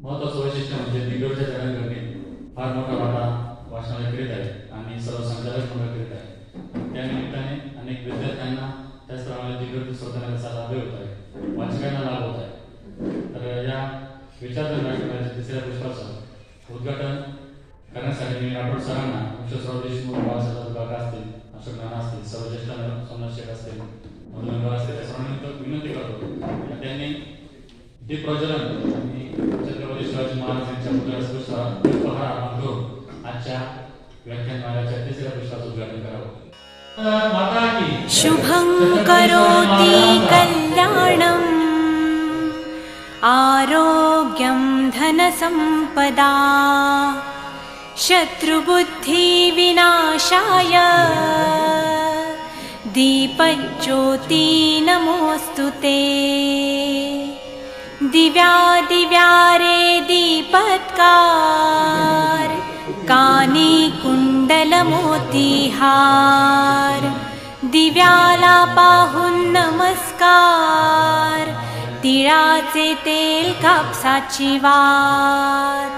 महत्त्वाचं वैशिष्ट्य म्हणजे दिग्गजच्या जडणघडणीत फार मोठा वाटा वाचनालय करीत आहे आणि सर्व संचालक मंडळ करीत आहे. त्या निमित्ताने अनेक विद्यार्थ्यांना त्याचप्रमाणे दिग्गज स्रोतांचा लाभ होत आहे, वाचकांना लाभ होत आहे. तर या विचारधन व्यासपीठाच्या तिसऱ्या पुष्पाचं उद्घाटन करण्यासाठी मी राठोड सरांना, वंशराव देशमुख, बाळासाहेब काका असतील, अशोक नाना असतील, सर्व ज्येष्ठ सोमनाथ शेख असतील, मधुमेंबर असतील, त्या सर्वांना विनंती करतो त्यांनी दीपप्रज्वलन आणि छत्रपती शिवाजी महाराज यांच्या पुतळ्यास पुष्पहार अर्पण करून आजच्या व्याख्यानमालेच्या तिसऱ्या पुष्पाचं उद्घाटन करावं. माता की शुभं करोति कल्याणम् आरोग्यं धनसम्पदा शत्रुबुद्धि विनाशाय दीपज्योति नमोस्तुते दिव्या दिव्यारे दीपत्कार कानी कुंडल मोतीहार दिव्याला पाहून नमस्कार तिळाचे तेल कापसाची वात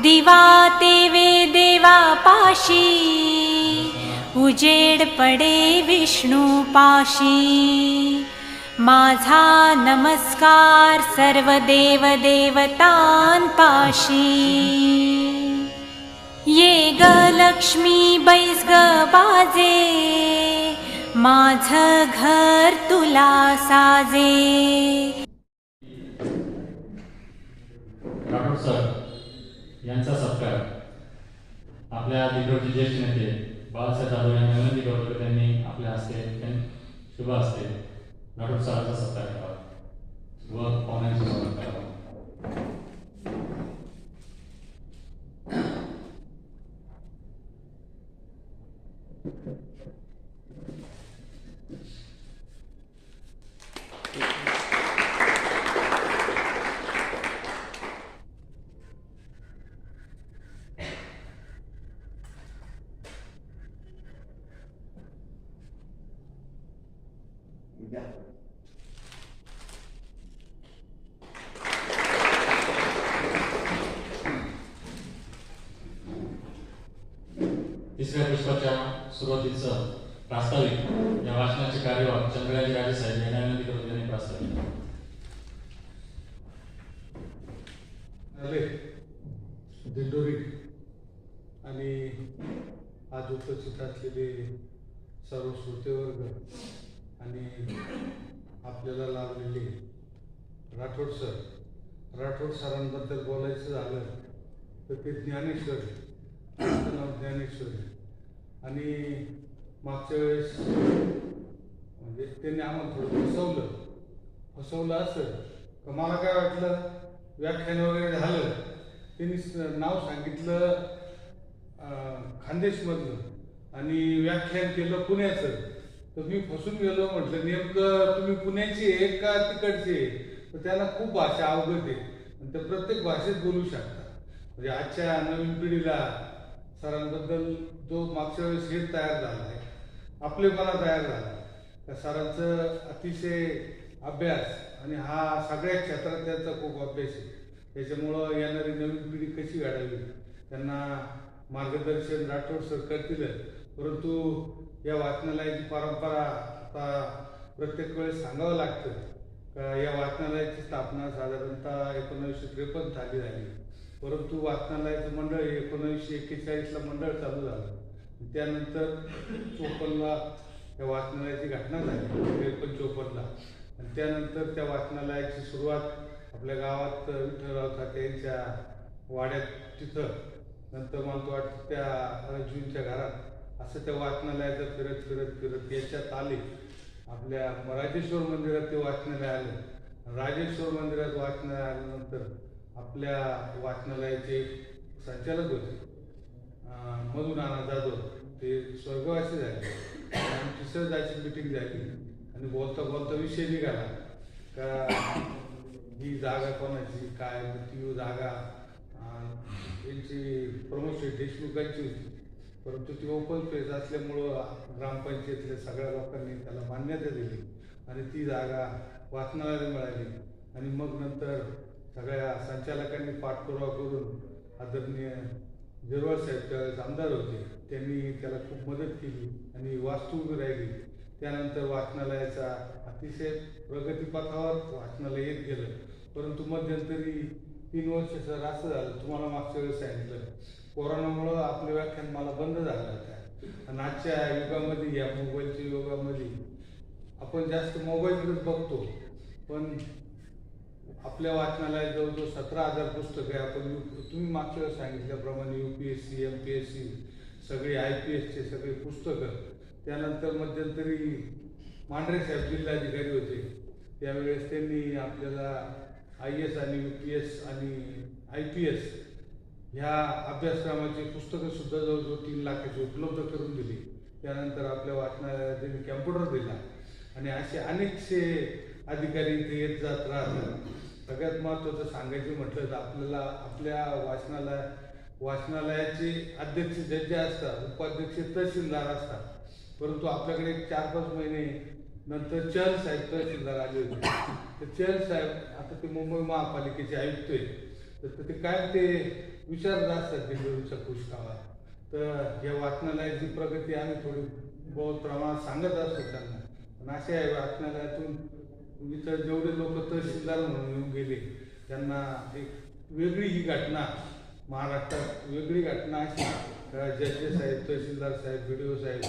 दिवा तेवे देवा पाशी उजेड पडे विष्णू पाशी माझा नमस्कार सर्व देव देवतां पाशी ये ग लक्ष्मी बैस ग बाजे माझं घर तुला साजे. राठोड सर यांचा सत्कार आपल्या दिग्गज ज्येष्ठ नेते बाळासाहेब जाधव यांना विनंती करतो की त्यांनी आपल्या हस्ते शुभ हस्ते राठोड सरांचा सत्कार करावा व पाहुण्यांचे स्वागत करावं. तिसऱ्या पुष्पाच्या सुरुवातीचं प्रास्ताविक या वाचनाचे कार्यवाह चंद्रराज राजे साहेब यांना विनंती करतो त्यांनी प्रास्ताविक. दिंडोरी आणि आज उपस्थित असलेले सर्व श्रोतेवर्ग आणि आपल्याला लाभलेले राठोड सरांबद्दल बोलायचं झालं तर ते ज्ञानेश्वर आणि मागच्या वेळेस म्हणजे त्यांनी आम्हाला थोडं फसवलं असं तर मला काय वाटलं व्याख्यान वगैरे झालं त्यांनी नाव सांगितलं खानदेशमधलं आणि व्याख्यान केलं पुण्याचं तर मी फसून गेलो. म्हटलं नेमकं तुम्ही पुण्याची आहे का तिकडचे तर त्यांना खूप भाषा अवगत आहे आणि ते प्रत्येक भाषेत बोलू शकतात. म्हणजे आजच्या नवीन पिढीला सरांबद्दल जो मागच्या वेळेस हेड तयार झाला आहे आपलेपणा तयार झाला त्या सरांचं अतिशय अभ्यास आणि हा सगळ्या क्षेत्रात त्यांचा खूप अभ्यास आहे. त्याच्यामुळं येणारी नवीन पिढी कशी घडावी त्यांना मार्गदर्शन राठोड सर करतीलच. परंतु या वाचनालयाची परंपरा आता प्रत्येक वेळेस सांगावं लागतं का या वाचनालयाची स्थापना साधारणतः 1953 साली झाली. परंतु वाचनालयाचं मंडळ 1941ला मंडळ चालू झालं. त्यानंतर 54ला त्या वाचनालयाची घटना झाली 54ला आणि त्यानंतर त्या वाचनालयाची सुरुवात आपल्या गावात विठ्ठलराव ठाकरे यांच्या वाड्यात तिथं नंतर मला वाटतं त्या रजूंच्या घरात असं त्या वाचनालयाचं फिरत याच्यात आले. आपल्या राजेश्वर मंदिरात ते वाचनालय आलं. राजेश्वर मंदिरात वाचनालय आल्यानंतर आपल्या वाचनालयाचे संचालक होते मधु नाना जाधव ते स्वर्गवासी झाले. आमची सहजाची मिटिंग झाली आणि बोलता विषय निघाला का ही जागा कोणाची काय ती जागा यांची प्रमोद देशमुखांची होती. परंतु ती ओपन स्पेस असल्यामुळं ग्रामपंचायतीतल्या सगळ्या लोकांनी त्याला मान्यता दिली आणि ती जागा वाचनालयाला मिळाली. आणि मग नंतर सगळ्या संचालकांनी पाठपुरावा करून आदरणीय जिरवाळ साहेब त्यावेळेस आमदार होते, त्यांनी त्याला खूप मदत केली आणि वास्तू उभी राहिली. त्यानंतर वाचनालयाचा अतिशय प्रगतीपथावर वाचनालय येत गेलं. परंतु मध्यंतरी 3 वर्ष सर असं झालं, तुम्हाला मागच्या वेळेस सांगितलं, कोरोनामुळं आपले व्याख्यानमाला बंद झाला होता. आणि आजच्या युगामध्ये, या मोबाईलच्या युगामध्ये आपण जास्त मोबाईलकडेच बघतो, पण आपल्या वाचनालयात जवळजवळ 17,000 पुस्तकं आहे. आपण तुम्ही मागच्या वेळेस सांगितल्याप्रमाणे UPSC, MPSC सगळे IPSचे सगळे पुस्तकं. त्यानंतर मध्यंतरी मांढरे साहेब जिल्हाधिकारी होते, त्यावेळेस त्यांनी आपल्याला IAS आणि UPS आणि IPS ह्या अभ्यासक्रमाची पुस्तकं सुद्धा जवळजवळ 3 लाखाची उपलब्ध करून दिली. त्यानंतर आपल्या वाचनालयाला त्यांनी कॅम्प्युटर दिला आणि असे अनेकसे अधिकारी इथे येत जात राहतात. सगळ्यात महत्त्वाचं सांगायचं म्हटलं तर आपल्याला आपल्या वाचनालयाचे अध्यक्ष जज असतात, उपाध्यक्ष तहसीलदार असतात. परंतु आपल्याकडे 4-5 महिने नंतर चहल साहेब तहसीलदार आले होते. तर चहल साहेब आता ते मुंबई महापालिकेचे आयुक्त आहेत, तर ते काय ते विचारत असतात दिल्लीच्या पुष्काळात. तर या वाचनालयाची प्रगती आम्ही थोडी बहुत प्रमाणात सांगत असतो त्यांना. पण असे आहे, वाचनालयातून इतर जेवढे लोक तहसीलदार म्हणून येऊन गेले त्यांना एक वेगळी ही घटना, महाराष्ट्रात वेगळी घटना अशी, जजेस साहेब, तहसीलदार साहेब, BDO साहेब,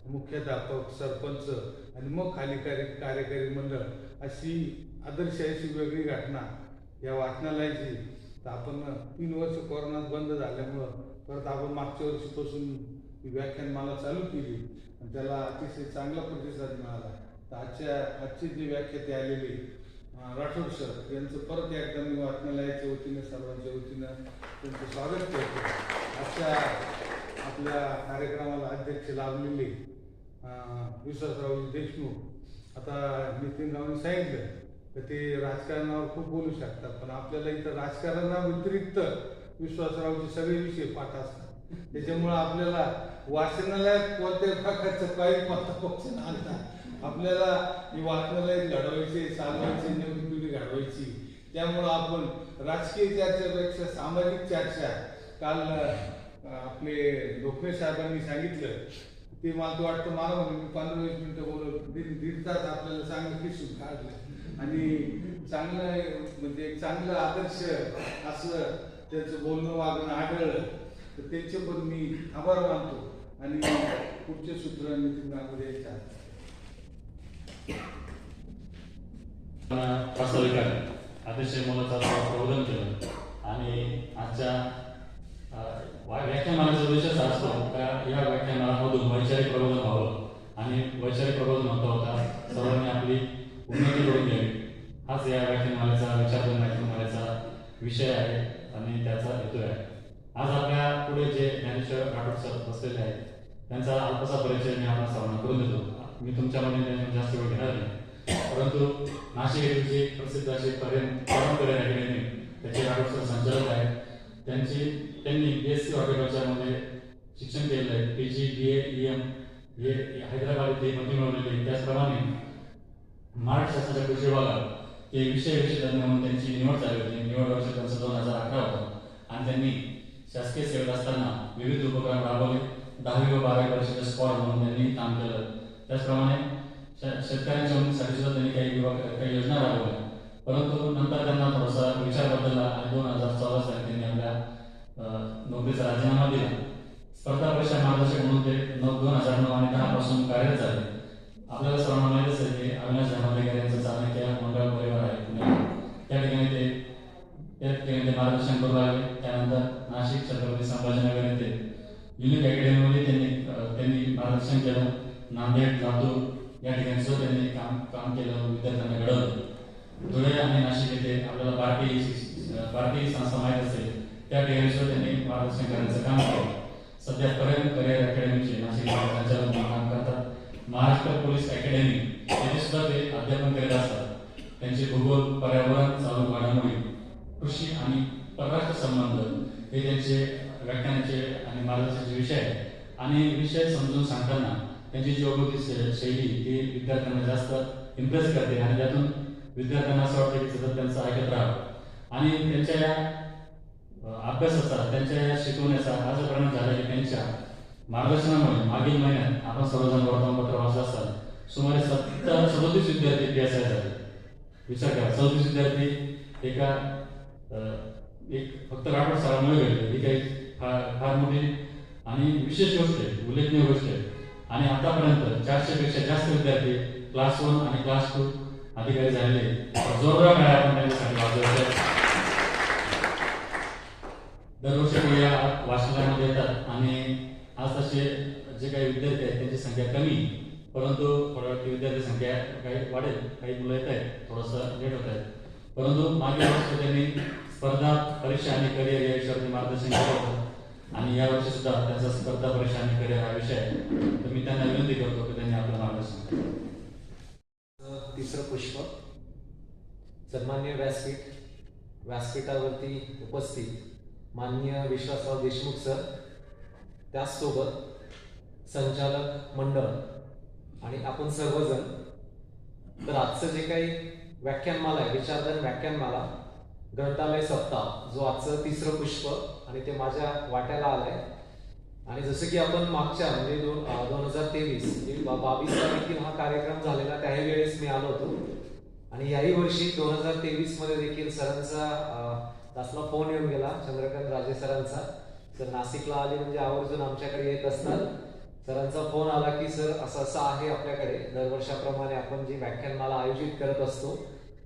मुख्याध्यापक, सरपंच आणि मग खाली कार्यकारी मंडळ, अशी आदर्श अशी वेगळी घटना या वाचनालयाची. तर आपण 3 वर्ष कोरोनात बंद झाल्यामुळं परत आपण मागच्या वर्षीपासून ही व्याख्यानमाला चालू केली आणि त्याला अतिशय चांगला प्रतिसाद मिळाला. तर आजची जी व्याख्याते आलेली राठोड सर यांचं परत एकदा मी वाचनालयाच्या वतीने सर्वांच्या वतीनं त्यांचं स्वागत करतो. आजच्या आपल्या कार्यक्रमाला अध्यक्ष लाभलेले विश्वासराव देशमुख. आता नितीनरावने सांगितलं तर ते राजकारणावर खूप बोलू शकतात, पण आपल्याला इथं राजकारणाव्यतिरिक्त विश्वासरावचे सगळे विषय पाठ असतात. त्याच्यामुळं आपल्याला वाचनालयात कोणत्याही प्रकारचं काही पक्ष आणता आपल्याला ही वाचनालय घडवायची, चालवायची, नवीन पिढी घडवायची. त्यामुळं आपण राजकीय चर्चेपेक्षा सामाजिक चर्चा, काल आपले लोकने साहेबांनी सांगितलं ते मला वाटतं, मला म्हणून मी 15-20 मिनिटं बोलत, दीड तास आपल्याला चांगलं किसून काढलं आणि चांगलं म्हणजे एक चांगलं आदर्श असं त्याचं बोलणं वागणं आढळलं. तर त्यांचे पण मी आभार मानतो आणि पुढचे सूत्र नितीनरावमध्ये द्यायचे. वास्तविकाने अतिशय मोलाचं प्रबोधन केलं आणि आजच्या व्याख्यानमालेचा विषय असतो का या व्याख्यानमालामधून वैचारिक प्रबोधन व्हावं आणि वैचारिक प्रबोधन होता होता सर्वांनी आपली उन्नती करून घ्यावी, हाच या व्याख्यानमालेचा व्याख्यानमालेचा विषय आहे आणि त्याचा हेतू आहे. आज आपल्या पुढे जे ज्ञानेश्वर राठोड सर बसलेले आहेत त्यांचा अल्पसा परिचय मी आपल्या सर्वांना करून देतो. मी तुमच्यामध्ये जास्त वेळ घेणार नाही, परंतु नाशिक येथील प्रसिद्ध असे परंपरा अकॅडमी त्याचे राठोड सर संचालक आहेत. त्यांनी BSc हॉर्टिकल्चरमध्ये शिक्षण केलेलं आहे. PG, BA, EM हे हैदराबाद येथे पदवी मिळवलेली. त्याचप्रमाणे महाराष्ट्र शासनाच्या कृषी विभागात ते विषय तज्ञ म्हणून त्यांची निवड झाली होती. निवड वर्ष त्यांचं 2011 होतं आणि त्यांनी शासकीय सेवेत असताना विविध उपक्रम राबवले. 10वी व 12वी वर्षाच्या स्पॉट म्हणून त्यांनी काम केलं. त्याचप्रमाणे शेतकऱ्यांच्या उन्नतीसाठी सुद्धा त्यांनी काही योजना राबवल्या. परंतु नंतर त्यांना थोडासा विचार बदलला आणि 2014 साली त्यांनी आपल्या नोकरीचा राजीनामा दिला. स्पर्धा परीक्षा मार्गदर्शक म्हणून ते 2009 आणि 10 पासून कार्यरत झाले. आपल्याला सर्वांना माहितीच आहे की अविनाश धामणेकर यांचं चाणक्य मंडळ परिवार आहे पुण्यात. त्या ठिकाणी ते मार्गदर्शन करू लागले. त्यानंतर नाशिक, छत्रपती संभाजीनगर येथे युनिक अकॅडमीमध्ये त्यांनी मार्गदर्शन केलं. नांदेड, लातूर या ठिकाणी सुद्धा त्यांनी काम केलं, विद्यार्थ्यांना घडवलं. धुळे आणि नाशिक येथे आपल्याला बार्टी संस्था माहीत असेल, त्या ठिकाणी सुद्धा त्यांनी मार्गदर्शन करण्याचं काम केलं. सध्या करिअर अकॅडमीचे नाशिक संचालक म्हणून काम करतात. महाराष्ट्र पोलीस अकॅडमी येथे सुद्धा ते अध्यापन करीत असतात. त्यांचे भूगोल, पर्यावरण, चालू घडामोडी, कृषी आणि परराष्ट्र संबंध हे त्यांचे व्याख्यानाचे आणि मार्गदर्शनाचे विषय आहेत. आणि विषय समजून सांगताना त्यांची जी अवगती शैली ती विद्यार्थ्यांना जास्त इम्प्रेस करते आणि त्यातून विद्यार्थ्यांना असं वाटतं की सतत त्यांचं ऐकत राहावं. आणि त्यांच्या या अभ्यासाचा, त्यांच्या या शिकवण्याचा असा परिणाम झाला की त्यांच्या मार्गदर्शनामुळे मागील महिन्यात आपण सर्वजण वर्तमानपत्र वाचलं असाल, सुमारे 37 विद्यार्थी PSI झाले. विचार करा, 37 विद्यार्थी एक फक्त राठोड सरांमुळे घडले. ही काही फार मोठी आणि विशेष गोष्ट आहे, उल्लेखनीय गोष्ट आहे. आणि आतापर्यंत 400 पेक्षा जास्त विद्यार्थी क्लास 1 आणि क्लास 2 अधिकारी झालेले. जोरदार काय आपण त्यांच्यासाठी वाजवतो. दरवर्षी ते या वाचनालयामध्ये येतात आणि आज तसे जे काही विद्यार्थी आहेत त्यांची संख्या कमी, परंतु थोड्या वेळात विद्यार्थी संख्या काही वाढेल. काही मुलं येत आहेत, थोडंसं लेट होत आहेत. परंतु मागील वर्षी त्यांनी स्पर्धा परीक्षा आणि करिअर या विषयावरती मार्गदर्शन केलं होतं आणि यावर्षी सुद्धा त्यांचा स्पर्धा परीक्षा आणि करिअर हा विषय आहे. तर मी त्यांना विनंती करतो की त्यांनी आपलं मार्गदर्शन करावं. तिसरं पुष्प. सन्माननीय व्यासपीठावरती उपस्थित माननीय विश्वासराव देशमुख सर, त्याचसोबत संचालक मंडळ आणि आपण सर्वजण. तर आजचं जे काही व्याख्यानमाला आहे, विचारधन व्याख्यानमाला ग्रंथालय सप्ताह, जो आजचं तिसरं पुष्प आणि ते माझ्या वाट्याला आलंय. आणि जसं की आपण मागच्या म्हणजे 2023 22ला देखील हा कार्यक्रम झालेला, त्याही वेळेस मी आलो होतो. आणि याही वर्षी 2023 मध्ये देखील सरांचा तासला फोन येऊन गेला, चंद्रकांत राजे सरांचा. सर नाशिकला आले म्हणजे आवर्जून आमच्याकडे येत असतात. सरांचा फोन आला की सर असं आहे आपल्याकडे, दरवर्षाप्रमाणे आपण जी व्याख्यानमाला आयोजित करत असतो,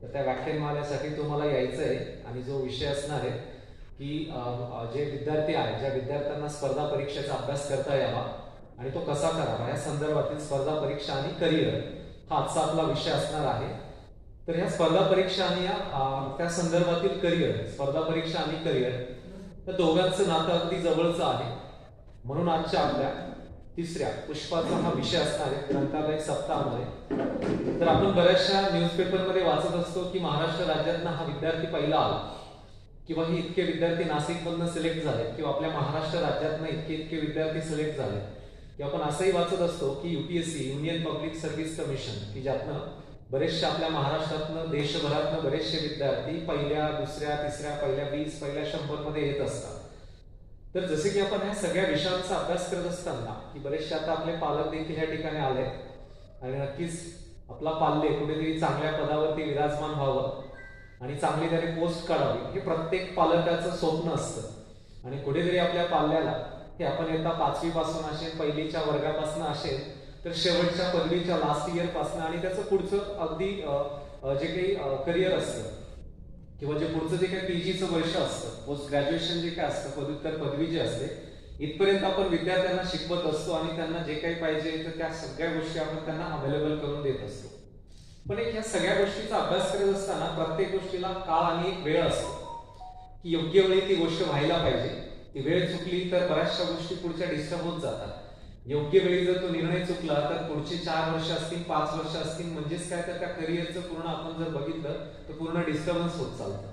तर त्या व्याख्यानमालेसाठी तुम्हाला यायचं आहे. आणि जो विषय असणार आहे की जे विद्यार्थी आहे, ज्या विद्यार्थ्यांना स्पर्धा परीक्षेचा अभ्यास करता यावा आणि तो कसा करावा, या संदर्भातील स्पर्धा परीक्षा आणि करिअर हा आजचा आपला विषय असणार आहे. तर ह्या स्पर्धा परीक्षा आणि त्या संदर्भातील करिअर, स्पर्धा परीक्षा आणि करिअर, तर दोघांचं नातं अगदी जवळचं आहे. म्हणून आजच्या आपल्या तिसऱ्या पुष्पाचा हा विषय असणार आहे ग्रंथालय सप्ताहामध्ये. तर आपण बऱ्याचशा न्यूजपेपरमध्ये वाचत असतो की महाराष्ट्र राज्यातनं हा विद्यार्थी पहिला आला, किंवा हे इतके विद्यार्थी नाशिकमधनं सिलेक्ट झाले, किंवा आपल्या महाराष्ट्र राज्यातनं इतके विद्यार्थी सिलेक्ट झाले. किंवा आपण असंही वाचत असतो की UPSC, union public service commission, की ज्यातनं बरेचसे आपल्या महाराष्ट्रातनं, देशभरातनं बरेचसे विद्यार्थी पहिल्या, दुसऱ्या, तिसऱ्या, पहिल्या 20, पहिल्या 100 मध्ये येत असतात. तर जसे की आपण ह्या सगळ्या विषयांचा अभ्यास करत असताना की बरेचसे आता आपले पालक देखील या ठिकाणी आले आणि नक्कीच आपला पाल्य कुठेतरी चांगल्या पदावरती विराजमान व्हावं आणि चांगली त्याने पोस्ट काढावी, हे प्रत्येक पालकाचं स्वप्न असतं. आणि कुठेतरी आपल्या पाल्याला हे आपण येता 5वी पासून असेल, पहिलीच्या वर्गापासून असेल, तर शेवटच्या पदवीच्या लास्ट इयर पासून आणि त्याचं पुढचं अगदी जे काही करिअर असतं किंवा जे पुढचं जे काही PGचं वर्ष असतं, पोस्ट ग्रॅज्युएशन जे काय असतं, पदव्युत्तर पदवी जी असते, इथपर्यंत आपण विद्यार्थ्यांना शिकवत असतो आणि त्यांना जे काही पाहिजे तर त्या सगळ्या गोष्टी आपण त्यांना अवेलेबल करून देत असतो. पण एक ह्या सगळ्या गोष्टीचा अभ्यास करत असताना प्रत्येक गोष्टीला काळ आणि एक वेळ असतो की योग्य वेळी ती गोष्ट व्हायला पाहिजे. ती वेळ चुकली तर बऱ्याचशा गोष्टी पुढच्या डिस्टर्ब होत जातात. योग्य वेळी जर तो निर्णय चुकला तर पुढचे 4 वर्ष असतील, 5 वर्ष असतील, म्हणजेच काय तर त्या करिअरचं पूर्ण आपण जर बघितलं तर पूर्ण डिस्टर्बन्स होत चालतं.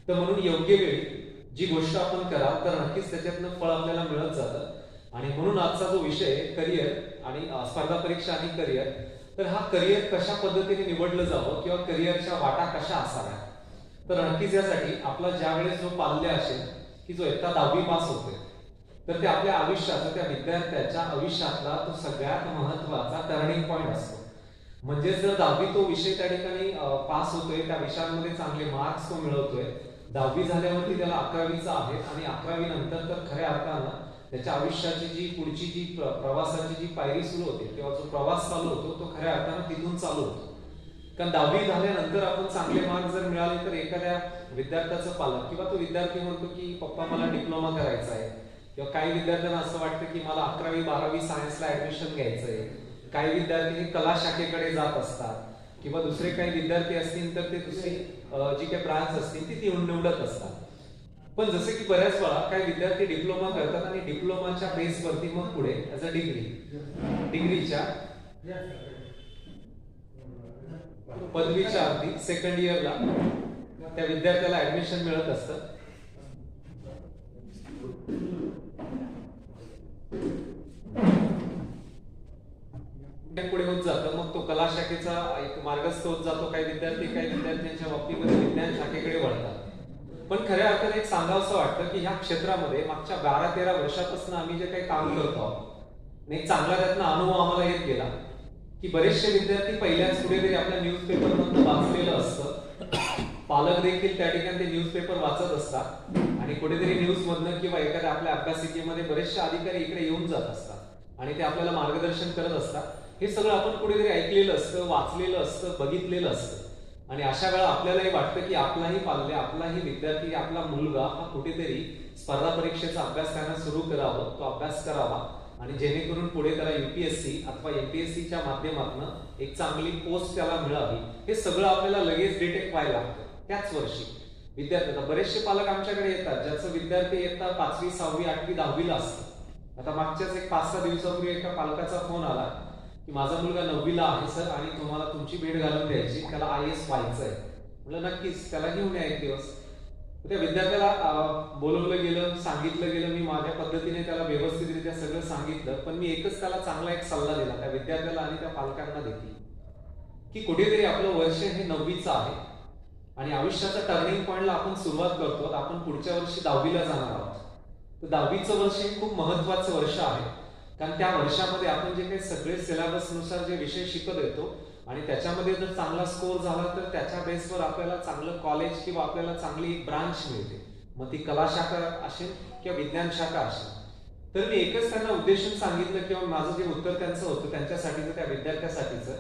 तर म्हणून योग्य वेळी जी गोष्ट आपण कराल तर नक्कीच त्याच्यातनं फळ आपल्याला मिळत जातं. आणि म्हणून आजचा जो विषय करिअर आणि स्पर्धा परीक्षा आणि करिअर, तर हा करिअर कशा पद्धतीने निवडलं जावं किंवा करिअरच्या वाटा कशा असाव्या, तर नक्कीच यासाठी आपला ज्यावेळेस जो पाल्य असेल की जो इयत्ता 10वी पास होतोय, तर ते आपल्या आयुष्याचा, त्या विद्यार्थ्याच्या आयुष्यातला तो सगळ्यात महत्वाचा टर्निंग पॉईंट असतो. म्हणजे जर 10वी तो विषय त्या ठिकाणी पास होतोय, त्या विषयांमध्ये चांगले मार्क्स तो मिळवतोय, 10वी झाल्यावरती त्याला 11वीचा आहे आणि 11वी नंतर तर खऱ्या अर्थानं त्याच्या आयुष्याची जी पुढची जी प्रवासाची जी पायरी सुरू होते किंवा जो प्रवास चालू होतो तो खऱ्या अर्थानं तिथून चालू होतो. कारण 10वी झाल्यानंतर आपण चांगले मार्क्स जर मिळाले तर एखाद्या विद्यार्थ्याचं पालक किंवा तो विद्यार्थी म्हणतो की पप्पा मला डिप्लोमा करायचा आहे, किंवा काही विद्यार्थ्यांना असं वाटतं की मला 11वी 12वी सायन्सला ऍडमिशन घ्यायचंय. काही विद्यार्थी हे कला शाखेकडे जात असतात, किंवा दुसरे काही विद्यार्थी असतील तर ते दुसरी जी काही ब्रांच असतील ती निवडत असतात. पण जसे की बऱ्याच वेळा काही विद्यार्थी डिप्लोमा करतात आणि डिप्लोमाच्या बेसवरती मग पुढे ऍज अ डिग्रीच्या पदवीच्या अगदी सेकंड इयरला त्या विद्यार्थ्याला ऍडमिशन मिळत असतं. पुढे होत जातं, मग तो कला शाखेचा एक मार्गस्थ होत जातो. काही विद्यार्थ्यांच्या बाबतीमध्ये विज्ञान शाखेकडे वळतात. पण खऱ्या अर्थाने एक सांगावंसं वाटतं की ह्या क्षेत्रामध्ये मागच्या 12-13 वर्षापासून आम्ही जे काही काम करतो आहोत एक चांगला त्यातनं अनुभव आम्हाला येत गेला की बरेचसे विद्यार्थी पहिल्याच कुठेतरी आपल्या न्यूजपेपरमधनं वाचलेलं असतं, पालक देखील त्या ठिकाणी ते न्यूजपेपर वाचत असतात आणि कुठेतरी न्यूज मधनं किंवा एखाद्या आपल्या अभ्यासिकेमध्ये बरेचसे अधिकारी इकडे येऊन जात असतात आणि ते आपल्याला मार्गदर्शन करत असतात. हे सगळं आपण कुठेतरी ऐकलेलं असतं, वाचलेलं असतं, बघितलेलं असतं आणि अशा वेळा आपल्यालाही वाटतं की आपलाही पाल्य, आपलाही विद्यार्थी, आपला मुलगा हा कुठेतरी स्पर्धा परीक्षेचा अभ्यास त्यानं सुरू करावं, तो अभ्यास करावा आणि जेणेकरून पुढे त्याला युपीएससी अथवा एमपीएससीच्या माध्यमातून एक चांगली पोस्ट त्याला मिळावी. हे सगळं आपल्याला लगेच डिटेक्ट व्हायला लागतं त्याच वर्षी. विद्यार्थी बरेचसे पालक आमच्याकडे येतात ज्याचं विद्यार्थी येतात 5वी, 6वी, 8वी, 10वीला असतं. आता मागच्याच एक 5-6 दिवसापूर्वी एका पालकाचा फोन आला की माझा मुलगा 9वीला आहे सर आणि तुम्हाला तुमची भेट घालून द्यायची, त्याला IAS व्हायचंय. म्हटलं नक्कीच त्याला घेऊन या एक दिवस. त्या विद्यार्थ्याला बोलवलं गेलं, सांगितलं गेलं, मी माझ्या पद्धतीने त्याला व्यवस्थितरित्या सगळं सांगितलं. पण मी एकच त्याला चांगला एक सल्ला दिला त्या विद्यार्थ्याला आणि त्या पालकांना देखील की कुठेतरी आपलं वर्ष हे 9वीचं आहे आणि आयुष्याच्या टर्निंग पॉइंटला आपण सुरुवात करतो. आपण पुढच्या वर्षी 10वीला जाणार आहोत. तर 10वीचं वर्ष हे खूप महत्वाचं वर्ष आहे कारण त्या वर्षामध्ये आपण जे काही सगळे सिलेबस नुसार जे विषय शिकत येतो आणि त्याच्यामध्ये जर चांगला स्कोर झाला तर त्याच्या बेसवर आपल्याला चांगलं कॉलेज किंवा आपल्याला चांगली एक ब्रांच मिळते. मग ती कला शाखा असेल किंवा विज्ञान शाखा असेल. तर मी एकच त्यांना उद्देशून सांगितलं किंवा माझं जे उत्तर त्यांचं होतं त्यांच्यासाठीचं, त्या विद्यार्थ्यासाठीचं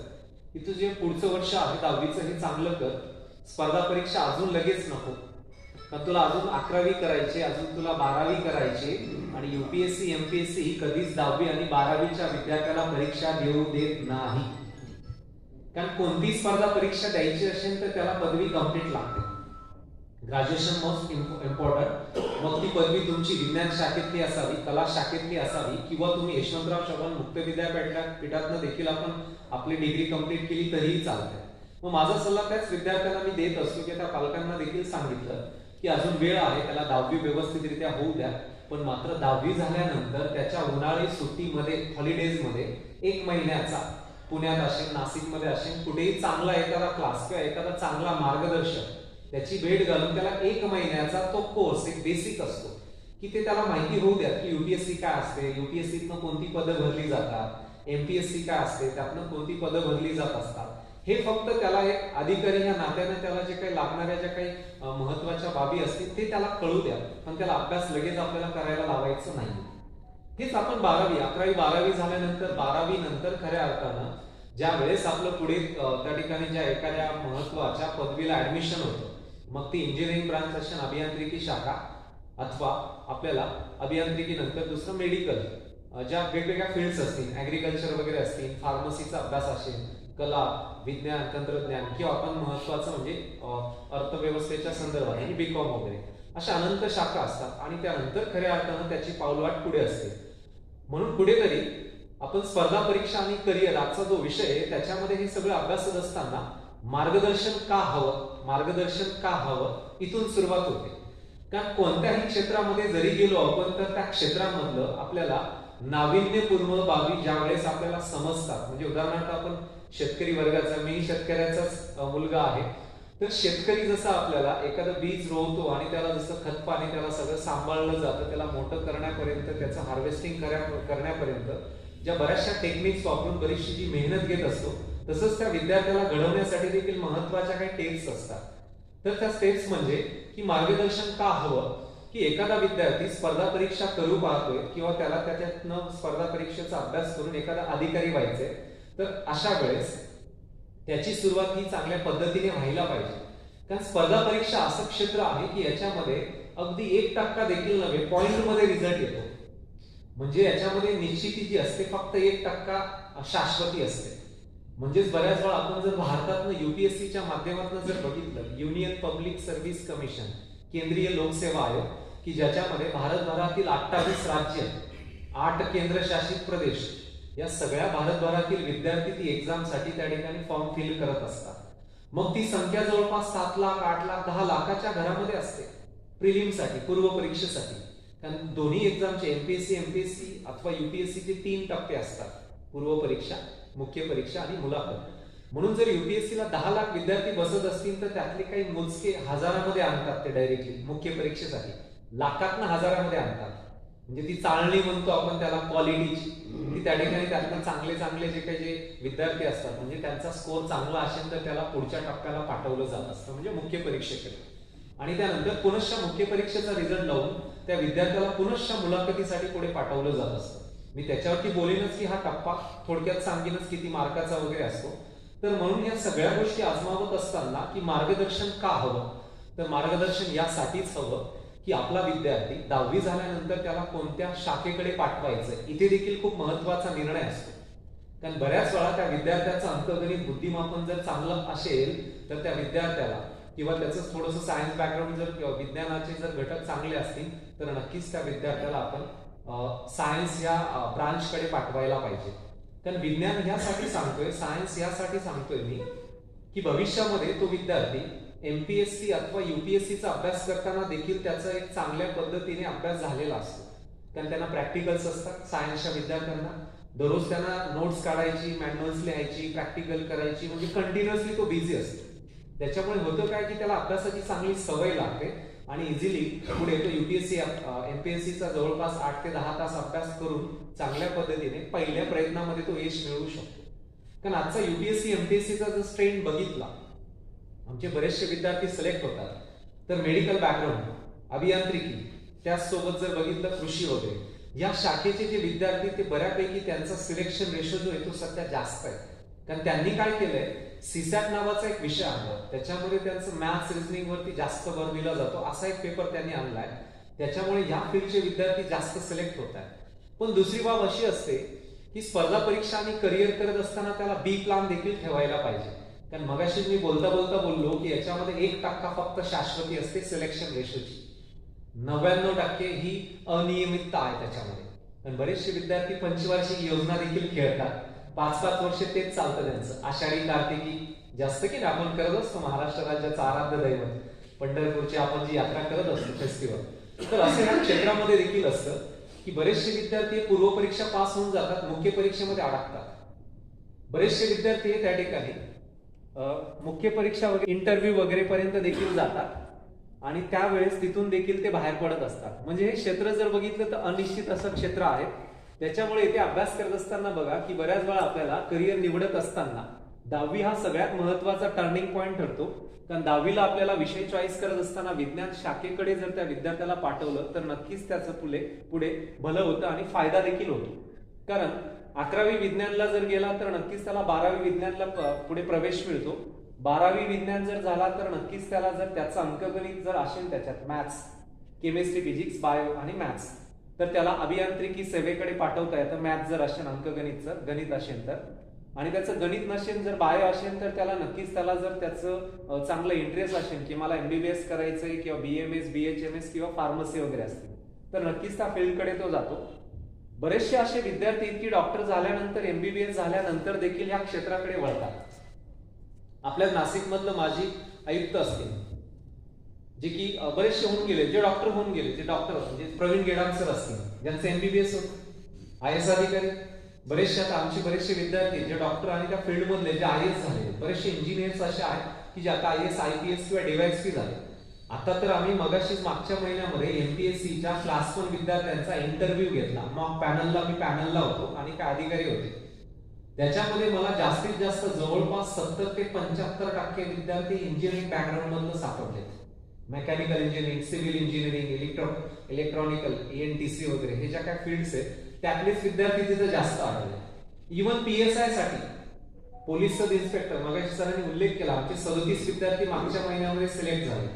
की तू जे पुढचं वर्ष आहे 10वीचं हे चांगलं कर. स्पर्धा परीक्षा अजून लगेच नको कारण तुला अजून 11वी करायची, अजून तुला 12वी करायची आणि युपीएससी एमपीएससी ही कधीच 10वी आणि 12वीच्या विद्यार्थ्याला परीक्षा देऊ देत नाही. कारण कोणती स्पर्धा परीक्षा द्यायची असेल तर त्याला पदवी कंप्लीट लागते. Graduation most important. मग ती पदवी तुमची विज्ञान शाखेतली असावी, कला शाखेतली असावी किंवा तुम्ही यशवंतराव चव्हाण मुक्त विद्यापीठातनं देखील आपण आपली डिग्री कंप्लीट केली तरीही चालते. मग माझा सल्ला त्याच विद्यार्थ्यांना मी देत असतो की त्या पालकांना देखील सांगितलं की अजून वेळ आहे, त्याला 10वी व्यवस्थितरित्या होऊ द्या. पण मात्र 10वी झाल्यानंतर त्याच्या उन्हाळी सुट्टीमध्ये, हॉलिडेजमध्ये 1 महिन्याचा पुण्यात असेल, नाशिकमध्ये असेल, कुठेही चांगला एखादा क्लास किंवा एखादा चांगला मार्गदर्शक त्याची भेट घालून त्याला 1 महिन्याचा तो कोर्स एक बेसिक असतो की ते त्याला माहिती होऊ द्या की युपीएससी काय असते, युपीएससीतनं कोणती पदं भरली जातात, एमपीएससी काय असते, त्यातनं कोणती पदं भरली जात असतात. हे फक्त त्याला एक अधिकारी ह्या नात्याने त्याला जे काही लागणाऱ्या ज्या काही महत्वाच्या बाबी असतील ते त्याला कळू द्या. पण त्याला अभ्यास लगेच आपल्याला करायला लावायचं नाही. हेच आपण 12वी, 11वी, 12वी झाल्यानंतर 12वी नंतर खऱ्या अर्थानं ज्या वेळेस आपलं पुढे त्या ठिकाणी ज्या एखाद्या महत्वाच्या पदवीला ऍडमिशन होतं, मग ती इंजिनिअरिंग ब्रांच असेल, अभियांत्रिकी शाखा अथवा आपल्याला अभियांत्रिकीनंतर दुसरं मेडिकल, ज्या वेगवेगळ्या फील्ड्स असतील, ऍग्रिकल्चर वगैरे असतील, फार्मसीचा अभ्यास असेल, कला, विज्ञान, तंत्रज्ञान किंवा आपण महत्वाचं म्हणजे अर्थव्यवस्थेच्या संदर्भात म्हणजे बीकॉम वगैरे अशा अनंत शाखा असतात आणि त्यानंतर खऱ्या अर्थानं त्याची पावलवाट पुढे असते. म्हणून कुठेतरी आपण स्पर्धा परीक्षा आणि करिअर आजचा जो विषय आहे त्याच्यामध्ये हे सगळं अभ्यासत असताना मार्गदर्शन का हवं इथून सुरुवात होते. कारण कोणत्याही क्षेत्रामध्ये जरी गेलो आपण तर त्या क्षेत्रामधलं आपल्याला नाविन्यपूर्ण बाबी ज्या वेळेस आपल्याला समजतात, म्हणजे उदाहरणार्थ आपण शेतकरी वर्गाचा, मी शेतकऱ्याचाच मुलगा आहे, तर शेतकरी जसं आपल्याला एखादं बीज रोवतो आणि त्याला जसं खत पाणी त्याला सगळं सांभाळलं जातं, त्याला मोठं करण्यापर्यंत, त्याचं हार्वेस्टिंग करण्यापर्यंत ज्या बऱ्याचशा टेक्निक्स वापरून बरीचशी जी मेहनत घेत असतो, तसंच त्या विद्यार्थ्याला घडवण्यासाठी देखील महत्वाच्या काही टेप्स असतात. तर त्या स्टेप्स म्हणजे की मार्गदर्शन का हवं, की एखादा विद्यार्थी स्पर्धा परीक्षा करू पाहतोय किंवा त्याला त्याच्यातनं स्पर्धा परीक्षेचा अभ्यास करून एखादा अधिकारी व्हायचंय, तर अशा वेळेस त्याची सुरुवात ही चांगल्या पद्धतीने व्हायला पाहिजे. कारण स्पर्धा परीक्षा असं क्षेत्र आहे की याच्यामध्ये अगदी 1% देखील नव्हे, पॉइंटमध्ये रिझल्ट येतो. म्हणजे याच्यामध्ये निश्चिती जी असते फक्त 1% शाश्वती असते. म्हणजेच बऱ्याच वेळा आपण जर भारतातनं युपीएससीच्या माध्यमातून जर बघितलं, युनियन पब्लिक सर्व्हिस कमिशन, केंद्रीय लोकसेवा आयोग, की ज्याच्यामध्ये भारतभरातील 28 राज्य, 8 केंद्रशासित प्रदेश या सगळ्या भारतभरातील विद्यार्थी ती एक्झामसाठी त्या ठिकाणी फॉर्म फिल करत असतात. मग ती संख्या जवळपास 7 लाख, 8 लाख, 10 लाखाच्या घरामध्ये असते प्रिलिमसाठी, पूर्व परीक्षेसाठी. कारण दोन्ही एक्झामचे एमपीएससी अथवा युपीएससीचे 3 टप्पे असतात, पूर्व परीक्षा, मुख्य परीक्षा आणि मुलाखत. म्हणून जर युपीएससीला 10 लाख विद्यार्थी बसत असतील तर त्यातले काही मोजके हजारामध्ये आणतात ते डायरेक्टली मुख्य परीक्षेसाठी, लाखातनं हजारामध्ये आणतात. म्हणजे ती चाळणी म्हणतो आपण त्याला क्वालिटीची, की त्या ठिकाणी त्यातनं चांगले चांगले जे काही जे विद्यार्थी असतात म्हणजे त्यांचा स्कोर चांगला असेल तर त्याला पुढच्या टप्प्याला पाठवलं जात असतं म्हणजे मुख्य परीक्षेकडे. आणि त्यानंतर पुनश्च मुख्य परीक्षेचा रिझल्ट लावून त्या विद्यार्थ्याला पुनश्च मुलाखतीसाठी पुढे पाठवलं जात असतं. मी त्याच्यावरती बोलेनच की हा टप्पा थोडक्यात सांगेनच किती मार्काचा वगैरे असतो. तर म्हणून या सगळ्या गोष्टी आजमावत असताना की मार्गदर्शन का हवं, तर मार्गदर्शन यासाठीच हवं की आपला विद्यार्थी 10वी झाल्यानंतर त्याला कोणत्या शाखेकडे पाठवायचं इथे देखील खूप महत्वाचा निर्णय असतो. कारण बऱ्याच वेळा त्या विद्यार्थ्याचं अंकगणित बुद्धिमापन जर चांगलं असेल तर त्या विद्यार्थ्याला किंवा त्याचं थोडंसं सायन्स बॅकग्राऊंड जर विज्ञानाचे जर घटक चांगले असतील तर नक्कीच त्या विद्यार्थ्याला आपण सायन्स या ब्रांचकडे पाठवायला पाहिजे. कारण विज्ञान ह्यासाठी सांगतोय, सायन्स यासाठी सांगतोय मी की भविष्यामध्ये तो विद्यार्थी एमपीएससी अथवा युपीएससीचा अभ्यास करताना देखील त्याचा एक चांगल्या पद्धतीने अभ्यास झालेला असतो. कारण त्यांना प्रॅक्टिकल्स असतात सायन्सच्या विद्यार्थ्यांना, दररोज त्यांना नोट्स काढायची, मॅन्युअल्स लिहायची, प्रॅक्टिकल करायची, म्हणजे कंटिन्युअसली तो बिझी असतो. त्याच्यामुळे होतं काय की त्याला अभ्यासाची चांगली सवय लागते आणि इझिली पुढे तो युपीएससी एमपीएससीचा जवळपास 8 ते 10 तास अभ्यास करून चांगल्या पद्धतीने पहिल्या प्रयत्नामध्ये तो यश मिळवू शकतो. कारण आजचा युपीएससी एमपीएससीचा जर ट्रेंड बघितला, आमचे बरेचसे विद्यार्थी सिलेक्ट होतात तर मेडिकल बॅकग्राऊंड, अभियांत्रिकी, त्याचसोबत जर बघितलं कृषी वगैरे या शाखेचे जे विद्यार्थी ते बऱ्यापैकी त्यांचा सिलेक्शन रेशो जो आहे तो सध्या जास्त आहे. कारण त्यांनी काय केलंय, सीसॅट नावाचा एक विषय आणला, त्याच्यामध्ये त्यांचं मॅथ्स रिझनिंग वरती जास्त भर दिला जातो असा एक पेपर त्यांनी आणलाय. त्याच्यामुळे या फील्डचे विद्यार्थी जास्त सिलेक्ट होत आहेत. पण दुसरी बाब अशी असते की स्पर्धा परीक्षा आणि करिअर करत असताना त्याला बी प्लान देखील ठेवायला पाहिजे. कारण मगाशी मी बोलता बोललो की याच्यामध्ये 1% फक्त शाश्वती असते सिलेक्शन रेशोची, 99% ही अनियमितता आहे त्याच्यामध्ये. कारण बरेचसे विद्यार्थी पंचवार्षिक योजना देखील खेळतात, 5-5 वर्ष तेच चालतं त्यांचं. आषाढी कार्तिकी जास्त की आपण करत असतो, महाराष्ट्र राज्याचं आराध्य दैवत पंढरपूरची आपण जी यात्रा करत असतो फेस्टिवल, तर असं या क्षेत्रामध्ये देखील असतं की बरेचसे विद्यार्थी पूर्व परीक्षा पास होऊन जातात, मुख्य परीक्षेमध्ये अडकतात. बरेचसे विद्यार्थी त्या ठिकाणी मुख्य परीक्षा वगैरे इंटरव्ह्यू वगैरे पर्यंत देखील जातात आणि त्यावेळेस तिथून देखील ते बाहेर पडत असतात. म्हणजे हे क्षेत्र जर बघितलं तर अनिश्चित असं क्षेत्र आहे. त्याच्यामुळे इथे अभ्यास करत असताना बघा की बऱ्याच वेळा आपल्याला करिअर निवडत असताना 10वी हा सगळ्यात महत्वाचा टर्निंग पॉईंट ठरतो. कारण 10वीला आपल्याला विषय चॉईस करत असताना विज्ञान शाखेकडे जर त्या विद्यार्थ्याला पाठवलं तर नक्कीच त्याचं पुढे भलं होतं आणि फायदा देखील होतो. कारण 11वी विज्ञानला जर गेला तर नक्कीच त्याला 12वी विज्ञानला पुढे प्रवेश मिळतो. 12वी विज्ञान जर झाला तर नक्कीच त्याला जर त्याचा अंकगणित जर असेल त्याच्यात मॅथ्स, केमिस्ट्री, फिजिक्स, बायो आणि मॅथ्स, तर त्याला अभियांत्रिकी सेवेकडे पाठवता येतं. मॅथ्स जर असेल, अंकगणित गणित असेल तर, आणि त्याचं गणित नसेल जर बायो असेल तर त्याला नक्कीच त्याला जर त्याचं चांगलं इंटरेस्ट असेल की मला एमबीबीएस करायचंय किंवा बीएमएस, बीएचएमएस किंवा फार्मसी वगैरे असतील तर नक्कीच त्या फील्डकडे तो जातो. बरेचसे असे विद्यार्थी की डॉक्टर झाल्यानंतर, एमबीबीएस झाल्यानंतर देखील या क्षेत्राकडे वळतात. आपल्या नाशिक मधलं माजी आयुक्त असतील जे की बरेचसे होऊन गेले, जे डॉक्टर होऊन गेले, जे डॉक्टर म्हणजे प्रवीण गेडाम सर असतील ज्यांचं एमबीबीएस होतं, आय एस अधिकारी, बरेचसे आता आमचे बरेचसे विद्यार्थी जे डॉक्टर आणि त्या फील्ड मधले जे आय एस झाले, बरेचसे इंजिनियर्स असे आहेत की जे आता आय एस, आयपीएस किंवा डीवायएसपी झाले. आता तर आम्ही मगाशीच मागच्या महिन्यामध्ये एमपीएससीच्या क्लास 1 विद्यार्थ्यांचा इंटरव्ह्यू घेतला. मॉक पॅनलला मी पॅनलला होतो आणि काय अधिकारी होते. त्याच्यामध्ये मला जास्तीत जास्त जवळपास 70 ते 75% विद्यार्थी इंजिनिअरिंग बॅकग्राऊंड मधून सापडले. Mechanical engineering, civil engineering, electronical, ENTC वगैरे हे ज्या काही फील्ड्स आहेत त्यातलेच विद्यार्थी तिथे जास्त आढळले. इव्हन पीएसआय साठी पोलीस सब इन्स्पेक्टर मगाशी सरांनी उल्लेख केला, आमचे 37 विद्यार्थी मागच्या महिन्यामध्ये सिलेक्ट झाले,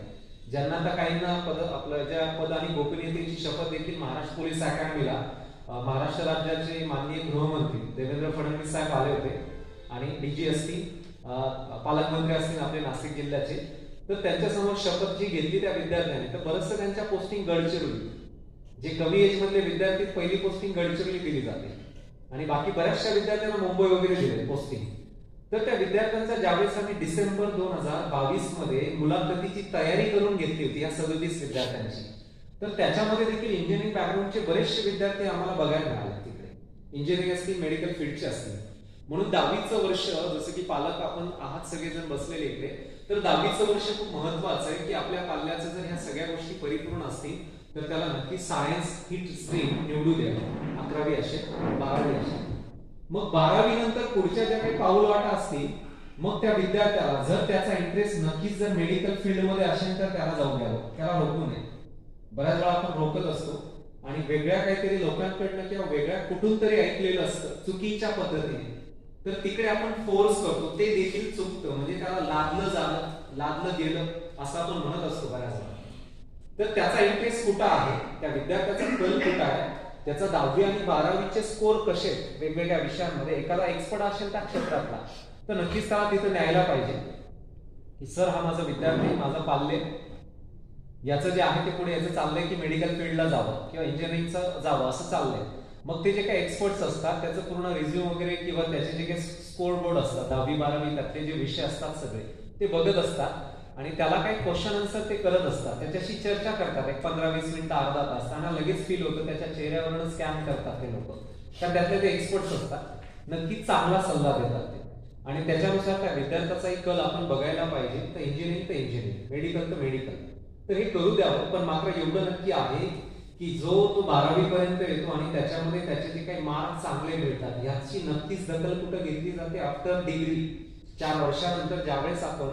ज्यांना आता काहींना पद आपलं ज्या पद आणि गोपनीयतेची शपथ देखील महाराष्ट्र पोलीस अकॅडमीला महाराष्ट्र राज्याचे माननीय गृहमंत्री देवेंद्र फडणवीस साहेब आले होते आणि डीजी असतील, पालकमंत्री असतील आपले नाशिक जिल्ह्याचे, तर त्यांच्यासमोर शपथ जी घेतली त्या विद्यार्थ्यांनी, तर बरंचसं त्यांच्या पोस्टिंग गडचिरोली, जे कमी एज मधले विद्यार्थी पहिली पोस्टिंग गडचिरोली दिली जाते आणि बाकी बऱ्याचशा विद्यार्थ्यांना मुंबई वगैरे दिले पोस्टिंग. तर त्या विद्यार्थ्यांचा ज्यावेळेस आम्ही डिसेंबर 2022 मध्ये मुलाखतीची तयारी करून घेतली होती या 37 विद्यार्थ्यांची, तर त्याच्यामध्ये देखील इंजिनिअरिंग बॅकग्राऊंडचे बरेचसे विद्यार्थी आम्हाला बघायला मिळाले. तिकडे इंजिनिअरिंग असतील, मेडिकल फील्डचे असतील, म्हणून 10वीचं वर्ष, जसं की पालक आपण आहात सगळेजण बसलेले इकडे, तर 10वीचं वर्ष खूप महत्वाचं आहे की आपल्या पाल्याचं जर ह्या सगळ्या गोष्टी परिपूर्ण असतील तर त्याला नक्की सायन्स ही स्ट्रीम निवडू द्या. 11वी असेल, 12वी असेल. मग 12वी नंतर पुढच्या ज्या काही पाऊलवाटा असतील, मग त्या विद्यार्थ्याला जर त्याचा इंटरेस्ट नक्कीच जर मेडिकल फील्डमध्ये असेल तर त्याला जाऊ द्यावं, त्याला रोखू नये. बऱ्याच वेळा आपण रोखत असतो आणि वेगळ्या काहीतरी लोकांकडनं किंवा वेगळ्या कुठून तरी ऐकलेलं असतं चुकीच्या पद्धतीने, तर तिकडे आपण फोर्स करतो, ते देखील चुकतं. म्हणजे त्याला लादलं गेलं असं आपण म्हणत असतो बऱ्याच वेळा. तर त्याचा इंटरेस्ट कुठं आहे, त्या विद्यार्थ्याचा कल कुठं आहे, त्याचा 10वी आणि 12वीचे स्कोर कसे वेगवेगळ्या विषयांमध्ये, एखादा एक्सपर्ट असेल त्या क्षेत्रातला तर नक्कीच त्याला तिथं न्यायला पाहिजे की सर हा माझा विद्यार्थी, माझा पाल्य, याचं जे आहे ते पुढे याचं चाललंय की मेडिकल फील्डला जावं किंवा इंजिनिअरिंगचं जावं असं चाललंय. मग ते जे काही एक्सपर्ट्स असतात त्याचं पूर्ण रिझ्यूम वगैरे किंवा त्याचे जे काही स्कोर बोर्ड असतात 10वी 12वी त्यातले जे विषय असतात सगळे ते बघत असतात आणि त्याला काही क्वेश्चन आन्सर ते करत असतात, त्याच्याशी चर्चा करतात एक 15-20 मिनिटं अर्धा तास. त्यांना लगेच फील होतं, त्याच्या चेहऱ्यावरून स्कॅन करतात ते लोक, तर त्यातले ते एक्सपर्ट्स असतात, नक्की चांगला सल्ला देतात ते. आणि त्याच्यानुसार त्या विद्यार्थ्याचाही कल आपण बघायला पाहिजे. तर इंजिनिअरिंग, मेडिकल तर मेडिकल, तर हे करू द्यावं. पण मात्र एवढं नक्की आहे की जो तो 12वी पर्यंत येतो आणि त्याच्यामध्ये त्याचे जे काही मार्क चांगले मिळतात याची नक्कीच दखल कुठं घेतली जाते, आफ्टर डिग्री 4 वर्षानंतर ज्यावेळेस आपण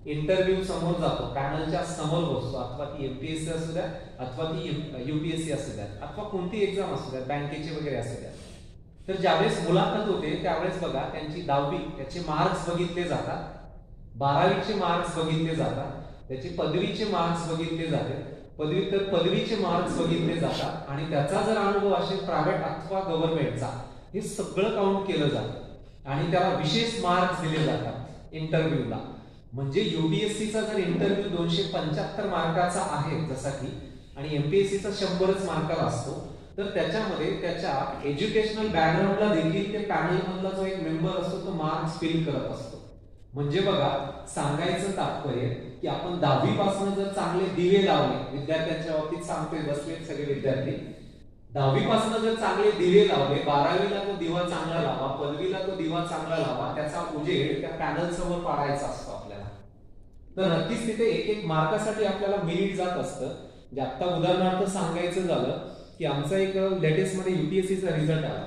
इंटरव्ह्यू समोर जातो, पॅनलच्या समोर बसतो, अथवा ती एमपीएससी असू द्या अथवा ती युपीएससी असू द्या अथवा कोणती एक्झाम असू द्या, बँकेची वगैरे असू द्या, तर ज्यावेळेस मुलाखत होते त्यावेळेस बघा त्यांची 10वी त्याचे मार्क्स बघितले जातात, 12वीचे मार्क्स बघितले जातात, त्याचे पदवीचे मार्क्स बघितले जाते, पदव्युत्तर पदवीचे मार्क्स बघितले जातात आणि त्याचा जर अनुभव असेल प्रायव्हेट अथवा गव्हर्नमेंटचा, हे सगळं काउंट केलं जातं आणि त्याला विशेष मार्क्स दिले जातात इंटरव्ह्यूला. म्हणजे युपीएससीचा जर इंटरव्ह्यू 275 मार्काचा आहे जसा की, आणि एमपीएससीचा 100च मार्काला असतो, तर त्याच्यामध्ये त्याच्या एज्युकेशनल बॅकग्राऊंडला देखील ते पॅनल मधला जो एक मेंबर असतो तो मार्क्स फिल करत असतो. म्हणजे बघा, सांगायचं तात्पर्य की आपण 10वी पासून जर चांगले दिवे लावले, विद्यार्थ्यांच्या बाबतीत सांगतोय बसले सगळे विद्यार्थी, 10वी पासून जर चांगले दिवे लावले, 12वीला तो दिवा चांगला लावा, पदवीला तो दिवा चांगला लावा, त्याचा उजेड त्या पॅनल समोर पाडायचा असतो आपल्याला. तर नक्कीच तिथे एक एक मार्कासाठी आपल्याला मेरिट जात असतं. जे आता उदाहरणार्थ सांगायचं झालं की आमचा एक लेटेस्ट मध्ये युपीएससीचा रिझल्ट आला,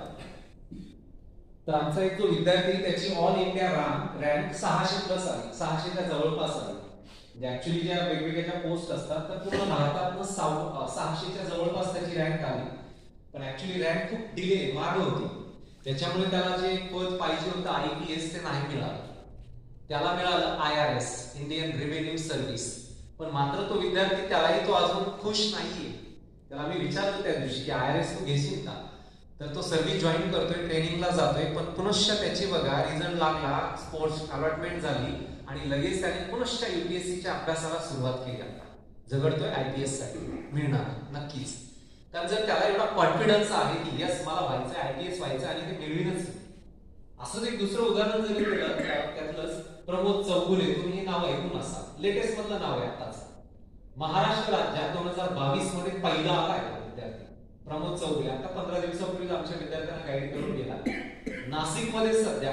तर आमचा एक जो विद्यार्थी त्याची ऑल इंडिया रँक 600+ आली, 600च्या जवळपास आली. म्हणजे ऍक्च्युअली ज्या वेगवेगळ्या ज्या पोस्ट असतात तर पूर्ण भारतातनं 600च्या जवळपास त्याची रँक आली, पण ऍक्च्युअली रँक खूप डिले मागे होती, त्याच्यामुळे त्याला जे पद पाहिजे होतं IPS ते नाही मिळालं, त्याला मिळालं IRS, इंडियन रेव्हेन्यू सर्व्हिस. पण मात्र तो विद्यार्थी त्यालाही तो अजून खुश नाहीये. त्याला मी विचारलं त्या दिवशी की IRS तू घेशील का, तर तो सर्व्हिस जॉईन करतोय, ट्रेनिंगला जातोय, पण पुनश्च त्याची बघा रिझल्ट लागला, स्पोर्ट्स अलॉटमेंट झाली आणि लगेच त्याने पुनश्च युपीएससीच्या अभ्यासाला सुरुवात केली. आता झगडतोय IPS साठी, मिळणार नक्कीच. कारण जर त्याला एवढा कॉन्फिडन्स आहे की यस मला व्हायचं IPS व्हायचं आणि ते मिळविनच. असंच एक दुसरं उदाहरण जरी केलं त्यातलंच प्रमोद चौगुले, तुम्ही हे नाव ऐकून असाल, लेटेस्ट मधलं नाव आहे आताच. महाराष्ट्र राज्यात 2022 मध्ये पहिला आला आहे विद्यार्थी प्रमोद चौगुले. आता 15 दिवसापूर्वी आमच्या विद्यार्थ्यांना गाईड करून गेला. नाशिक मध्ये सध्या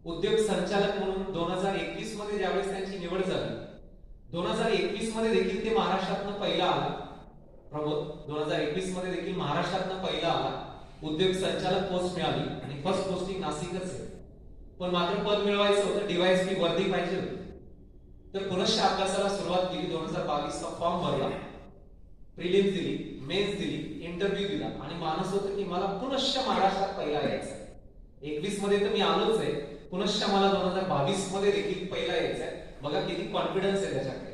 उद्योग संचालक म्हणून 2021 मध्ये ज्यावेळेस त्यांची निवड झाली, 2021 मध्ये देखील ते महाराष्ट्रातनं पहिला आला. प्रमोद 2021 मध्ये देखील महाराष्ट्रातनं पहिला आला, उद्योग संचालक पोस्ट मिळाली आणि फर्स्ट पोस्टिंग नाशिकच आहे. पण मात्र पद मिळवायचं होतं, डीवायएसपी वर्दी पाहिजे होती. तर पुनश्च अभ्यासाला सुरुवात केली. 2022चा फॉर्म भरला, प्रिलिम्स दिली, मेन्स दिली, इंटरव्ह्यू दिला आणि मानस होतं की मला पुनश्च महाराष्ट्रात पहिला यायचं आहे. 21 मध्ये तर मी आलोच आहे, पुनश्च मला 2022 मध्ये देखील पहिला यायचं आहे. बघा किती कॉन्फिडन्स आहे त्याच्याकडे.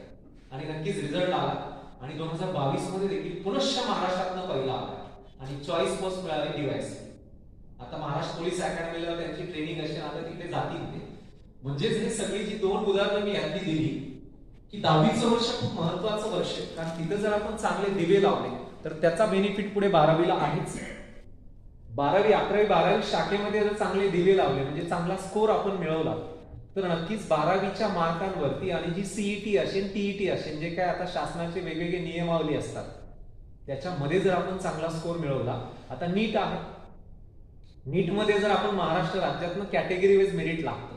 आणि नक्कीच रिझल्ट आला आणि 2022 मध्ये देखील पुनश्च महाराष्ट्रातनं पहिला आला आणि चॉईस पोस्ट मिळाली डीवायएसपी. आता महाराष्ट्र पोलीस अकॅडमीला त्यांची ट्रेनिंग असेल, आता तिथे जातील ते. म्हणजेच हे सगळी जी 2 उदाहरणं मी यातली दिली की 10वीचं वर्ष खूप महत्वाचं वर्ष आहे, कारण तिथं जर आपण चांगले दिवे लावले तर त्याचा बेनिफिट पुढे 12वीला आहेच. 12वी 11वी 12वी शाखेमध्ये जर चांगले दिवे लावले म्हणजे चांगला स्कोर आपण मिळवला तर नक्कीच 12वीच्या मार्कांवरती आणि जी सीईटी असेल, टीईटी असेल, जे काय आता शासनाचे वेगवेगळे नियमावली असतात त्याच्यामध्ये जर आपण चांगला स्कोर मिळवला, आता नीट आहे नीटमध्ये जर आपण महाराष्ट्र राज्यातनं कॅटेगरी वाईज मेरिट लागतं,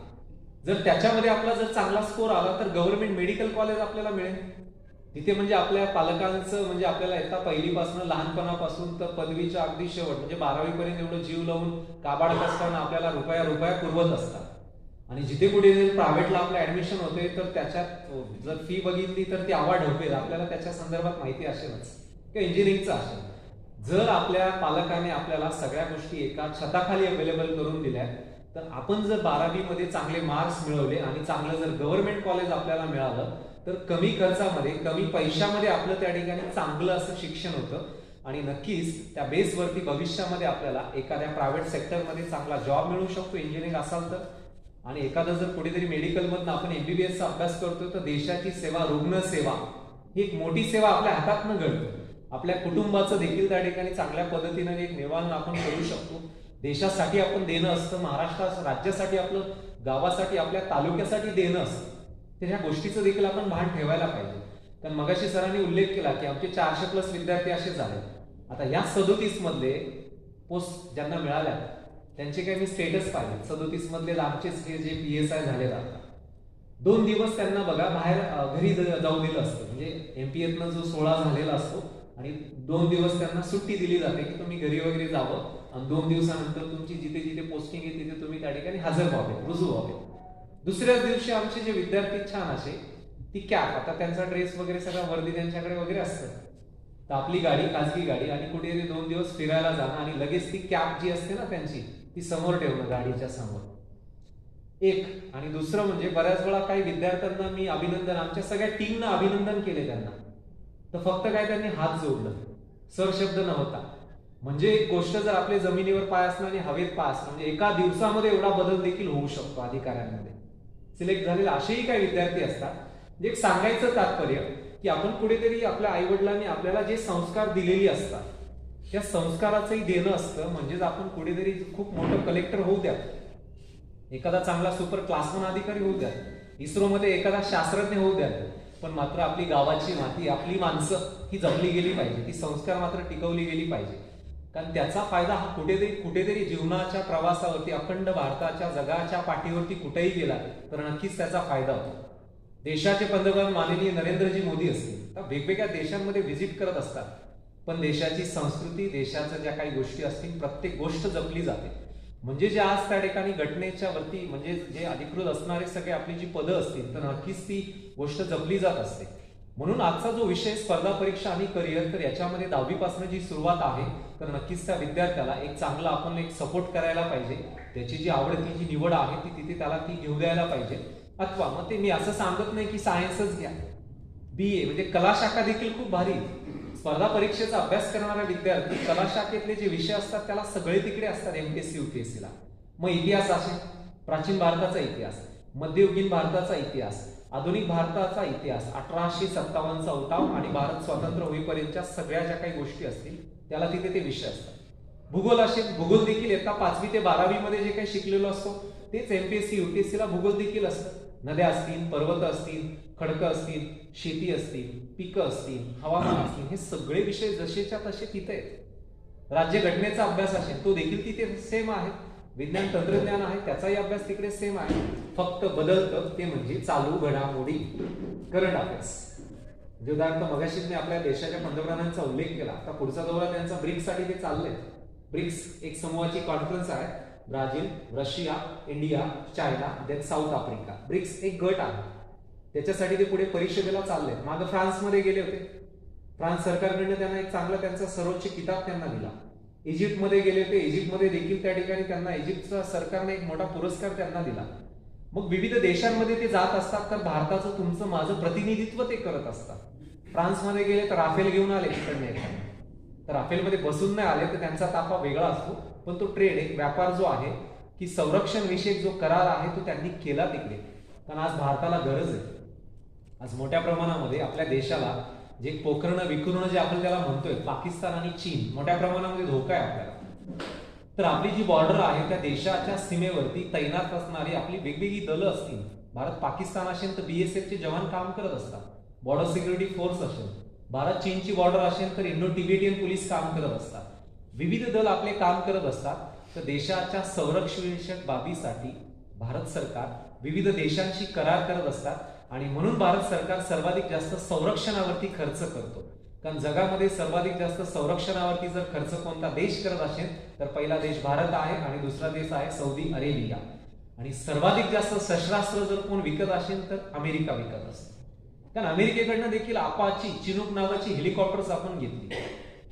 जर त्याच्यामध्ये आपला जर चांगला स्कोर आला तर गव्हर्नमेंट मेडिकल कॉलेज आपल्याला मिळेल. तिथे म्हणजे आपल्या पालकांचं म्हणजे आपल्याला येता पहिलीपासून लहानपणापासून तर पदवीच्या अगदी शेवट म्हणजे 12वी पर्यंत एवढं जीव लावून काबाड कष्टानं आपल्याला रुपया पुरवत असतात. आणि जिथे कुठे प्रायव्हेटला आपलं ऍडमिशन होते तर त्याच्यात जर फी बघितली तर ती आवाढ ढोपेल, आपल्याला त्याच्या संदर्भात माहिती असेलच किंवा इंजिनिअरिंगचं असेल. जर आपल्या पालकाने आपल्याला सगळ्या गोष्टी एका छताखाली अवेलेबल करून दिल्या तर आपण जर 12वी मध्ये चांगले मार्क्स मिळवले आणि चांगलं जर गव्हर्नमेंट कॉलेज आपल्याला मिळालं तर कमी खर्चामध्ये कमी पैशामध्ये आपलं त्या ठिकाणी चांगलं असं शिक्षण होतं. आणि नक्कीच त्या बेसवरती भविष्यामध्ये आपल्याला एखाद्या प्रायव्हेट सेक्टरमध्ये चांगला जॉब मिळू शकतो इंजिनिअरिंग असाल तर. आणि एखादं जर कुठेतरी मेडिकलमधनं आपण MBBS चा अभ्यास करतोय तर देशाची सेवा, रुग्ण सेवा ही एक मोठी सेवा आपल्या हातातनं घडते. आपल्या कुटुंबाचं देखील त्या ठिकाणी चांगल्या पद्धतीने एक निवारण आपण करू शकतो. देशासाठी आपण देणं असतं, महाराष्ट्र राज्यासाठी, आपलं गावासाठी, आपल्या तालुक्यासाठी देणं असतं. तर ह्या गोष्टीचं देखील आपण भान ठेवायला पाहिजे. कारण मगाशी सरांनी उल्लेख केला की आमचे 400+ विद्यार्थी असे झाले. आता या 37 मधले पोस्ट ज्यांना मिळाल्या त्यांचे काही मी स्टेटस पाहिले. 37 मधले आमचेच हे जे PSI झाले जातात 2 दिवस त्यांना बघा बाहेर घरी जाऊ दिलं असतं. म्हणजे MPAतनं जो 16 झालेला असतो आणि 2 दिवस त्यांना सुट्टी दिली जाते की तुम्ही घरी वगैरे जावं आणि 2 दिवसानंतर तुमची जिथे जिथे पोस्टिंग आहे तिथे तुम्ही त्या ठिकाणी हजर व्हावे, रुजू व्हावे. दुसऱ्याच दिवशी आमचे जे विद्यार्थी छान असे ती कॅप, आता त्यांचा ड्रेस वगैरे सगळं वर्दी त्यांच्याकडे वगैरे असतं, तर आपली गाडी, खाजगी गाडी आणि कुठेतरी 2 दिवस फिरायला जाणं आणि लगेच ती कॅप जी असते ना त्यांची ती समोर ठेवणं गाडीच्या समोर. एक आणि दुसरं म्हणजे बऱ्याच वेळा काही विद्यार्थ्यांना मी अभिनंदन, आमच्या सगळ्या टीमनं अभिनंदन केले त्यांना, तर फक्त काय त्यांनी हात जोडलं, सर शब्द नव्हता. म्हणजे एक गोष्ट जर आपले जमिनीवर पाय असणं आणि हवेत पाय असणं म्हणजे एका दिवसामध्ये एवढा बदल देखील होऊ शकतो अधिकाऱ्यांमध्ये. सिलेक्ट झालेले असेही काही विद्यार्थी असतात. म्हणजे एक सांगायचं तात्पर्य की आपण कुठेतरी आपल्या आई वडिलांनी आपल्याला जे संस्कार दिलेली असतात त्या संस्काराचंही देणं असतं. म्हणजेच आपण कुठेतरी खूप मोठं कलेक्टर होऊ द्या, एखादा चांगला सुपर क्लासमन अधिकारी होऊ द्या, इस्रोमध्ये एखादा शास्त्रज्ञ होऊ द्या, पण मात्र आपली गावाची माती, आपली माणसं ही जपली गेली पाहिजे, ती संस्कार मात्र टिकवली गेली पाहिजे. कारण त्याचा फायदा हा कुठेतरी जीवनाच्या प्रवासावरती, अखंड भारताच्या जगाच्या पाठीवरती कुठेही गेला तर नक्कीच त्याचा फायदा होतो. देशाचे पंतप्रधान माननीय नरेंद्रजी मोदी असतील तर वेगवेगळ्या देशांमध्ये व्हिजिट करत असतात, पण देशाची संस्कृती, देशाच्या ज्या काही गोष्टी असतील प्रत्येक गोष्ट जपली जाते. म्हणजे जे आज त्या ठिकाणी घटनेच्या वरती म्हणजे जे अधिकृत असणारे सगळे आपली जी पदं असतील तर नक्कीच ती गोष्ट जपली जात असते. म्हणून आजचा जो विषय स्पर्धा परीक्षा आणि करिअर, तर याच्यामध्ये 10वी पासून जी सुरुवात आहे तर नक्कीच त्या विद्यार्थ्याला एक चांगला आपण एक सपोर्ट करायला पाहिजे. त्याची जी आवडती जी निवड आहे ती तिथे त्याला ती घेऊ द्यायला पाहिजे. अथवा मग ते मी असं सांगत नाही की सायन्सच घ्या, BA म्हणजे कला शाखा देखील खूप भारी. स्पर्धा परीक्षेचा अभ्यास करणारा विद्यार्थी कला शाखेतले जे विषय असतात त्याला सगळे तिकडे असतात MPSC UPSC ला. मग इतिहास असेल, प्राचीन भारताचा इतिहास, मध्ययुगीन भारताचा इतिहास, आधुनिक भारताचा इतिहास, 1857चा उठाव आणि भारत स्वतंत्र होईपर्यंतच्या सगळ्या ज्या काही गोष्टी असतील त्याला तिथे ते विषय असतात. भूगोल असेल, भूगोल देखील येता 5वी ते 12वी मध्ये जे काही शिकलेलो असतो तेच MPSC UPSC ला भूगोल देखील असतं. नद्या असतील, पर्वत असतील, खडकं असतील, शेती असतील, पिकं असतील, हवामान असतील, हे सगळे विषय जसेच्या तसे तिथे आहेत. राज्यघटनेचा अभ्यास असेल तो देखील तिथे सेम आहे. विज्ञान तंत्रज्ञान आहे त्याचाही अभ्यास तिकडे सेम आहे. फक्त बदलतं ते म्हणजे चालू घडामोडी, करंट अफेअर्स. म्हणजे उदाहरणार्थ मगाशी मी आपल्या देशाच्या पंतप्रधानांचा उल्लेख केला, आता पुढचा दौरा त्यांचा ब्रिक्ससाठी ते चाललंय. ब्रिक्स एक समूहाची कॉन्फरन्स आहे. Brazil, Russia, India, China, then South Africa, BRICS एक गट आहे. त्याच्यासाठी ते पुढे परिषदेला चालले. मागे फ्रान्समध्ये गेले होते. फ्रान्स सरकारकडनं त्यांना एक चांगला त्यांचा सर्वोच्च किताब त्यांना दिला. इजिप्तमध्ये गेले होते. इजिप्तमध्ये देखील त्या ठिकाणी त्यांना इजिप्तच्या सरकारने एक मोठा पुरस्कार त्यांना दिला. मग विविध देशांमध्ये ते जात असतात तर भारताचं तुमचं माझं प्रतिनिधित्व ते करत असतात. फ्रान्समध्ये गेले तर राफेल घेऊन आले तिकडनं एखादं, तर राफेलमध्ये बसून नाही आले तर त्यांचा ताफा वेगळा असतो, पण तो ट्रेड एक व्यापार जो आहे की संरक्षण विषयक जो करार आहे तो त्यांनी केला तिकडे. कारण आज भारताला गरज आहे. आज मोठ्या प्रमाणामध्ये आपल्या देशाला जे पोखरणं विखुरणं जे आपण त्याला म्हणतोय, पाकिस्तान आणि चीन मोठ्या प्रमाणामध्ये धोका आहे आपल्याला. तर आपली जी बॉर्डर आहे त्या देशाच्या सीमेवरती तैनात असणारी आपली वेगवेगळी दलं असतील. भारत पाकिस्तान असेल तर BSF चे जवान काम करत असतात, बॉर्डर सिक्युरिटी फोर्स असेल. भारत चीनची बॉर्डर असेल तर इंडो तिबेटियन पोलीस काम करत असतात. विविध दल आपले काम करत असतात. तर देशाच्या संरक्षणविषयक बाबीसाठी भारत सरकार विविध देशांशी करार करत असतात आणि म्हणून भारत सरकार सर्वाधिक जास्त संरक्षणावरती खर्च करतो. कारण जगामध्ये सर्वाधिक जास्त संरक्षणावरती जर खर्च कोणता देश करत असेल तर पहिला देश भारत आहे आणि दुसरा देश आहे सौदी अरेबिया. आणि सर्वाधिक जास्त शस्त्रास्त्र जर कोण विकत असेल तर अमेरिका विकत असते. कारण अमेरिकेकडनं देखील अपाची चिनूक नावाची हेलिकॉप्टर्स आपण घेतली.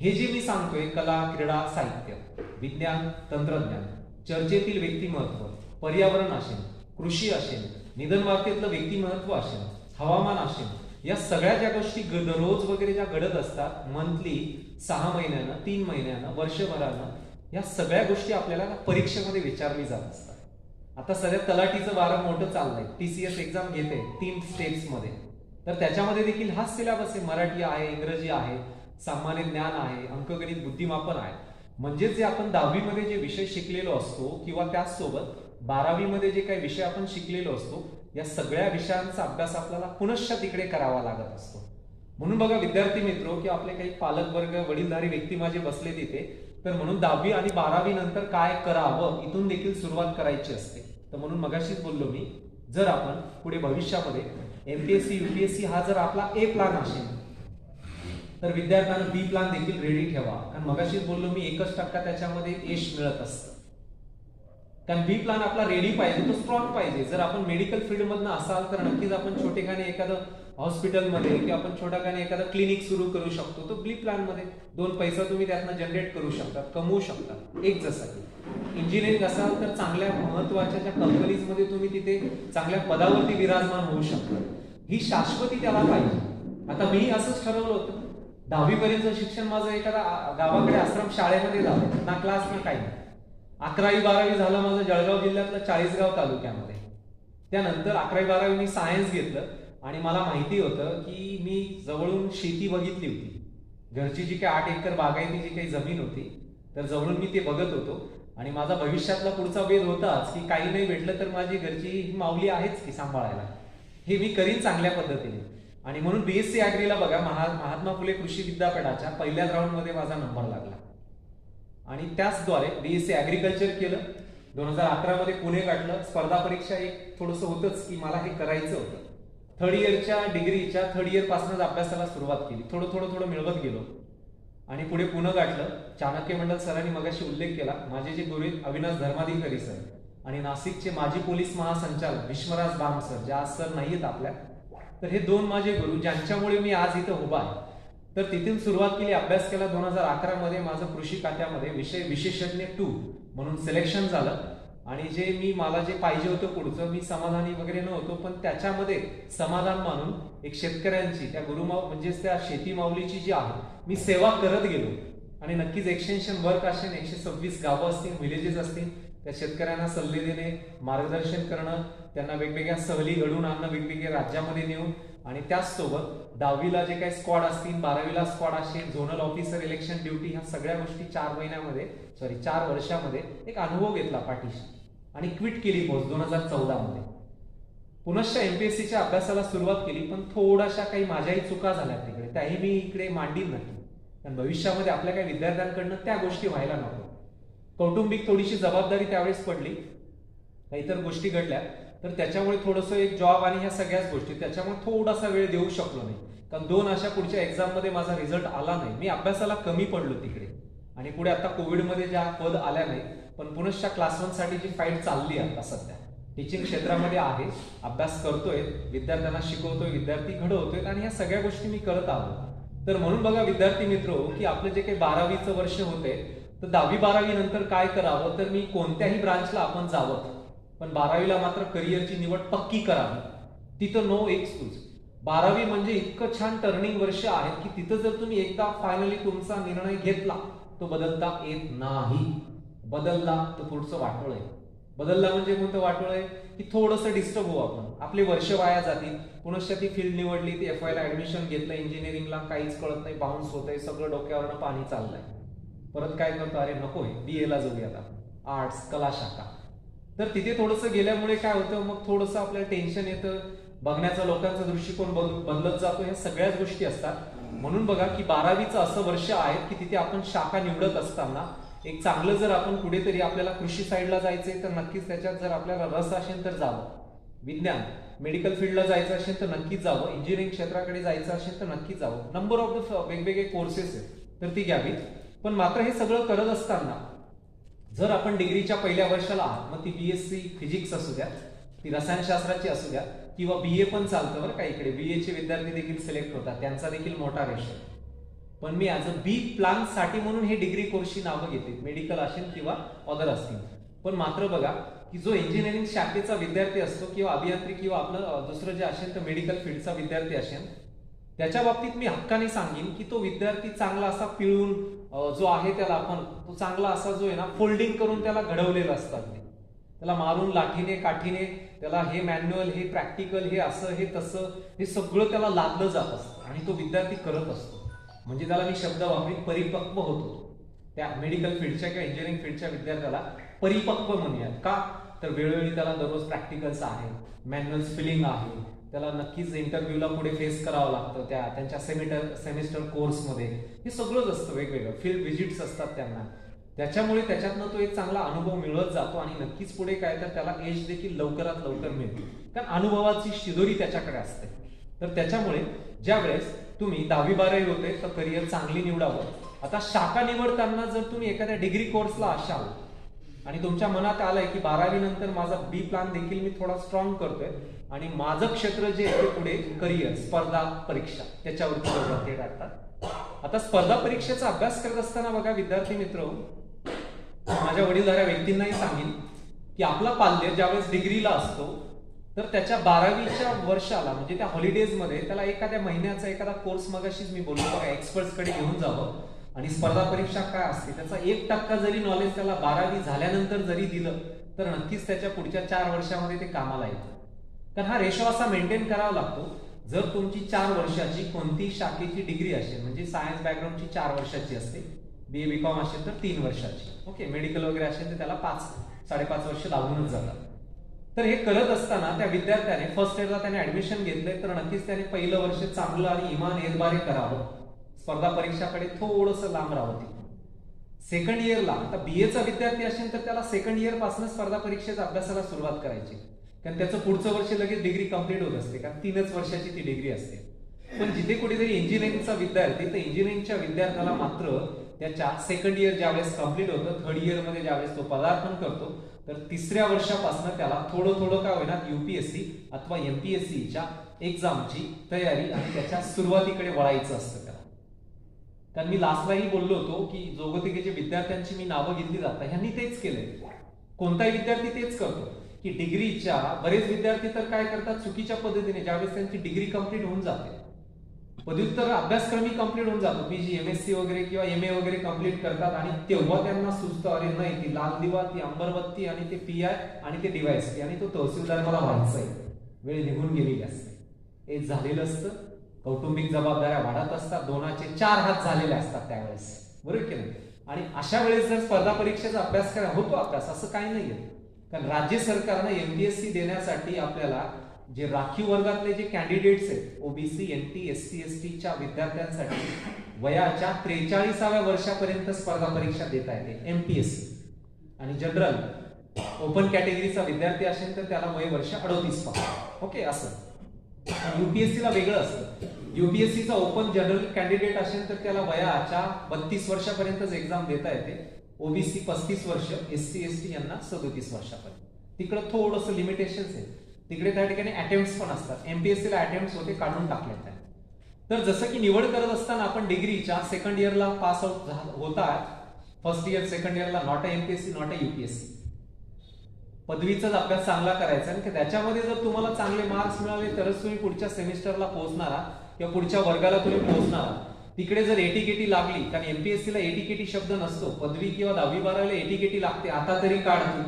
हे जे मी सांगतोय कला, क्रीडा, साहित्य, विज्ञान, तंत्रज्ञान, चर्चेतील व्यक्तिमत्व, पर्यावरण असेल, कृषी असेल, निधन वार्तेतलं व्यक्तिमत्व असेल, हवामान असेल, या सगळ्या ज्या गोष्टी दररोज वगैरे ज्या घडत असतात, मंथली, 6 महिन्यानं, 3 महिन्यानं, वर्षभरानं, या सगळ्या गोष्टी आपल्याला परीक्षेमध्ये विचारली जात असतात. आता सध्या तलाठीचं वारं मोठं चाललंय, TCS एक्झाम घेते 3 स्टेप्स मध्ये. तर त्याच्यामध्ये देखील हाच सिलेबस आहे. मराठी आहे, इंग्रजी आहे, सामान्य ज्ञान आहे, अंकगणित, बुद्धिमापन आहे. म्हणजे जे आपण 10वी मध्ये जे विषय शिकलेलो असतो किंवा त्याचसोबत 12वी मध्ये जे काही विषय आपण शिकलेलो असतो, या सगळ्या विषयांचा अभ्यास आपल्याला पुनश्च तिकडे करावा लागत असतो. म्हणून बघा विद्यार्थी मित्र की आपले काही पालक वर्ग, वडीलधारी व्यक्ती माझे बसले तिथे, तर म्हणून 10वी आणि 12वी नंतर काय करावं इथून देखील सुरुवात करायची असते. तर म्हणून मगाशीच बोललो मी, जर आपण पुढे भविष्यामध्ये MPSC UPSC हा जर आपला A प्लॅन असेल तर विद्यार्थ्यांना B प्लॅन देखील रेडी ठेवा. कारण मगाशीच बोललो मी 1% त्याच्यामध्ये यश मिळत असतं. कारण B प्लॅन आपला रेडी पाहिजे, तो स्ट्रॉंग पाहिजे. जर आपण मेडिकल फील्ड मधनं असाल तर नक्कीच आपण छोटेखाने एखादं हॉस्पिटलमध्ये किंवा आपण छोटेखाने एखादं क्लिनिक सुरू करू शकतो. तो B प्लॅन मध्ये 2 पैसा तुम्ही त्यातनं जनरेट करू शकता, कमवू शकता. एक जसं की इंजिनिअरिंग असाल तर चांगल्या महत्वाच्या ज्या कंपनीज मध्ये तुम्ही तिथे चांगल्या पदावरती विराजमान होऊ शकता. ही शाश्वती त्याला पाहिजे. आता मी असंच ठरवलं होतं, 10वी पर्यंत शिक्षण माझं एखादा गावाकडे आश्रम शाळेमध्ये झालं, ना क्लास ना काही. 11वी 12वी झालं माझं जळगाव जिल्ह्यातलं चाळीसगाव तालुक्यामध्ये. त्यानंतर 11वी 12वी मी सायन्स घेतलं आणि मला माहिती होतं की मी जवळून शेती बघितली होती. घरची जी काही 8 एकर बागायती जी काही जमीन होती, तर जवळून मी ते बघत होतो. आणि माझा भविष्यातला पुढचा वेध होताच की काही नाही भेटलं तर माझी घरची माऊली आहेच की सांभाळायला, हे मी करीन चांगल्या पद्धतीने. आणि म्हणून BSc ऍग्रीला बघा महात्मा फुले कृषी विद्यापीठाच्या पहिल्याच राऊंड मध्ये माझा नंबर लागला आणि त्याचद्वारे BSc ऍग्रिकल्चर केलं. 2011 मध्ये पुणे गाठलं. स्पर्धा परीक्षा एक थोडंसं होतंच की मला हे करायचं होतं. 3rd इयरच्या डिग्रीच्या 3rd इयर पासूनच अभ्यासाला सुरुवात केली. थोडं मिळवत गेलो आणि पुढे पुणे गाठलं. चाणक्य मंडल सरांनी मगाशी उल्लेख केला, माझे जे गुरु अविनाश धर्माधिकारी सर आणि नाशिकचे माजी पोलीस महासंचालक विश्वराज बाम सर, जे आज सर नाहीयेत आपल्या, तर हे 2 माझे गुरु ज्यांच्यामुळे मी आज इथं उभा आहे. तर तिथून सुरुवात केली, अभ्यास केला. 2011 मध्ये माझं कृषी खात्यामध्ये विषय विशेषज्ञ 2 म्हणून सिलेक्शन झालं आणि मला जे पाहिजे होतं पुढचं, मी समाधानी वगैरे नव्हतो, पण त्याच्यामध्ये समाधान मानून एक शेतकऱ्यांची त्या गुरुमाव म्हणजेच त्या शेती माऊलीची जी आहे मी सेवा करत गेलो. आणि नक्कीच एक्सटेन्शन वर्क असेल, 126 गावं असतील, विलेजेस असतील, त्या शेतकऱ्यांना सल्ले देणे, मार्गदर्शन करणं, त्यांना वेगवेगळ्या सहली घडवून आणणं, वेगवेगळ्या राज्यामध्ये नेऊन, आणि त्याचसोबत 10वीला जे काही स्क्वॉड असतील, 12वीला स्क्वॉड असेल, झोनल ऑफिसर इलेक्शन ड्युटी, ह्या सगळ्या गोष्टी 4 वर्षामध्ये एक अनुभव घेतला पाठीशी आणि क्विट केली पोस्ट 2014 मध्ये. पुनश्च MPSCच्या अभ्यासाला सुरुवात केली, पण थोड्याशा काही माझ्याही चुका झाल्या तिकडे, त्याही मी इकडे मांडील नक्की. कारण भविष्यामध्ये आपल्या काही विद्यार्थ्यांकडनं त्या गोष्टी व्हायला नको. कौटुंबिक थोडीशी जबाबदारी त्यावेळेस पडली, काही इतर गोष्टी घडल्या, तर त्याच्यामुळे थोडंसं एक जॉब आणि ह्या सगळ्याच गोष्टी, त्याच्यामुळे थोडासा वेळ देऊ शकलो नाही. कारण 2 अशा पुढच्या एक्झाम मध्ये माझा रिझल्ट आला नाही. मी अभ्यासाला कमी पडलो तिकडे. आणि पुढे आता कोविडमध्ये ज्या पद आल्या नाही, पण पुनश्च क्लास 1 साठी जी फाईट चालली आहे आता सध्या, टीचिंग क्षेत्रामध्ये आहे, अभ्यास करतोय, विद्यार्थ्यांना शिकवतोय, विद्यार्थी घडवतोय, आणि ह्या सगळ्या गोष्टी मी करत आलो. तर म्हणून बघा विद्यार्थी मित्र की आपलं जे काही 12वीचं वर्ष होते, तर 10वी 12वी नंतर काय करावं, तर मी कोणत्याही ब्रांचला आपण जावं, पण 12वीला मात्र करिअरची निवड पक्की करावी. तिथं नो एक्सक्यूज. 12वी म्हणजे इतकं छान टर्निंग वर्ष आहे की तिथं जर तुम्ही एकदा फायनली तुमचा निर्णय घेतला, तो बदलता येत नाही. बदलला तर पुढचं वाटोळ आहे. बदलला म्हणजे कोणतं वाटोळ आहे की थोडंसं डिस्टर्ब होऊ आपण, आपले वर्ष वाया जातील. पुनश्च ती फील्ड निवडली, ती FY ला ऍडमिशन घेतलं, इंजिनिअरिंगला काहीच कळत नाही, बाउन्स होतंय, सगळं डोक्यावरनं पाणी चाललंय. परत काय करतो, अरे नकोय, BA ला जाऊया आता, आर्ट्स, कला शाखा. तर तिथे थोडंसं गेल्यामुळे काय होतं, मग थोडंसं आपल्याला टेन्शन येतं, बघण्याचा लोकांचा दृष्टिकोन बदलत जातो, ह्या सगळ्याच गोष्टी असतात. म्हणून बघा की 12वीचं असं वर्ष आहे की तिथे आपण शाखा निवडत असताना एक चांगलं जर आपण कुठेतरी आपल्याला कृषी साईडला जायचंय तर नक्कीच त्याच्यात जर आपल्याला रस असेल तर जावं. विज्ञान मेडिकल फील्डला जायचं असेल तर नक्कीच जावं. इंजिनिअरिंग क्षेत्राकडे जायचं असेल तर नक्कीच जावं. नंबर ऑफ द वेगवेगळे कोर्सेस आहेत तर ती घ्यावी. पण मात्र हे सगळं करत असताना जर आपण डिग्रीच्या पहिल्या वर्षाला आहात, मग ती BSc फिजिक्स असू द्या, ती रसायनशास्त्राची असू द्या, किंवा BA पण चालतं बरं का. इकडे BA चे विद्यार्थी देखील सिलेक्ट होतात, त्यांचा देखील मोठा रेशो. पण मी ऍज अ बी प्लान साठी म्हणून हे डिग्री कोर्सची नावं घेते, मेडिकल असेल किंवा अदर असतील. पण मात्र बघा की जो इंजिनिअरिंग शाखेचा विद्यार्थी असतो किंवा अभियांत्रिकी किंवा आपलं दुसरं जे असेल तर मेडिकल फील्डचा विद्यार्थी असेल, त्याच्या बाबतीत मी हक्काने सांगेन की तो विद्यार्थी चांगला असा पिळून जो आहे त्याला आपण तो चांगला असा जो आहे ना फोल्डिंग करून त्याला घडवलेलं असतं. त्याला मारून लाठीने काठीने त्याला हे मॅन्युअल, हे प्रॅक्टिकल, हे असं, हे तसं, हे सगळं त्याला लादलं जात असतं आणि तो विद्यार्थी करत असतो. म्हणजे त्याला मी शब्द वापरीन परिपक्व होतो. त्या मेडिकल फील्डच्या किंवा इंजिनिअरिंग फील्डच्या विद्यार्थ्याला परिपक्व म्हणूयात. का तर वेळोवेळी त्याला दररोज प्रॅक्टिकल्स आहे, मॅन्युअल्स फिलिंग आहे, त्याला नक्कीच इंटरव्ह्यूला पुढे फेस करावं लागतं त्यांच्या सेमिस्टर कोर्समध्ये. हे सगळंच असतं, वेगवेगळं फील्ड व्हिजिट्स असतात त्यांना. त्याच्यामुळे त्याच्यातनं तो एक चांगला अनुभव मिळत जातो आणि नक्कीच पुढे काय तर त्याला यश देखील लवकरात लवकर मिळते, कारण अनुभवाची शिदोरी त्याच्याकडे असते. तर त्याच्यामुळे ज्या वेळेस तुम्ही 10वी-12वी होते तर करिअर चांगली निवडावं. आता शाखा निवडताना जर तुम्ही एखाद्या डिग्री कोर्सला असाल आणि तुमच्या मनात आलंय की 12वी नंतर माझा बी प्लान देखील मी थोडा स्ट्रॉंग करतोय आणि माझं क्षेत्र जे आहे पुढे करिअर स्पर्धा परीक्षा त्याच्यावरती ते टाकतात. आता स्पर्धा परीक्षेचा अभ्यास करत असताना बघा विद्यार्थी मित्र, माझ्या वडीलधाऱ्या व्यक्तींनाही सांगेन की आपला पाल्य ज्यावेळेस डिग्रीला असतो तर त्याच्या 12वीच्या वर्षाला म्हणजे त्या हॉलिडेज मध्ये त्याला एखाद्या महिन्याचा एखादा कोर्स, मगाशीच मी बोललो बघा, एक्सपर्ट्स कडे घेऊन जावं आणि स्पर्धा परीक्षा काय असते त्याचा 1% जरी नॉलेज त्याला 12वी झाल्यानंतर जरी दिलं तर नक्कीच त्याच्या पुढच्या 4 वर्षामध्ये ते कामाला येतं. कारण हा रेशो असा मेंटेन करावा लागतो. जर तुमची 4 वर्षाची कोणती शाखेची डिग्री असेल, म्हणजे सायन्स बॅकग्राऊंडची 4 वर्षाची असते, BA BCom असेल तर 3 वर्षाची, ओके, मेडिकल वगैरे असेल तर त्याला 5-5.5 वर्ष लागूनच जातात. तर हे करत असताना त्या विद्यार्थ्याने फर्स्ट इयरला त्याने ऍडमिशन घेतलंय तर नक्कीच त्याने पहिलं वर्ष चांगलं आणि इमान एदबारे करावं, स्पर्धा परीक्षाकडे थोडंसं लांब राहावं. सेकंड इयरला आता BA चा विद्यार्थी असेल तर त्याला सेकंड इयर पासून स्पर्धा परीक्षेच्या अभ्यासाला सुरुवात करायची, कारण त्याचं पुढचं वर्ष लगेच डिग्री कंप्लीट होत असते, कारण 3च वर्षाची ती डिग्री असते. पण जिथे कुठेतरी इंजिनिअरिंगचा विद्यार्थी, तर इंजिनिअरिंगच्या विद्यार्थ्याला मात्र त्याच्या सेकंड इयर ज्यावेळेस कंप्लीट होतं, थर्ड इयर मध्ये ज्यावेळेस तो पदार्पण करतो तर 3ऱ्या वर्षापासून त्याला थोडं थोडं काय होईना UPSC अथवा MPSCच्या एक्झामची तयारी आणि त्याच्या सुरुवातीकडे वळायचं असतं त्याला. कारण मी लास्टलाही बोललो होतो की जोगतिकेच्या विद्यार्थ्यांची मी नावं घेतली जातात, ह्यांनी तेच केलंय. कोणताही विद्यार्थी तेच करतो की डिग्रीच्या बरेच विद्यार्थी तर काय करतात चुकीच्या पद्धतीने, ज्यावेळेस त्यांची डिग्री कंप्लीट होऊन जाते, पदव्युत्तर अभ्यासक्रमी कंप्लीट होऊन जातो, PG MSc वगैरे किंवा MA वगैरे कंप्लीट करतात आणि तेव्हा त्यांना सुचतं अरे नाही ती लाल दिवा, ती अंबरबत्ती आणि ते PI आणि ते DYSP आणि तो तहसीलदार मला व्हायचा आहे, वेळ निघून गेलेली असते. हे झालेलं असतं, कौटुंबिक जबाबदाऱ्या वाढत असतात, 2चे 4 हात झालेले असतात त्यावेळेस, बरोबर की नाही. आणि अशा वेळेस जर स्पर्धा परीक्षेचा अभ्यास करा होतो अभ्यास, असं काही नाहीये. कारण राज्य सरकारनं MPSC देण्यासाठी आपल्याला जे राखीव वर्गातले जे कॅन्डिडेट्स आहेत OBC NT SC ST च्या विद्यार्थ्यांसाठी वयाच्या 43व्या वर्षापर्यंत स्पर्धा परीक्षा देता येते MPSC. आणि जनरल ओपन कॅटेगरीचा विद्यार्थी असेल तर त्याला वय वर्ष 38 पाहिजे, ओके. असं UPSC ला वेगळं असतं. UPSC चा ओपन जनरल कॅन्डिडेट असेल तर त्याला वयाच्या 32 वर्षापर्यंतच एक्झाम देता येते. OBC 35 वर्ष, SC ST यांना 37 वर्षापर्यंत. तिकडे थोडंसं लिमिटेशन्स आहे, तिकडे त्या ठिकाणी अटेम्प्ट्स पण असतात. MPSC ला अटेम्प्ट्स होते, काढून टाकले त्या. तर जसं की निवड करत असताना आपण डिग्रीच्या सेकंड इयरला पास आउट होतात, फर्स्ट इयर सेकंड इयरला नॉट MPSC नॉट UPSC, पदवीचाच अभ्यास चांगला करायचा आणि त्याच्यामध्ये जर तुम्हाला चांगले मार्क्स मिळाले तरच तुम्ही पुढच्या सेमिस्टरला पोहोचणारा किंवा पुढच्या वर्गाला तुम्ही पोहोचणार. तिकडे जर ATKT लागली, कारण MPSC ला ATKT शब्द नसतो, पदवी किंवा 10वी-12वीला ATKT लागते, आता तरी काढतो.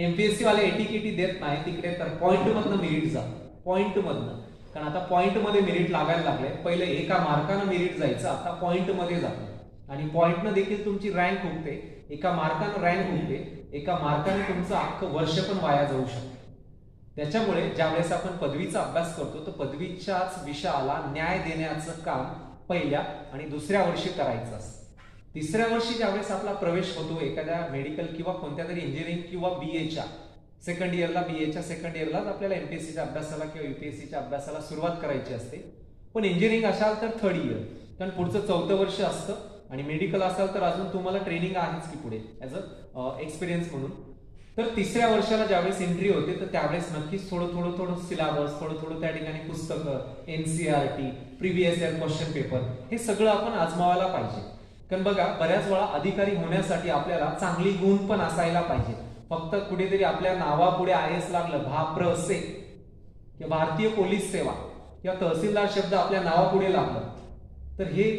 MPSC वाले ATKT देत नाही तिकडे, तर पॉइंट मधनं मेरिट जातं, पॉइंट मधनं. कारण आता पॉइंट मध्ये मेरिट लागायला लागले, पहिले एका मार्कानं मेरिट जायचं, आता पॉइंट मध्ये जातं आणि पॉइंटनं देखील तुमची रँक उठते, एका मार्कानं रँक उठते, एका मार्काने तुमचं अख्खं वर्ष पण वाया जाऊ शकतं. त्याच्यामुळे ज्यावेळेस आपण पदवीचा अभ्यास करतो तर पदवीच्याच विषयाला न्याय देण्याचं काम पहिल्या आणि दुसऱ्या वर्षी करायचं असतं. तिसऱ्या वर्षी ज्यावेळेस आपला प्रवेश होतो एखाद्या मेडिकल किंवा कोणत्या तरी इंजिनिअरिंग किंवा बीएच्या सेकंड इयरला, बीएच्या सेकंड इयरलाच आपल्याला एमपीएससीच्या अभ्यासाला किंवा युपीएससीच्या अभ्यासाला सुरुवात करायची असते. पण इंजिनिअरिंग असाल तर थर्ड इयर, कारण पुढचं 4थं वर्ष असतं. आणि मेडिकल असाल तर अजून तुम्हाला ट्रेनिंग आहेच की पुढे ऍज अ एक्सपिरियन्स म्हणून. तर तिसऱ्या वर्षाला ज्यावेळेस एंट्री होते तर त्यावेळेस नक्कीच थोडं सिलेबस, थोडं त्या ठिकाणी पुस्तकं, NCERT, previous year question paper हे सगळं आपण आजमावायला पाहिजे. कारण बघा, बऱ्याच वेळा अधिकारी होण्यासाठी आपल्याला चांगली गुण पण असायला पाहिजे. फक्त कुठेतरी आपल्या नावापुढे IAS लागलं, भाप्रसे किंवा भारतीय पोलीस सेवा किंवा तहसीलदार शब्द आपल्या नावापुढे लागलं तर हे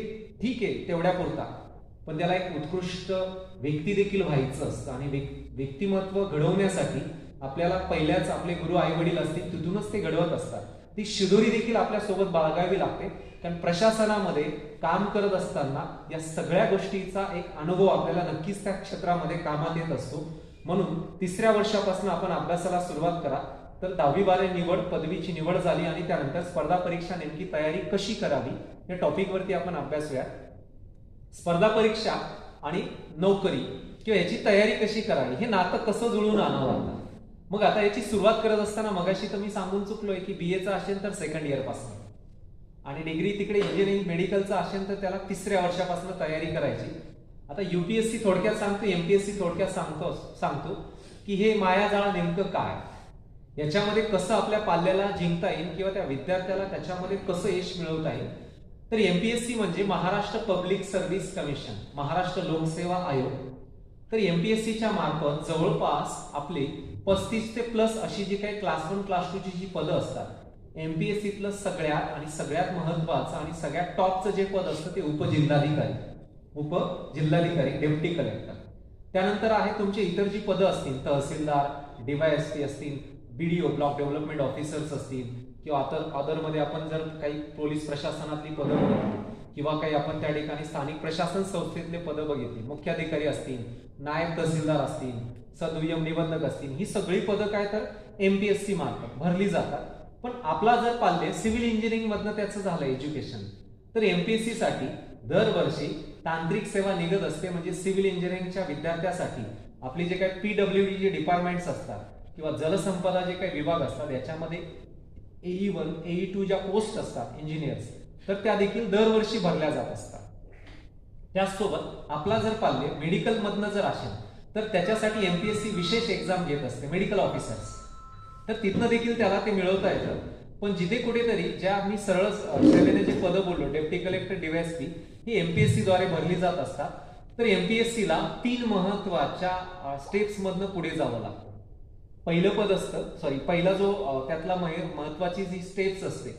ठीक आहे तेवढ्या पुरता. पण त्याला एक उत्कृष्ट व्यक्ती देखील व्हायचं असतं. आणि व्यक्तिमत्व घडवण्यासाठी आपल्याला पहिल्याच आपले गुरु आई वडील असतील तिथूनच ते घडवत असतात. ती शिदोरी देखील आपल्या सोबत बाळगावी लागते. कारण प्रशासनामध्ये काम करत असताना या सगळ्या गोष्टीचा एक अनुभव आपल्याला नक्कीच त्या क्षेत्रामध्ये कामात येत असतो. म्हणून तिसऱ्या वर्षापासून आपण अभ्यासाला सुरुवात करा. तर 10वी-12वी निवड, पदवीची निवड झाली आणि त्यानंतर स्पर्धा परीक्षा नेमकी तयारी कशी करावी या टॉपिकवरती आपण अभ्यासूया. स्पर्धा परीक्षा आणि नोकरी किंवा याची तयारी कशी करावी, हे नातं कसं जुळून आणावं. आता मग आता याची सुरुवात करत असताना मगाशी तर मी सांगून चुकलोय की बीएचा असेल तर सेकंड इयर पासून आणि डिग्री तिकडे इंजिनिअरिंग मेडिकलचा असेल तर त्याला तिसऱ्या वर्षापासून तयारी करायची. आता युपीएससी थोडक्यात सांगतो, एमपीएससी थोडक्यात सांगतो की हे मायाजाळ नेमकं काय, याच्यामध्ये कसं आपल्या पाल्याला जिंकता येईल किंवा त्या विद्यार्थ्याला त्याच्यामध्ये कसं यश मिळवता येईल. तर एमपीएससी म्हणजे Maharashtra public service commission, Maharashtra लोकसेवा आयोग. तर एमपीएससीच्या मार्फत जवळपास आपले 35 ते प्लस अशी जी काही क्लास 1 क्लास 2 ची जी पदं असतात, एमपीएससीतलं सगळ्यात महत्वाचं आणि सगळ्यात टॉपचं जे पद असतं ते उपजिल्हाधिकारी, डेप्टी कलेक्टर. त्यानंतर आहे तुमचे इतर जी पदं असतील, तहसीलदार, डीवायएसपी असतील, बीडीओ ब्लॉक डेव्हलपमेंट ऑफिसर्स असतील किंवा अदर मध्ये आपण जर काही पोलीस प्रशासनातली पदं बघितली किंवा काही आपण त्या ठिकाणी स्थानिक प्रशासन संस्थेतले पदं बघितली, मुख्याधिकारी असतील, नायब तहसीलदार असतील, सदुय्यम निबंधक असतील, ही सगळी पदं काय तर एमपीएससी मार्फत भरली जातात. पण आपला जर पाल्य सिव्हिल इंजिनिअरिंग मधनं त्याचं झालं एज्युकेशन, तर एमपीएससी साठी दरवर्षी तांत्रिक सेवा निघत असते. म्हणजे सिव्हिल इंजिनिअरिंगच्या विद्यार्थ्यासाठी आपली जे काही पीडब्ल्यूडी जे डिपार्टमेंट्स असतात किंवा जलसंपदा जे काही विभाग असतात याच्यामध्ये AE1, AE2 ज्या पोस्ट असतात इंजिनियर्स, तर त्या देखील दरवर्षी भरल्या जात असतात. त्याचसोबत आपला जर पाल्य मेडिकल मधनं जर असेल तर त्याच्यासाठी एमपीएससी विशेष एक्झाम घेत असते, मेडिकल ऑफिसर्स. तर तिथनं देखील त्याला ते मिळवता येतं. पण जिथे कुठेतरी ज्या मी सरळ शैलीने जे पदं बोललो, डेप्टी कलेक्टर, डीवायएसपी, ही एमपीएससी द्वारे भरली जात असतात. तर एमपीएससीला 3 महत्वाच्या स्टेप्स मधनं पुढे जावं लागतं. पहिलं पद असतं, पहिला जो त्यातला महत्वाची जी स्टेप्स असते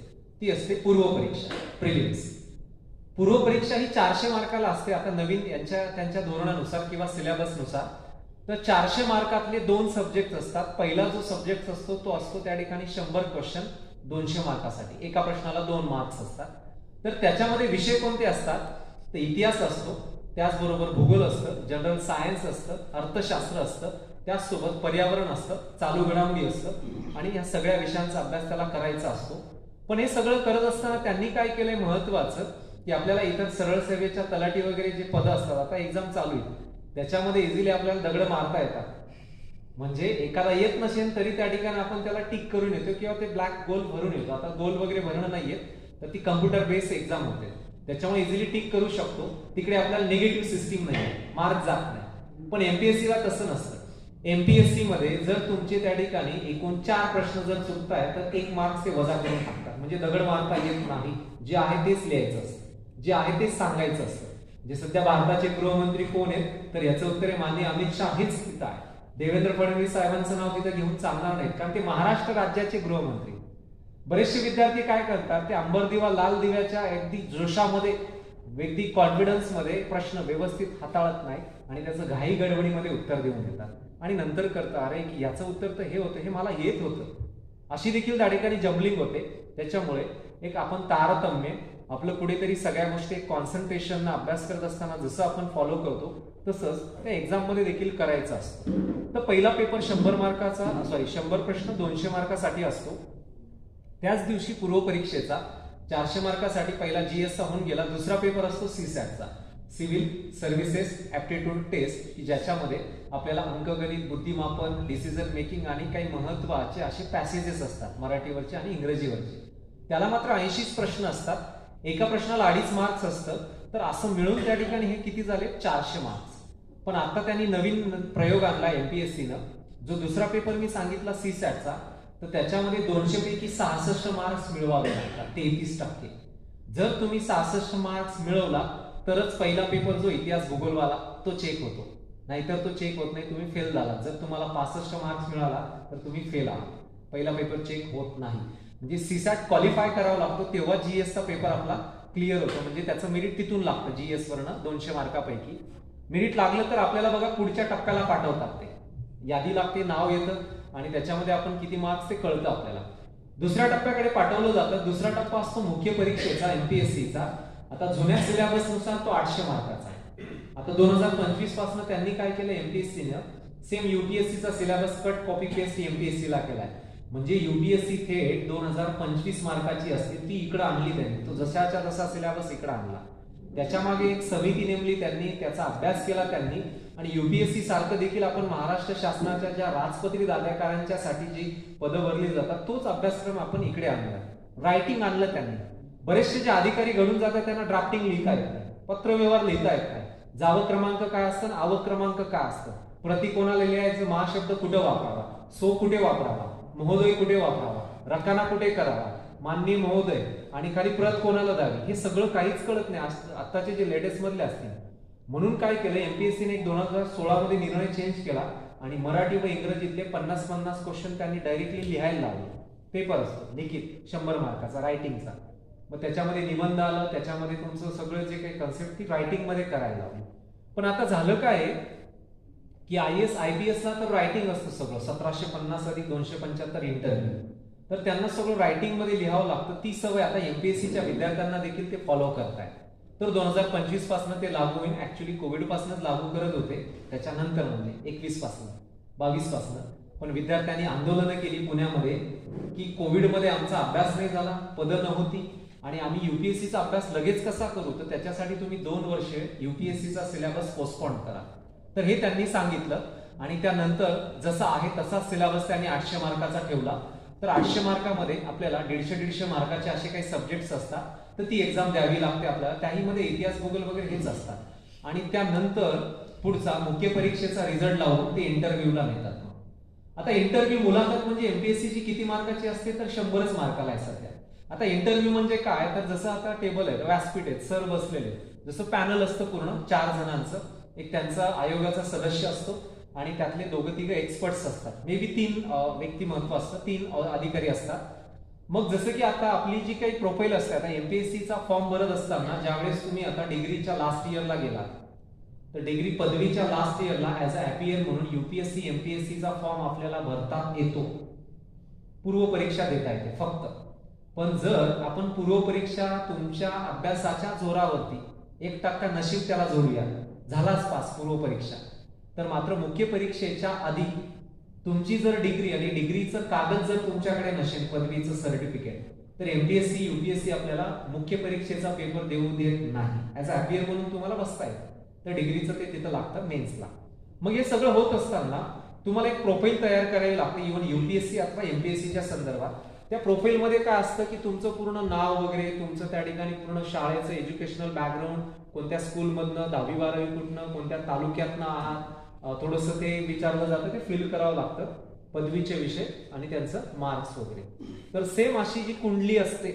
ती असते पूर्व परीक्षा, प्रिलिम्स. पूर्व परीक्षा ही 400 मार्काला असते. आता नवीन त्यांच्या धोरणानुसार किंवा सिलेबसनुसार तर 400 मार्कातले 2 सब्जेक्ट असतात. पहिला जो सब्जेक्ट असतो तो असतो त्या ठिकाणी 100 क्वेश्चन 200 मार्कासाठी, एका प्रश्नाला 2 मार्क्स असतात. तर त्याच्यामध्ये विषय कोणते असतात, तर इतिहास असतो, त्याचबरोबर भूगोल असतं, जनरल सायन्स असतं, अर्थशास्त्र असतं, त्याचसोबत पर्यावरण असतं, चालू घडामोडी असतं आणि या सगळ्या विषयांचा अभ्यास त्याला करायचा असतो. पण हे सगळं करत असताना त्यांनी काय केलंय महत्वाचं, की आपल्याला इतर सरळ सेवेच्या तलाठी वगैरे जे पदं असतात, आता एक्झाम चालू आहे त्याच्यामध्ये इझिली आपल्याला दगड मारता येतात. म्हणजे एखादा येत नसेल तरी त्या ठिकाणी आपण त्याला टिक करून येतो किंवा ते ब्लॅक गोल भरून येतो. आता गोल वगैरे भरणं नाहीये तर ती कम्प्युटर बेस्ड एक्झाम होते, त्याच्यामुळे इझिली टिक करू शकतो. तिकडे आपल्याला निगेटिव्ह सिस्टीम नाही, मार्क जात नाही. पण एमपीएससीला तसं नसतं. एमपीएससी मध्ये जर तुमचे त्या ठिकाणी एकूण 4 प्रश्न जर चुकताय तर 1 मार्क्स ते वजा करून टाकतात. म्हणजे दगड मारता येत नाही, जे आहे तेच लिहायचं असतं, जे आहे तेच सांगायचं असतं. जे सध्या भारताचे गृहमंत्री कोण आहेत, तर याचं उत्तर आहे माननीय अमित शाह हेच तिथं आहे. देवेंद्र फडणवीस साहेबांचं नाव तिथं घेऊन चालणार नाही, कारण ते महाराष्ट्र राज्याचे गृहमंत्री. बरेचसे विद्यार्थी काय करतात, ते अंबर दिवा लाल दिव्याच्या अगदी जोशामध्ये, अगदी कॉन्फिडन्स मध्ये प्रश्न व्यवस्थित हाताळत नाही आणि त्याचं घाई गडबडीमध्ये उत्तर देऊन देतात आणि नंतर करतात, अरे की याचं उत्तर तर हे होतं, हे मला येत होतं. अशी देखील त्या ठिकाणी जम्बलिंग होते. त्याच्यामुळे एक आपण तारतम्य आपलं कुठेतरी सगळ्या गोष्टी कॉन्सन्ट्रेशन अभ्यास करत असताना जसं आपण फॉलो करतो तसंच त्या एक्झाम मध्ये देखील करायचं असतं. तर पहिला पेपर 100 मार्काचा 100 प्रश्न 200 मार्कासाठी असतो. त्याच दिवशी पूर्व परीक्षेचा 400 मार्कासाठी पहिला जीएसचा होऊन गेला. दुसरा पेपर असतो सीसॅटचा. सिव्हिल सर्व्हिसेस ॲप्टिट्यूड टेस्ट की ज्याच्यामध्ये आपल्याला अंकगणित, बुद्धिमापन, डिसिजन मेकिंग आणि काही महत्त्वाचे असे पॅसेजेस असतात मराठीवरचे आणि इंग्रजीवरचे. त्याला मात्र 80 प्रश्न असतात. एका प्रश्नाला 2.5 मार्क्स असतं. तर असं मिळून त्या ठिकाणी हे किती झाले 400 मार्क्स. पण आता त्यांनी नवीन प्रयोग आणला एमपीएससीनं. जो दुसरा पेपर मी सांगितला सीसॅटचा, तर त्याच्यामध्ये 200 पैकी 66 मार्क्स मिळवावे लागतात, 33%. जर तुम्ही 66 मार्क्स मिळवला तरच पहिला पेपर जो इतिहास भूगोलवाला तो चेक होतो, नाहीतर तो चेक होत नाही, तुम्ही फेल झाला. जर तुम्हाला 65 मार्क्स मिळाला तर तुम्ही फेल आहात, पहिला पेपर चेक होत नाही. म्हणजे सीसॅट क्वालिफाय करावा लागतो तेव्हा जीएसचा पेपर आपला क्लिअर होतो. म्हणजे त्याचं मेरिट तिथून लागतं जीएस वरनं 200 मार्कापैकी. मेरिट लागलं तर आपल्याला बघा पुढच्या टप्प्याला पाठवतात, ते यादी लागते, नाव येतं आणि त्याच्यामध्ये आपण किती मार्क्स ते कळतं आपल्याला. दुसऱ्या टप्प्याकडे पाठवलं जातं. दुसरा टप्पा असतो मुख्य परीक्षेचा एमपीएससीचा. आता जुन्या सिलेबस नुसार तो 800 मार्काचा आहे. आता 2025 पासून त्यांनी काय केलं एमपीएससीनं, सेम युपीएससीचा सिलेबस कट कॉपी पेस्ट एमपीएससीला केलाय. म्हणजे युपीएससी थेट 2025 मार्काची असते ती इकडे आणली त्यांनी. तो जशाच्या तसा सिलेबस इकडे आणला. त्याच्या मागे एक समिती नेमली त्यांनी, त्याचा अभ्यास केला त्यांनी. आणि युपीएससी सारखं देखील आपण महाराष्ट्र शासनाच्या ज्या राजपत्रित अधिकाऱ्यांच्यासाठी जी पदं भरली जातात तोच अभ्यासक्रम आपण इकडे आणला. रायटिंग आणलं त्यांनी. बरेचसे जे अधिकारी घडून जातात त्यांना ड्राफ्टिंग लिहिता येत नाही, पत्रव्यवहार लिहिता येत नाही, जावक क्रमांक काय असतं, आवक क्रमांक काय असतं, प्रति कोणाला लिहायचं, महाशब्द कुठे वापरावा, सो कुठे वापरावा, महोदय कुठे वापरावा, रकाना कुठे करावा, माननीय महोदय, आणि खाली प्रत कोणाला द्यावी, हे सगळं काहीच कळत नाही आत्ताचे जे लेटेस्ट मधले असतील. म्हणून काय केलं एमपीएससीने 2016 मध्ये निर्णय चेंज केला आणि मराठी व इंग्रजीतले 50-50 क्वेश्चन त्यांनी डायरेक्टली लिहायला लावले. पेपर असतो लिखित 100 मार्काचा रायटिंगचा. मग त्याच्यामध्ये निबंध आलं, त्याच्यामध्ये तुमचं सगळं जे काही कन्सेप्ट ती रायटिंग मध्ये करायला लावली. पण आता झालं काय की IAS IPS ला तर रायटिंग असतं सगळं, 1750 अधिक 275 इंटरव्ह्यू, तर त्यांना सगळं रायटिंग मध्ये लिहावं लागतं. ती सवय आता एमपीएससीच्या विद्यार्थ्यांना देखील ते फॉलो करतायत. तर 2025 पासून ते लागू होईल. ऍक्च्युली कोविड पासूनच लागू करत होते, त्याच्यानंतर म्हणजे 21 पासून 22 पासून. पण विद्यार्थ्यांनी आंदोलनं केली पुण्यामध्ये की कोविडमध्ये आमचा अभ्यास नाही झाला, पदं नव्हती आणि आम्ही युपीएससीचा अभ्यास लगेच कसा करू, तर त्याच्यासाठी तुम्ही 2 वर्ष युपीएससीचा सिलेबस पोस्टपोन करा. तर हे त्यांनी सांगितलं आणि त्यानंतर जसा आहे तसा सिलेबस त्यांनी 800 मार्काचा ठेवला. तर 800 मार्कामध्ये आपल्याला 150 मार्काचे असे काही सब्जेक्ट्स असतात, तर ती एक्झाम द्यावी लागते आपल्याला. त्याही मध्ये इतिहास भूगोल वगैरे हेच असतात. आणि त्यानंतर पुढचा मुख्य परीक्षेचा रिझल्ट लावून ते इंटरव्ह्यूला नेतात. आता इंटरव्ह्यू मुलाखत म्हणजे एमपीएससीची किती मार्काची असते, तर 100च मार्काला आहे सध्या. आता इंटरव्ह्यू म्हणजे काय, तर जसं आता टेबल आहे, व्यासपीठ आहेत, सर बसलेले, जसं पॅनल असतं पूर्ण 4 जणांचं, एक त्यांचा आयोगाचा सदस्य असतो आणि त्यातले 2-3 एक्सपर्ट्स असतात, मे बी 3 व्यक्तिमत्व असतं, 3 अधिकारी असतात. मग जसं की आता आपली जी काही प्रोफाईल असते, आता एमपीएससीचा फॉर्म भरत असताना ज्यावेळेस तुम्ही आता डिग्रीच्या लास्ट इयरला गेलात, तर डिग्री पदवीच्या लास्ट इयरला ऍज अ ॲपियर म्हणून युपीएससी एमपीएससीचा फॉर्म आपल्याला भरता येतो, पूर्व परीक्षा देता येते फक्त. पण जर आपण पूर्व परीक्षा तुमच्या अभ्यासाच्या जोरावरती 1% नशीब त्याला जोडूया, झालाच पास पूर्व परीक्षा, तर मात्र मुख्य परीक्षेच्या आधी तुमची जर डिग्री आणि डिग्रीचं कागद जर तुमच्याकडे नसेल, पदवीचं सर्टिफिकेट, तर एमपीएससी युपीएससी आपल्याला मुख्य परीक्षेचा पेपर देऊ देत नाही. ऍज अ ॲपियर म्हणून तुम्हाला बसता येतं, तर डिग्रीचं ते तिथं लागतं मेन्सला. मग हे सगळं होत असताना तुम्हाला एक प्रोफाईल तयार करावी लागते, इव्हन युपीएससी अथवा एमपीएससीच्या संदर्भात. त्या प्रोफाईलमध्ये काय असतं की तुमचं पूर्ण नाव वगैरे, तुमचं त्या ठिकाणी पूर्ण शाळेचं एज्युकेशनल बॅकग्राऊंड, कोणत्या स्कूलमधनं 10वी 12वी कुठनं, कोणत्या तालुक्यातनं आहात, थोडंसं ते विचारलं जातं, ते फिल करावं लागतं, पदवीचे विषय आणि त्यांचं मार्क्स वगैरे. तर सेम अशी जी कुंडली असते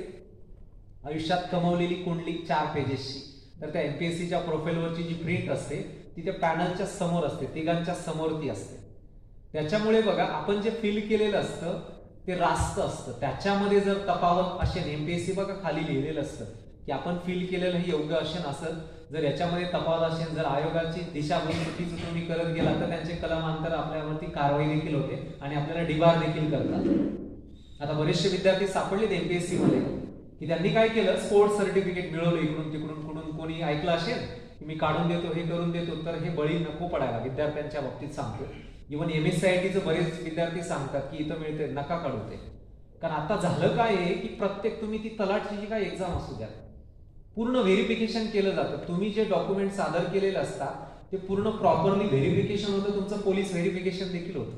आयुष्यात कमवलेली कुंडली 4 पेजेसची, तर त्या एमपीएससीच्या प्रोफाईलवरची जी प्रिंट असते ती त्या पॅनलच्या समोर असते, तिघांच्या समोर ती असते. त्याच्यामुळे बघा आपण जे फिल केलेलं असतं ते रास्त असतं, त्याच्यामध्ये जर तफावत असेल, एमपीएससी बघा खाली लिहिलेलं असतं की आपण फिल केलेलं हे योग्य असेल, असं जर याच्यामध्ये तफावत असेल, जर आयोगाची दिशाभूल चुकीचं तुम्ही करत गेला तर त्यांचे कलमांतर आपल्यावरती कारवाई देखील होते आणि आपल्याला डिबार देखील करतात. आता बरेचसे विद्यार्थी सापडलेत एमपीएससी मध्ये की त्यांनी काय केलं, स्पोर्ट्स सर्टिफिकेट मिळवलं इकडून तिकडून, कुठून कोणी ऐकलं असेल की मी काढून देतो, हे करून देतो, तर हे बळी नको पडायला विद्यार्थ्यांच्या बाबतीत सांगतो. इव्हन MSCITचं बरेच विद्यार्थी सांगतात की इथं मिळते, नका काढू ते. कारण आता झालं काय आहे की प्रत्येक तुम्ही ती तलाठची जी काय एक्झाम असू द्या, पूर्ण व्हेरिफिकेशन केलं जातं. तुम्ही जे डॉक्युमेंट सादर केलेले असतात ते पूर्ण प्रॉपरली व्हेरिफिकेशन होतं, तुमचं पोलीस व्हेरिफिकेशन देखील होतं.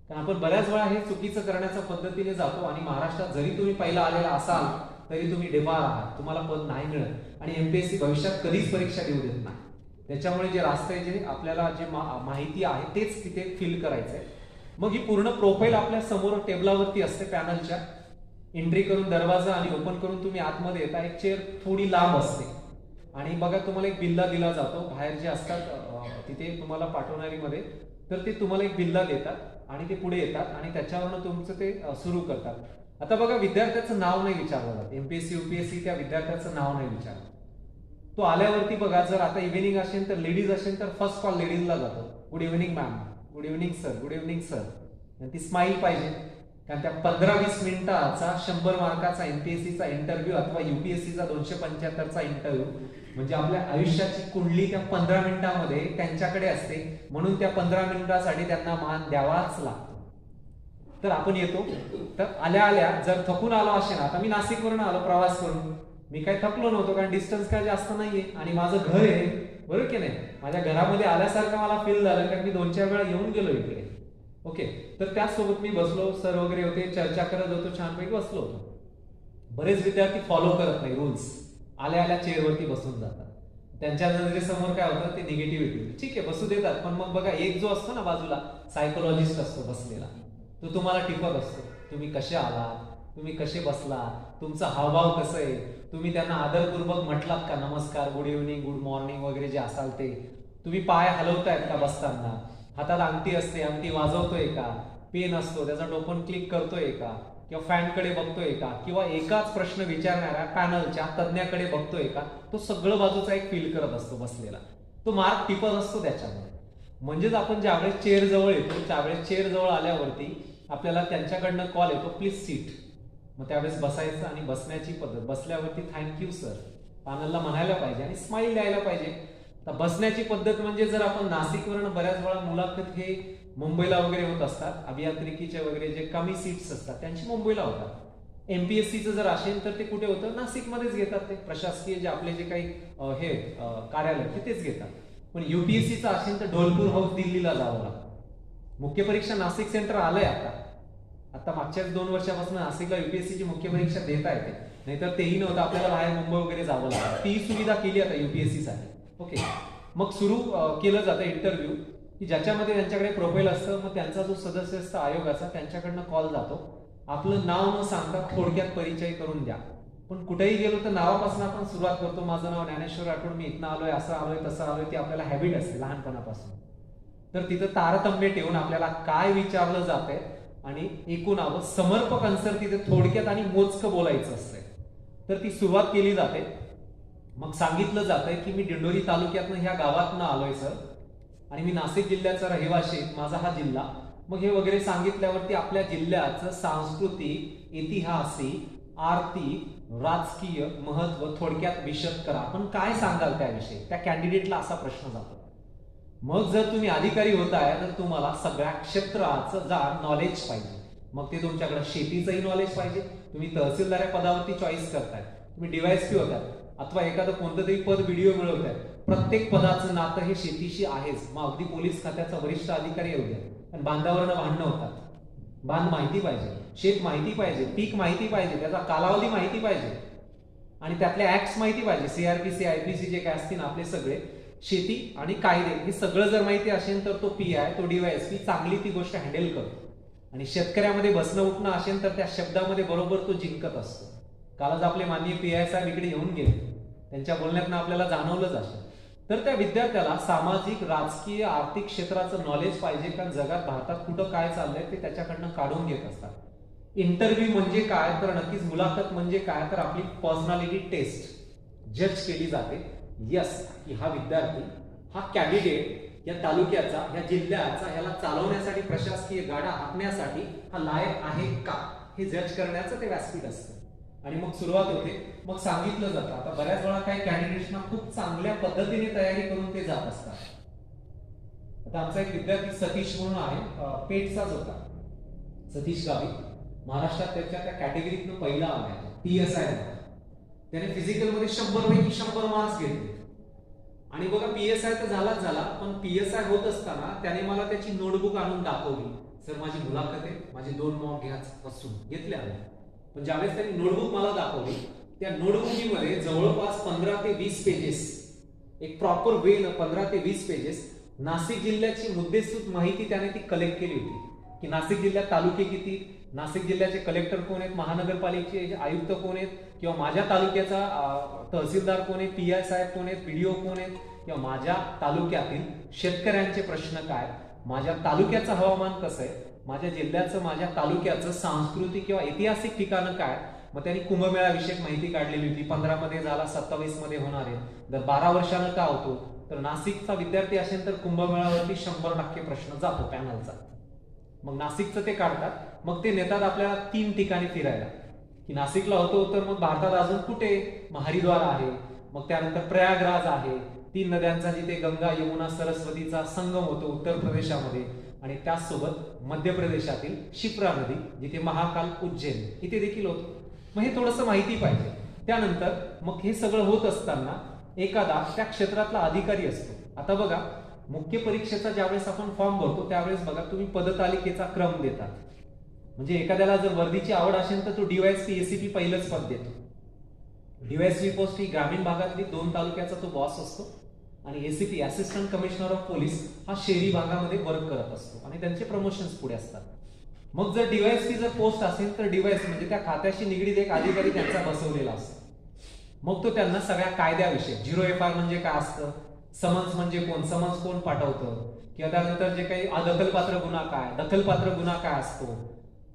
कारण आपण बऱ्याच वेळा हे चुकीचं करण्याच्या पद्धतीने जातो आणि महाराष्ट्रात जरी तुम्ही पहिला आलेला असाल तरी तुम्ही डेबार आहात, तुम्हाला पद नाही मिळत आणि एमपीएससी भविष्यात कधीच परीक्षा देऊ देत नाही. त्याच्यामुळे जे रास्ते जे आपल्याला जे माहिती आहे तेच तिथे फिल करायचंय. मग ही पूर्ण प्रोफाईल आपल्या समोर टेबलावरती असते पॅनलच्या. एंट्री करून दरवाजा आणि ओपन करून तुम्ही आतमध्ये येता. एक चेअर थोडी लांब असते आणि बघा तुम्हाला एक बिल्ला दिला जातो. बाहेर जे असतात तिथे तुम्हाला पाठवणारी मध्ये तर ते तुम्हाला एक बिल्ला देतात आणि ते पुढे येतात आणि त्याच्यावरनं तुमचं ते सुरू करतात. आता बघा विद्यार्थ्याचं नाव नाही विचारलं जात. एमपीएससी युपीएससी त्या विद्यार्थ्याचं नाव नाही विचारलं. तो आल्यावरती बघा जर आता इव्हिनिंग असेल तर लेडीज असेल तर फर्स्ट कॉल लेडीजला जातो. Good evening ma'am, good evening sir, good evening sir. आणि ती स्माईल पाहिजे कारण त्या 15-20 मिनिटाचा 100 मार्काचा एमपीएससीचा इंटरव्ह्यू अथवा युपीएससीचा 275चा इंटरव्ह्यू म्हणजे आपल्या आयुष्याची कुंडली त्या 15 मिनिटांमध्ये त्यांच्याकडे असते. म्हणून त्या 15 मिनिटासाठी त्यांना मान द्यावाच लागतो. तर आपण येतो. तर आल्या आल्या जर थकून आलो असेल, आता मी नाशिकवरून आलो प्रवास करून, मी काही थकलो नव्हतो कारण डिस्टन्स काय जास्त नाहीये आणि माझं घर आहे, बरोबर की नाही. माझ्या घरामध्ये आल्यासारखं मला फील झालं कारण मी 2-4 वेळा येऊन गेलो इकडे. ओके, तर त्याचसोबत मी बसलो, सर वगैरे होते, चर्चा करत होतो, छानपैकी बसलो होतो. बरेच विद्यार्थी फॉलो करत नाही रूल्स, आल्या आल्या चेअरवरती बसून जातात. त्यांच्या नजरेसमोर काय होतं ते निगेटिव्हिटी. ठीक आहे बसू देतात, पण मग बघा एक जो असतो ना बाजूला सायकोलॉजिस्ट असतो बसलेला, तो तुम्हाला टिपत असतो. तुम्ही कसे आलात, तुम्ही कसे बसला, तुमचा हावभाव कसं आहे, तुम्ही त्यांना आदरपूर्वक म्हटलात का नमस्कार, गुड इव्हनिंग, गुड मॉर्निंग वगैरे जे असाल ते, तुम्ही पाय हलवतायत का बसताना, हातात अंगठी असते, अंगठी वाजवतोय का, पेन असतो त्याचा टोपण क्लिक करतोय का, किंवा फॅनकडे बघतोय का, किंवा एकाच प्रश्न विचारणाऱ्या पॅनलच्या तज्ञाकडे बघतोय का, तो सगळं बाजूचा एक फील करत असतो बसलेला. तो मार्क टिपत असतो त्याच्यामध्ये. म्हणजेच आपण ज्यावेळेस चेअर जवळ येतो त्यावेळेस चेअर जवळ आल्यावरती आपल्याला त्यांच्याकडनं कॉल येतो प्लीज सीट. मग त्यावेळेस बसायचं आणि बसण्याची पद्धत, बसल्यावरती थँक्यू सर पॅनलला म्हणायला पाहिजे आणि स्माईल द्यायला पाहिजे. तर बसण्याची पद्धत म्हणजे जर आपण नाशिकवरून बऱ्याच वेळा मुलाखत हे मुंबईला वगैरे होत असतात, अभियांत्रिकीचे वगैरे जे कमी सीट्स असतात त्यांची मुंबईला होतात. एमपीएससीचं जर असेल तर ते कुठे होतं, नाशिकमध्येच घेतात. ते प्रशासकीय जे आपले जे काही हे कार्यालय तिथेच घेतात. पण युपीएससीचं असेल तर ढोलपूर हाऊस दिल्लीला जावं लागतं. मुख्य परीक्षा नाशिक सेंटर आलंय आता मागच्याच 2 वर्षापासून नाशिकला युपीएससीची मुख्य परीक्षा देता येते, नाहीतर तेही नव्हतं, आपल्याला बाहेर मुंबई वगैरे जावं लागतं. ती सुविधा केली आता युपीएससी साठी. ओके, मग सुरू केलं जातं इंटरव्ह्यू की ज्याच्यामध्ये त्यांच्याकडे प्रोफाईल असतं. मग त्यांचा जो सदस्य असतो आयोगाचा त्यांच्याकडनं कॉल जातो, आपलं नाव न सांगता थोडक्यात परिचय करून द्या. पण कुठेही गेलो तर नावापासून आपण सुरुवात करतो. माझं नाव ज्ञानेश्वर राठोड, मी इथनं आलोय, असं आलोय, तसं आलोय. ती आपल्याला हॅबिट असते लहानपणापासून. तर तिथं तारतम्य ठेवून आपल्याला काय विचारलं जातंय आणि एकूण समर्पक आन्सर तिथे थोडक्यात आणि मोजकं बोलायचं असतंय. तर ती सुरुवात केली जाते. मग सांगितलं जातंय की मी दिंडोरी तालुक्यातनं ह्या गावातनं आलोय सर आणि मी नाशिक जिल्ह्याचा रहिवासी, माझा हा जिल्हा. मग हे वगैरे सांगितल्यावरती आपल्या जिल्ह्याचं सांस्कृतिक, ऐतिहासिक, आर्थिक, राजकीय महत्व थोडक्यात विशद करा. आपण काय सांगाल त्याविषयी, त्या कॅन्डिडेटला असा प्रश्न जातो. मग जर तुम्ही अधिकारी होताय तर तुम्हाला सगळ्या क्षेत्राचं नॉलेज पाहिजे. मग ते तुमच्याकडे शेतीचंही नॉलेज पाहिजे. तुम्ही तहसीलदार या पदावरती चॉईस करताय, तुम्ही डीवायएसपी होताय अथवा एखादं कोणतं तरी पद व्हिडिओ मिळवताय. प्रत्येक पदाचं नातं हे शेतीशी आहेच. मग अगदी पोलीस खात्याचा वरिष्ठ अधिकारी येऊ द्या, पण बांधावरनं भांडणं होतात. बांध माहिती पाहिजे, शेत माहिती पाहिजे, पीक माहिती पाहिजे, त्याचा कालावधी माहिती पाहिजे आणि त्यातले ऍक्ट्स माहिती पाहिजे. सीआरपीसी, आयपीसी जे काय असतील आपले सगळे शेती आणि कायदे हे सगळं जर माहिती असेल तर तो पीआय, तो डीवायएसपी चांगली ती गोष्ट हँडल करतो. आणि शेतकऱ्यामध्ये बसणं उठणं असेल तर त्या शब्दामध्ये बरोबर तो जिंकत असतो. कालच आपले माननीय पीआय साहेब इकडे येऊन गेले, त्यांच्या बोलण्यातनं आपल्याला जाणवलंच असेल. तर त्या विद्यार्थ्याला सामाजिक, राजकीय, आर्थिक क्षेत्राचं नॉलेज पाहिजे, कारण जगात भारतात कुठं काय चाललंय ते त्याच्याकडनं काढून घेत असतात. इंटरव्ह्यू म्हणजे काय तर नक्कीच मुलाखत म्हणजे काय तर आपली पर्सनॅलिटी टेस्ट जज केली जाते. यस, की हा विद्यार्थी, हा कॅन्डिडेट या तालुक्याचा, या जिल्ह्याचा, याला चालवण्यासाठी, प्रशासकीय गाडा हाकण्यासाठी हा लायक आहे का, हे जज करण्याचं ते व्यासपीठ असतं. आणि मग सुरुवात होते. मग सांगितलं जातं. आता बऱ्याच वेळा काही कॅन्डिडेट्सना खूप चांगल्या पद्धतीने तयारी करून ते जात असतात. आता आमचा एक विद्यार्थी सतीश म्हणून आहे, पेठचाच होता, सतीश गावी. महाराष्ट्रात त्याच्या त्या कॅटेगरीतनं पहिला आलाय, PSI. त्याने फिजिकल मध्ये 100 पैकी 100 मार्क्स घेतले. आणि बघा PSI तर झालाच झाला, पण PSI होत असताना त्याने मला त्याची नोटबुक आणून दाखवली. सर माझी मुलाखत आहे, माझे 2 मॉक घ्या बसून घेतले आले. पण ज्यावेळेस त्यांनी नोटबुक मला दाखवली, त्या नोटबुकीमध्ये जवळपास 15 ते 20 पेजेस, एक प्रॉपर वे न 15 ते 20 पेजेस नाशिक जिल्ह्याची मुद्देसूद माहिती त्याने ती कलेक्ट केली होती. की नाशिक जिल्ह्यात तालुके किती, नाशिक जिल्ह्याचे कलेक्टर कोण आहेत, महानगरपालिकेचे आयुक्त कोण आहेत, किंवा माझ्या तालुक्याचा तहसीलदार कोण आहे, PI साहेब कोण आहेत, PDO कोण आहेत, किंवा माझ्या तालुक्यातील शेतकऱ्यांचे प्रश्न काय, माझ्या तालुक्याचं हवामान कसं आहे, माझ्या जिल्ह्याचं माझ्या तालुक्याचं सांस्कृतिक किंवा ऐतिहासिक ठिकाणं काय. मग त्यांनी कुंभमेळा विषयक माहिती काढलेली होती. 15 मध्ये झाला, 27 मध्ये होणार आहे, दर 12 वर्षानं का होतो, तर नाशिकचा विद्यार्थी असेल तर कुंभमेळ्यावरती 100% प्रश्न जातो पॅनलचा. मग नाशिकचं ते काढतात, मग ते नेतात आपल्याला 3 ठिकाणी फिरायला. की नाशिकला होतो तर मग भारतात अजून कुठे, हरिद्वार आहे, मग त्यानंतर प्रयागराज आहे, 3 नद्यांचा जिथे गंगा यमुना सरस्वतीचा संगम होतो उत्तर प्रदेशामध्ये, आणि त्याचसोबत मध्य प्रदेशातील शिप्रा नदी जिथे महाकाल उज्जैन इथे देखील होतो. मग हे थोडंसं माहिती पाहिजे. त्यानंतर मग हे सगळं होत असताना एखादा त्या क्षेत्रातला अधिकारी असतो. आता बघा, मुख्य परीक्षेचा ज्यावेळेस आपण फॉर्म भरतो त्यावेळेस बघा तुम्ही पदतालिकेचा क्रम देतात. म्हणजे एखाद्याला जर वर्दीची आवड असेल तर तो DYSP ACP पहिलंच पद देतो. DYSP पोस्ट ही ग्रामीण भागातली 2 तालुक्याचा तो बॉस असतो, आणि ACP assistant commissioner of police हा शहरी भागामध्ये वर्क करत असतो, आणि त्यांचे प्रमोशन्स पुढे असतात. मग जर DYSP जर पोस्ट असेल तर DYSP म्हणजे त्या खात्याशी निगडीत एक अधिकारी त्यांचा बसवलेला असतो. मग तो त्यांना सगळ्या कायद्याविषयी 0FR म्हणजे काय असतं, समन्स म्हणजे कोण, समन्स कोण पाठवतं, किंवा त्यानंतर जे काही अदखलपात्र गुन्हा काय, दखलपात्र गुन्हा काय असतो,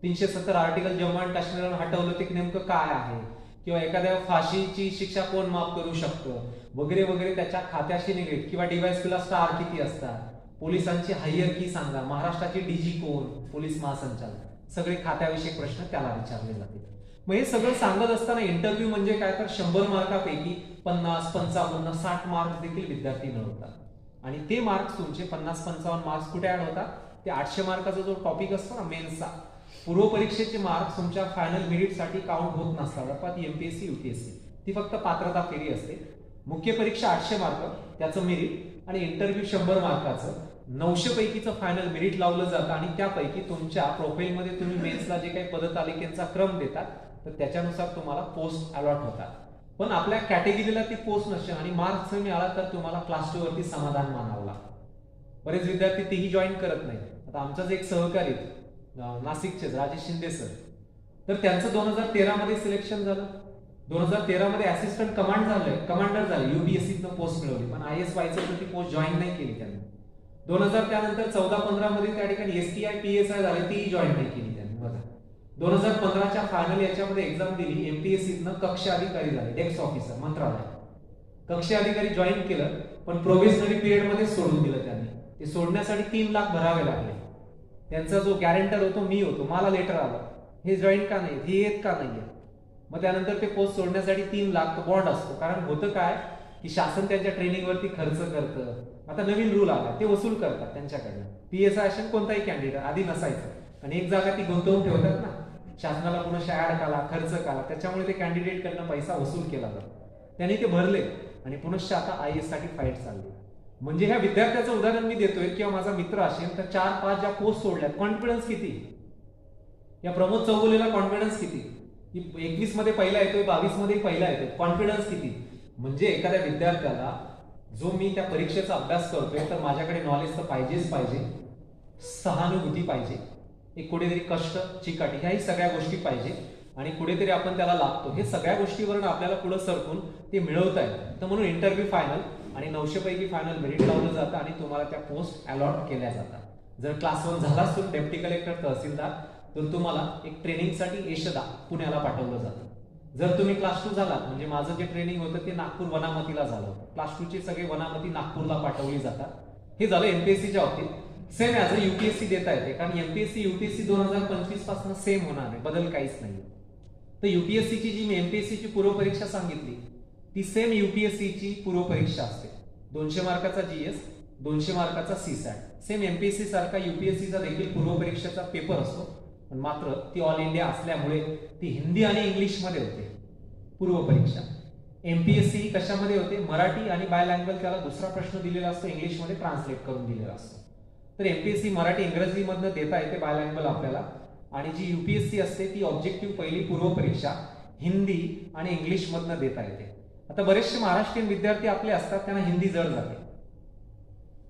370 आर्टिकल जम्मू आणि काश्मीरला हटवलं ते नेमकं काय आहे, किंवा एखाद्या फाशीची शिक्षा कोण माफ करू शकतं वगैरे वगैरे त्याच्या खात्याशी निगडीत. किंवा DYSPला स्टार किती असतात, पोलिसांची हायरकी सांगा, महाराष्ट्राची DG कोण, पोलीस महासंचालक, सगळे खात्याविषयक प्रश्न त्याला विचारले जाते. मग हे सगळं सांगत असताना इंटरव्ह्यू म्हणजे काय, तर 100 मार्कापैकी 50, 55, 60 मार्क्स देखील विद्यार्थी मिळवतात. आणि ते मार्क्स तुमचे 50-55 मार्क्स कुठे ऍड होतात, ते 800 मार्काचा जो टॉपिक असतो ना मेन्सचा, पूर्व परीक्षेचे मार्क्स तुमच्या फायनल मेरिटसाठी काउंट होत नसतात. अर्थात MPSC UPSC ती फक्त पात्रता फेरी असते. मुख्य परीक्षा 800 मार्क त्याचं मेरिट, आणि इंटरव्ह्यू 100 मार्काचं 900 पैकीचं फायनल मेरिट लावलं जातं. आणि त्यापैकी तुमच्या प्रोफाईलमध्ये तुम्ही मेन्सला जे काही पदतालिकेचा क्रम देतात तर त्याच्यानुसार तुम्हाला पोस्ट अलॉट होतात. पण आपल्या कॅटेगरीला ती पोस्ट नसते, आणि मार्क्स मिळाला तर तुम्हाला क्लास 2 वरती समाधान मानावं लागतं. बरेच विद्यार्थी तेही जॉईन करत नाही. आता आमचाच एक सहकारी नाशिकचे राजेश शिंदे सर, तर त्यांचं 2013 मध्ये सिलेक्शन झालं. 2013 मध्ये असिस्टंट कमांडर झाले, UPSC पोस्ट मिळवली, पण IAS व्हायचं तर ती पोस्ट जॉईन नाही केली त्यांनी. 2000 त्यानंतर 14-15 मध्ये त्या ठिकाणी STI PSI झाले, तीही जॉईन नाही केली त्यांनी. बघा 2015च्या फायनल याच्यामध्ये एक्झाम दिली, MPSCतनं कक्ष अधिकारी झाले, डेस्क ऑफिसर मंत्रालय, कक्ष अधिकारी जॉईन केलं, पण प्रोबेशनरी पिरियड मध्ये सोडून दिलं त्यांनी. ते सोडण्यासाठी 3 लाख भरावे लागले. त्यांचा जो गॅरंटर होतो मी होतो, मला लेटर आलं, हे जॉईन का नाही, हे येत का नाहीये. मग त्यानंतर ते पोस्ट सोडण्यासाठी 3 लाख तो बॉन्ड असतो. कारण होतं काय की शासन त्यांच्या ट्रेनिंगवरती खर्च करतं. आता नवीन रूल आला, ते वसूल करतात त्यांच्याकडनं. PSI असेल कोणताही कॅन्डिडेट आधी नसायचं, आणि एक जागा ती गुंतवून ठेवतात ना, शासनाला पुन्हा ऍड काला, खर्च काला, त्याच्यामुळे ते कॅन्डिडेट कडनं पैसा वसूल केला जातो. त्यांनी ते भरले, आणि पुनश्च आता IAS साठी फाईट चालली. म्हणजे ह्या विद्यार्थ्याचं उदाहरण मी देतोय, किंवा माझा मित्र असेल तर 4-5 ज्या पोस्ट सोडल्यात, कॉन्फिडन्स किती, या प्रमोद चौगुलेला कॉन्फिडन्स किती, 21 मध्ये पहिला येतोय, 22 मध्ये पहिला येतोय, कॉन्फिडन्स किती. म्हणजे एखाद्या विद्यार्थ्याला जो मी त्या परीक्षेचा अभ्यास करतोय तर माझ्याकडे नॉलेज तर पाहिजेच पाहिजे, सहानुभूती पाहिजे, एक कुठेतरी कष्ट चिकाटी, ह्याही सगळ्या गोष्टी पाहिजे, आणि कुठेतरी आपण त्याला लागतो. हे सगळ्या गोष्टीवरून आपल्याला पुढे सरकून ते मिळवता येतं. तर म्हणून इंटरव्ह्यू फायनल आणि 900 पैकी फायनल मेरिट लावलं जातं, आणि तुम्हाला त्या पोस्ट अलॉट केल्या जातात. जर क्लास 1 झालाच तुम्ही डेप्टी कलेक्टर तहसीलदार, तर तुम्हाला एक ट्रेनिंगसाठी यशदा पुण्याला पाठवलं जातं. जर तुम्ही क्लास 2 झालात, म्हणजे माझं जे ट्रेनिंग होतं ते नागपूर वनामतीला झालं होतं. क्लास 2 चे सगळे वनामती नागपूरला पाठवली जातात. हे झालं MPSCच्या बाबतीत. सेम ॲज अ UPSC देता येते, कारण MPSC UPSC 2025 पासून सेम होणार आहे, बदल काहीच नाही. तर UPSCची जी मी MPSCची पूर्वपरीक्षा सांगितली ती सेम UPSCची पूर्वपरीक्षा असते. 200 मार्काचा GS, 200 मार्काचा CSAT. सेम MPSC सारखा UPSCचा देखील पूर्वपरीक्षेचा पेपर असतो, पण मात्र ती ऑल इंडिया असल्यामुळे ती हिंदी आणि इंग्लिश मध्ये होते पूर्वपरीक्षा. MPSC ही कशामध्ये होते, मराठी आणि बायलँग्वेज, त्याला दुसरा प्रश्न दिलेला असतो इंग्लिशमध्ये ट्रान्सलेट करून दिलेला असतो. तर MPSC मराठी इंग्रजीमधनं देता येते बायलँग्वेज आपल्याला. आणि जी UPSC असते ती ऑब्जेक्टिव्ह पहिली पूर्व परीक्षा हिंदी आणि इंग्लिश मधनं देता येते. आता बरेचसे महाराष्ट्रीयन विद्यार्थी आपले असतात, त्यांना हिंदी जड जाते,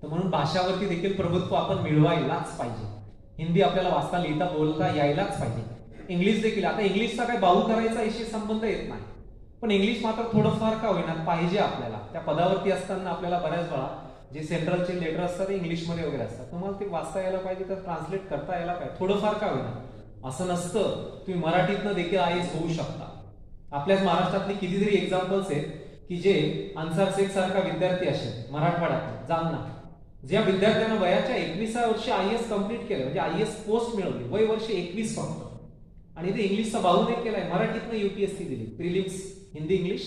तर म्हणून भाषावरती देखील प्रभुत्व आपण मिळवायलाच पाहिजे. हिंदी आपल्याला वाचता लिहिता बोलता यायलाच पाहिजे. इंग्लिश देखील, आता इंग्लिशचा काही बाहू करायचा विषय संबंध येत नाही, पण इंग्लिश मात्र थोडंफार का होईना पाहिजे आपल्याला. त्या पदावरती असताना आपल्याला बऱ्याच वेळा जे सेंट्रलचे लेटर असतात ते इंग्लिशमध्ये वगैरे असतात, तुम्हाला ते वाचता यायला पाहिजे, तर ट्रान्सलेट करता यायला पाहिजे थोडंफार का होईना. असं नसतं, तुम्ही मराठीतनं देखील IAS होऊ शकता. आपल्याच महाराष्ट्रातली कितीतरी एक्झाम्पल्स आहेत की जे अन्सार शेख सारखा विद्यार्थी असेल मराठवाड्यात जालना, ज्या विद्यार्थ्यांना वयाच्या 21व्या वर्षी IAS कंप्लीट केलं, म्हणजे IAS पोस्ट मिळवली, वय वर्ष 21 फक्त, आणि ते इंग्लिशचा बाहू नाही केलाय, मराठीतनं UPSC दिली. प्रिलिम्स हिंदी इंग्लिश,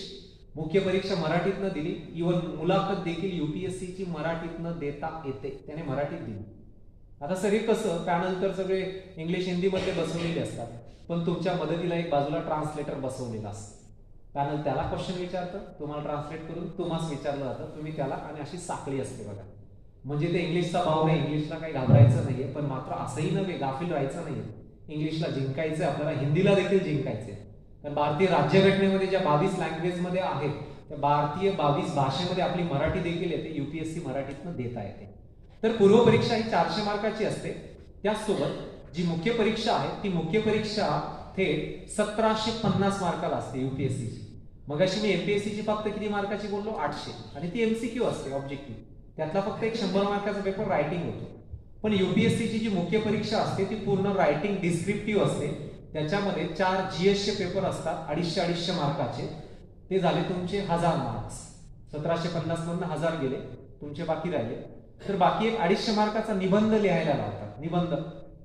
मुख्य परीक्षा मराठीतनं दिली, इव्हन मुलाखत देखील UPSC ची मराठीतनं देता येते, त्याने मराठीत दिली. आता सगळे कसं पॅनल तर सगळे इंग्लिश हिंदी मध्ये बसवलेले असतात, पण तुमच्या मदतीला एक बाजूला ट्रान्सलेटर बसवलेला असतो. पॅनल त्याला क्वेश्चन विचारतं, तुम्हाला ट्रान्सलेट करून तुम्हाला विचारलं जातं, तुम्ही त्याला, आणि अशी साखळी असते बघा. म्हणजे ते इंग्लिशचा भाव नाही, इंग्लिशला काही घाबरायचं नाहीये, पण मात्र असंही नव्हे गाफील राहायचं नाहीये. इंग्लिशला जिंकायचं आपल्याला, हिंदीला देखील जिंकायचंय. कारण भारतीय राज्यघटनेमध्ये ज्या 22 लँग्वेजमध्ये आहेत, त्या भारतीय 22 भाषेमध्ये आपली मराठी देखील येते, UPSC मराठीतनं देता येते. तर पूर्व परीक्षा ही 400 मार्काची असते. त्याचसोबत जी मुख्य परीक्षा आहे ती मुख्य परीक्षा थेट 1750 मार्काला असते UPSC ची. मगाशी मी MPSC ची फक्त किती मार्काची बोललो, 800, आणि ती MCQ असते ऑब्जेक्टिव्ह, त्यातला फक्त एक 100 मार्काचा पेपर रायटिंग होतो. पण UPSC ची जी मुख्य परीक्षा असते ती पूर्ण रायटिंग डिस्क्रिप्टिव्ह असते. त्याच्यामध्ये 4 GS चे पेपर असतात 250 मार्काचे, ते झाले तुमचे 1000 मार्क्स. 1750 मधून 1000 गेले, तुमचे बाकी राहिले. तर बाकी एक 250 मार्काचा निबंध लिहायला लावतात. निबंध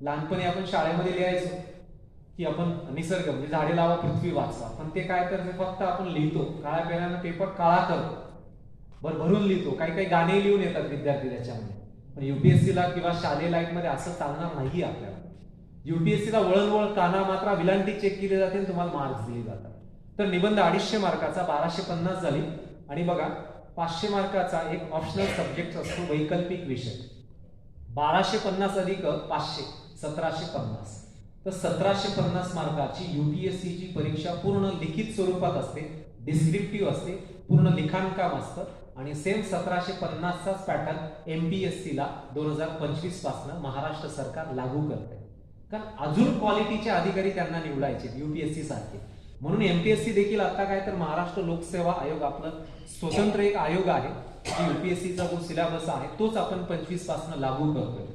लहानपणी आपण शाळेमध्ये लिहायचो की आपण निसर्ग म्हणजे झाडे लावा पृथ्वी वाचवा, पण ते काय तर फक्त आपण लिहितो, काळ्या पेनानं पेपर काळा करतो, भरून लिहितो. काही काही गाणे लिहून येतात विद्यार्थी त्याच्यामध्ये. पण UPSC ला किंवा शालेय लाईफ मध्ये असं चालणार नाही आपल्याला. UPSC ला वळण काना मात्रा विलांटी चेक केली जाते आणि तुम्हाला मार्क्स दिले जातात. तर निबंध 250 मार्काचा 1250 झाली. आणि बघा 500 मार्काचा एक ऑप्शनल सब्जेक्ट असतो वैकल्पिक विषय. 1250 अधिक 500 1750. तर 1750 मार्काची UPSC ची परीक्षा पूर्ण लिखित स्वरूपात असते, डिस्क्रिप्टिव्ह असते, पूर्ण लिखाणकाम असतं. आणि सेम 1750चाच पॅटर्न MPSC ला 2025 पासून महाराष्ट्र सरकार लागू करते. कारण अजून क्वालिटीचे अधिकारी त्यांना निवडायचे UPSC सारखे. म्हणून MPSC देखील आता काय तर महाराष्ट्र लोकसेवा आयोग आपलं स्वतंत्र एक आयोग आहे, UPSC चा जो सिलेबस आहे तोच आपण 25 पासून लागू करतोय.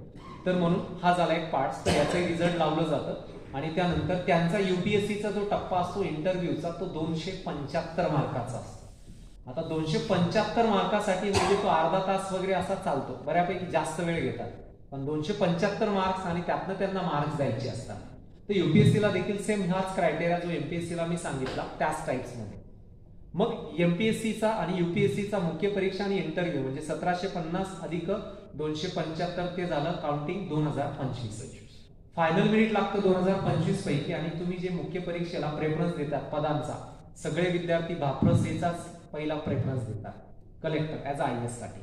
तर म्हणून हा झाला एक पार्ट. तर याचे रिझल्ट लावलं जातं आणि त्यानंतर त्यांचा UPSC चा जो टप्पा असतो इंटरव्ह्यूचा तो 275 मार्काचा असतो. आता 275 मार्कासाठी म्हणजे तो अर्धा तास वगैरे असा चालतो, बऱ्यापैकी जास्त वेळ घेतात. पण 275 मार्क्स आणि त्यातनं त्यांना मार्क्स द्यायचे असतात. तर UPSC ला देखील सेम हाच क्रायटेरिया जो MPSC ला मी सांगितला त्याच टाइप्स मध्ये. मग MPSC चा आणि UPSC चा मुख्य परीक्षा आणि इंटरव्ह्यू म्हणजे 1750 अधिक 275 ते झालं काउंटिंग 2025. फायनल मेरिट लागतं 2025 पैकी. आणि तुम्ही जे मुख्य परीक्षेला प्रेफरन्स देतात पदांचा, सगळे विद्यार्थी भाप्रसेचाच पहिला प्रेफरन्स देतात कलेक्टर ऍज IAS साठी.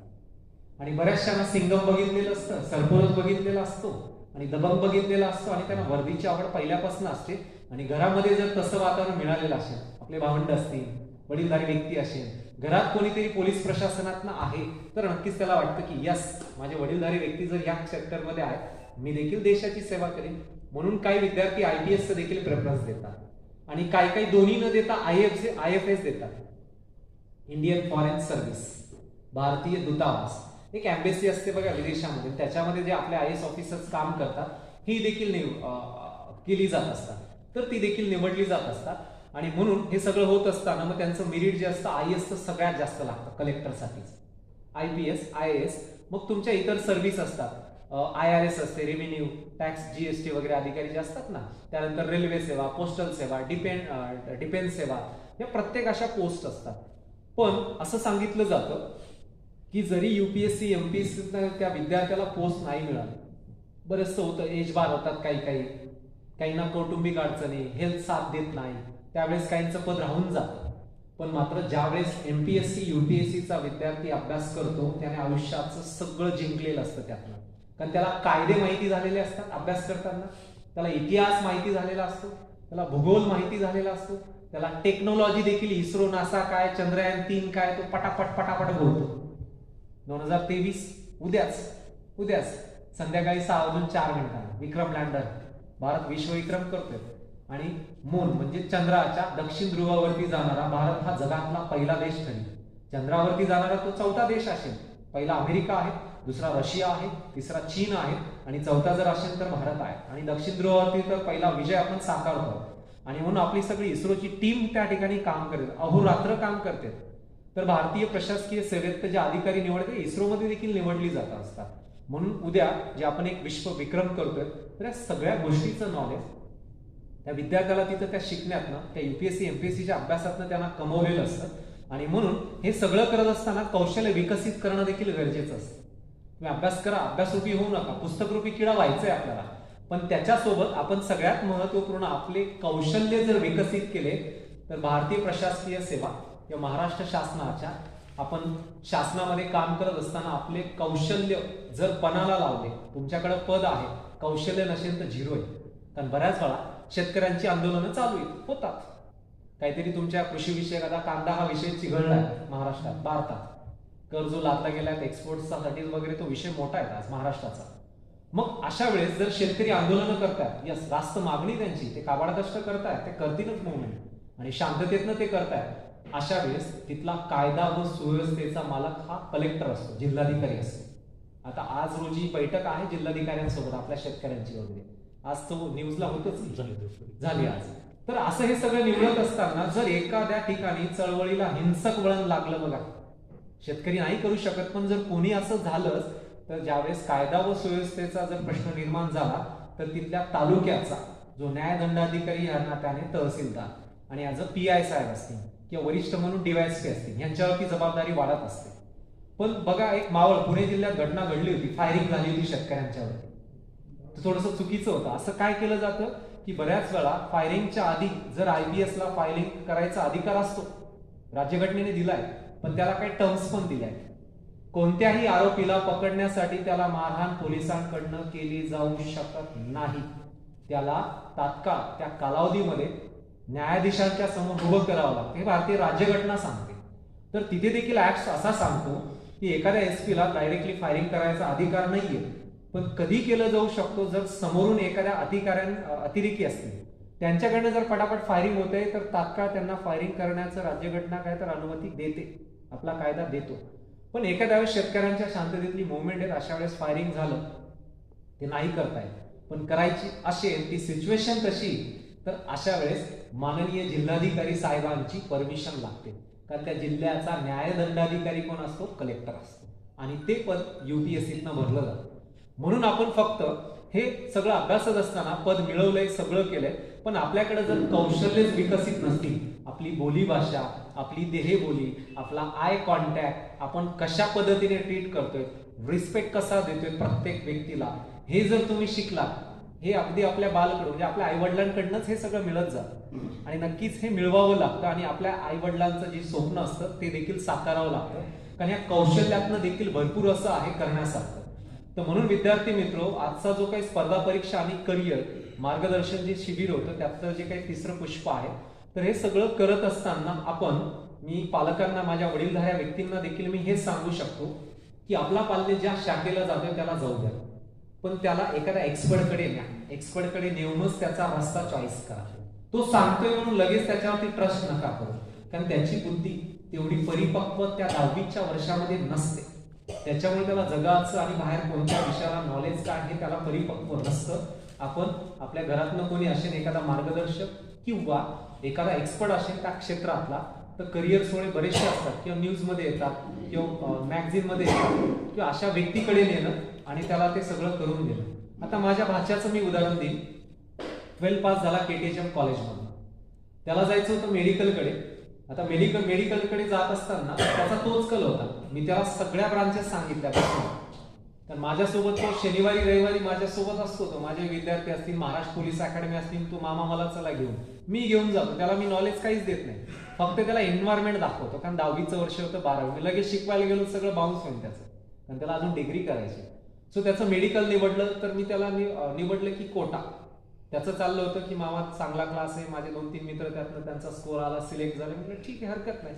आणि बऱ्याचशांना सिंगम बघितलेलं असतं, सरफरोज बघितलेला असतो आणि दबंग बघितलेला असतो आणि त्यांना वर्दीची आवड पहिल्यापासून असते. आणि घरामध्ये जर तसं वातावरण मिळालेलं असेल, आपले भावंड असतील, वडीलधारी व्यक्ती असेल, घरात कोणीतरी पोलीस प्रशासनात आहे, तर नक्कीच त्याला वाटतं की यस माझे वडीलधारी व्यक्ती जर या सेक्टरमध्ये आहेत मी देखील देशाची सेवा करेन. म्हणून काही विद्यार्थी IPS देखील प्रेफरन्स देतात आणि काही दोन्ही न देता IFS देतात, इंडियन फॉरेन सर्व्हिस, भारतीय दूतावास. एक एम्बेसी असते बघा विदेशामध्ये, त्याच्यामध्ये जे आपले IAS ऑफिसर्स काम करतात ही देखील केली जात असतात, तर ती देखील निवडली जात असतात. आणि म्हणून हे सगळं होत असताना मग त्यांचं मेरिट जे असतं IAS सगळ्यात जास्त लागतं कलेक्टरसाठीच. IPS IAS. मग तुमच्या इतर सर्व्हिस असतात, IRS असते, रेव्हेन्यू टॅक्स GST वगैरे अधिकारी जे असतात ना, त्यानंतर रेल्वे सेवा, पोस्टल सेवा, डिफेन्स सेवा, या प्रत्येक अशा पोस्ट असतात. पण असं सांगितलं जातं की जरी UPSC MPSC त्या विद्यार्थ्याला पोस्ट नाही मिळाली, बरेचसं होतं, एज बार होतात काहींना कौटुंबिक अडचणी, हेल्थ साथ देत नाही, त्यावेळेस काहींचं पद राहून जातं. पण मात्र ज्यावेळेस MPSC UPSCचा विद्यार्थी अभ्यास करतो त्याने आयुष्याचं सगळं जिंकलेलं असतं त्यातनं. कारण त्याला कायदे माहिती झालेले असतात अभ्यास करताना, त्याला इतिहास माहिती झालेला असतो, त्याला भूगोल माहिती झालेला असतो, त्याला टेक्नॉलॉजी देखील इस्रो नासा काय चंद्रयान-3 काय तो पटापट बोलतो. 2023 उद्याच संध्याकाळी 6:04 विक्रम लँडर भारत विश्वविक्रम करतोय आणि मून म्हणजे चंद्राच्या दक्षिण ध्रुवावरती जाणारा भारत हा जगातला पहिला देश ठरेल. चंद्रावरती जाणारा तो चौथा देश असेल. पहिला अमेरिका आहे, दुसरा रशिया आहे, तिसरा चीन आहे आणि चौथा जर असेल तर भारत आहे. आणि दक्षिण ध्रुवावरती तर पहिला विजय आपण साकारतो. आणि म्हणून आपली सगळी इस्रोची टीम त्या ठिकाणी काम करेल, अहोरात्र काम करते. तर भारतीय प्रशासकीय सेवेत जे अधिकारी निवडते इस्रोमध्ये देखील निवडली जात असतात. म्हणून उद्या जे आपण एक विश्व विक्रम करतोय तर या सगळ्या गोष्टीचं नॉलेज त्या विद्यार्थ्याला तिथं त्या शिकण्यातनं त्या UPSC MPSCच्या अभ्यासातनं त्यांना कमवलेलं असतं. आणि म्हणून हे सगळं करत असताना कौशल्य विकसित करणं देखील गरजेचं असतं. तुम्ही अभ्यास करा, अभ्यासरूपी होऊ नका, पुस्तकरूपी किडा व्हायचंय आपल्याला, पण त्याच्यासोबत आपण सगळ्यात महत्वपूर्ण आपले कौशल्य जर विकसित केले तर भारतीय प्रशासकीय सेवा किंवा महाराष्ट्र शासनाच्या आपण शासनामध्ये काम करत असताना आपले कौशल्य जर पणाला लावले, तुमच्याकडे पद आहे कौशल्य नसेल तर झिरो आहे. कारण बऱ्याच वेळा शेतकऱ्यांची आंदोलनं चालू होतात, काहीतरी तुमच्या कृषीविषयक आता कांदा हा विषय चिघळलाय महाराष्ट्रात, भारतात कर जो लादला गेलाय एक्सपोर्टसाठी वगैरे तो विषय मोठा आहे आज महाराष्ट्राचा. मग अशा वेळेस जर शेतकरी आंदोलनं करतायत, यस रास्त मागणी त्यांची, ते काबाड कष्ट करतायत, ते करतीलच मुवमेंट आणि शांततेतनं ते करतायत. अशा वेळेस तिथला कायदा व सुव्यवस्थेचा मालक हा कलेक्टर असतो, जिल्हाधिकारी असतो. आता आज रोजी बैठक आहे जिल्हाधिकाऱ्यांसोबत आपल्या शेतकऱ्यांची वगैरे, आज तो न्यूजला होतच झाली आज. तर असं हे सगळं निवडत असताना जर एखाद्या ठिकाणी चळवळीला हिंसक वळण लागलं, बघा शेतकरी नाही करू शकत, पण जर कोणी असं झालंच तर ज्यावेळेस कायदा व सुव्यवस्थेचा जर प्रश्न निर्माण झाला तर तिथल्या तालुक्याचा जो न्यायदंडाधिकारी या नात्याने तहसीलदार आणि ॲज अ PI साहेब असतील किंवा वरिष्ठ म्हणून DYSP असतील यांच्यावरती जबाबदारी वाढत असते. पण बघा एक मावळ पुणे जिल्ह्यात घटना घडली होती, फायरिंग झाली होती शेतकऱ्यांच्यावरती. थोडंसं चुकीचं होतं. असं काय केलं जातं की बऱ्याच वेळा फायरिंगच्या आधी जर IPS ला फायरिंग करायचा अधिकार असतो, राज्यघटनेने दिलाय, पण त्याला काही टर्म्स पण दिल्या आहेत. कोणत्याही आरोपीला पकडण्यासाठी त्याला मारहाण पोलिसांकडनं केली जाऊ शकत नाही. त्याला तात्काळ त्या कालावधीमध्ये न्यायाधीशांच्या समोर उभं करावं लागतं, हे भारतीय राज्यघटना सांगते. तर तिथे देखील ऍक्ट असा सांगतो की एखाद्या SP ला डायरेक्टली फायरिंग करायचा अधिकार नाहीये, पण कधी केलं जाऊ शकतो जर समोरून एखाद्या अतिरेकी असतील त्यांच्याकडनं जर पटापट फायरिंग होते तर तात्काळ त्यांना फायरिंग करण्याचं राज्यघटना काय तर अनुमती देते, आपला कायदा देतो. पण एखाद्या वेळेस शेतकऱ्यांच्या शांततेतली मुवमेंट आहेत, अशा वेळेस फायरिंग झालं ते नाही करतायत, पण करायची असेल ती सिच्युएशन कशी, तर अशा वेळेस माननीय जिल्हाधिकारी साहेबांची परमिशन लागते. कारण त्या जिल्ह्याचा न्यायदंडाधिकारी कोण असतो, कलेक्टर असतो आणि ते पद UPSCतनं भरलं जातं. म्हणून आपण फक्त हे सगळं अभ्यासत असताना पद मिळवलंय, सगळं केलंय, पण आपल्याकडे जर कौशल्यच विकसित नसतील, आपली बोलीभाषा, आपली देहबोली, आपला आय कॉन्टॅक्ट, आपण कशा पद्धतीने ट्रीट करतोय, रिस्पेक्ट कसा देतोय प्रत्येक व्यक्तीला, हे जर तुम्ही शिकलात, हे अगदी आपल्या बालकडून म्हणजे आपल्या आई वडिलांकडनंच हे सगळं मिळत जातं आणि नक्कीच हे मिळवावं लागतं आणि आपल्या आई वडिलांचं जे स्वप्न असतं ते देखील साकारावं लागतं. कारण या कौशल्यातनं देखील भरपूर असं आहे करण्यासारखं. तर म्हणून विद्यार्थी मित्रो, आजचा जो काही स्पर्धा परीक्षा आणि करिअर मार्गदर्शन जे शिबिर होतं त्यातलं जे काही तिसरं पुष्प आहे, तर हे सगळं करत असताना मी पालकांना, माझ्या वडीलधाऱ्या व्यक्तींना देखील मी हेच सांगू शकतो की आपला पाल्य ज्या शाखेला जातोय त्याला जाऊ द्या, पण त्याला एखाद्या एक्सपर्टकडे न्या. एक्सपर्टकडे नेऊनच त्याचा रस्ता चॉईस करा. तो सांगतोय म्हणून लगेच त्याच्यावरती ट्रस्ट नका करू, कारण त्याची बुद्धी तेवढी परिपक्व त्या 10वीच्या वर्षामध्ये नसते. त्याच्यामुळे त्याला जगाचं आणि बाहेर कोणत्या विषयाला नॉलेज काय हे त्याला परिपक्व नसतं. आपण आपल्या घरातनं कोणी असेल एखादा मार्गदर्शक किंवा एखादा एक्सपर्ट असेल त्या क्षेत्रातला, तर करिअर सोहळे बरेचसे असतात किंवा न्यूजमध्ये येतात किंवा मॅगझिनमध्ये येतात, किंवा अशा व्यक्तीकडे नेणं आणि त्याला ते सगळं करून देणं. आता माझ्या भाच्याचं मी उदाहरण देईन. 12 पास झाला KTHM कॉलेजमधून, त्याला जायचं होतं मेडिकलकडे. आता मेडिकलकडे जात असताना त्याचा तोच कल होता. मी त्याला सगळ्या ब्रांचेस सांगितल्या, तर माझ्यासोबत तो शनिवारी रविवारी माझ्यासोबत असतो. तो माझे विद्यार्थी असतील, महाराष्ट्र पोलीस अकॅडमी असतील, तो मामा मला चला घेऊन, मी घेऊन जातो त्याला, मी नॉलेज काहीच देत नाही. फक्त त्याला एन्व्हायरमेंट दाखवतो, कारण 10वीचं वर्ष होतं, 12वी लगेच शिकवायला गेलो सगळं बाउन्स होईल त्याचं, कारण त्याला अजून डिग्री करायची. सो त्याचं मेडिकल निवडलं, तर मी त्याला निवडलं की कोटा. त्याचं चाललं होतं की मामा चांगला क्लास आहे, माझे 2-3 मित्र त्यातनं त्यांचा स्कोर आला, सिलेक्ट झाले. म्हटलं ठीक आहे, हरकत नाही.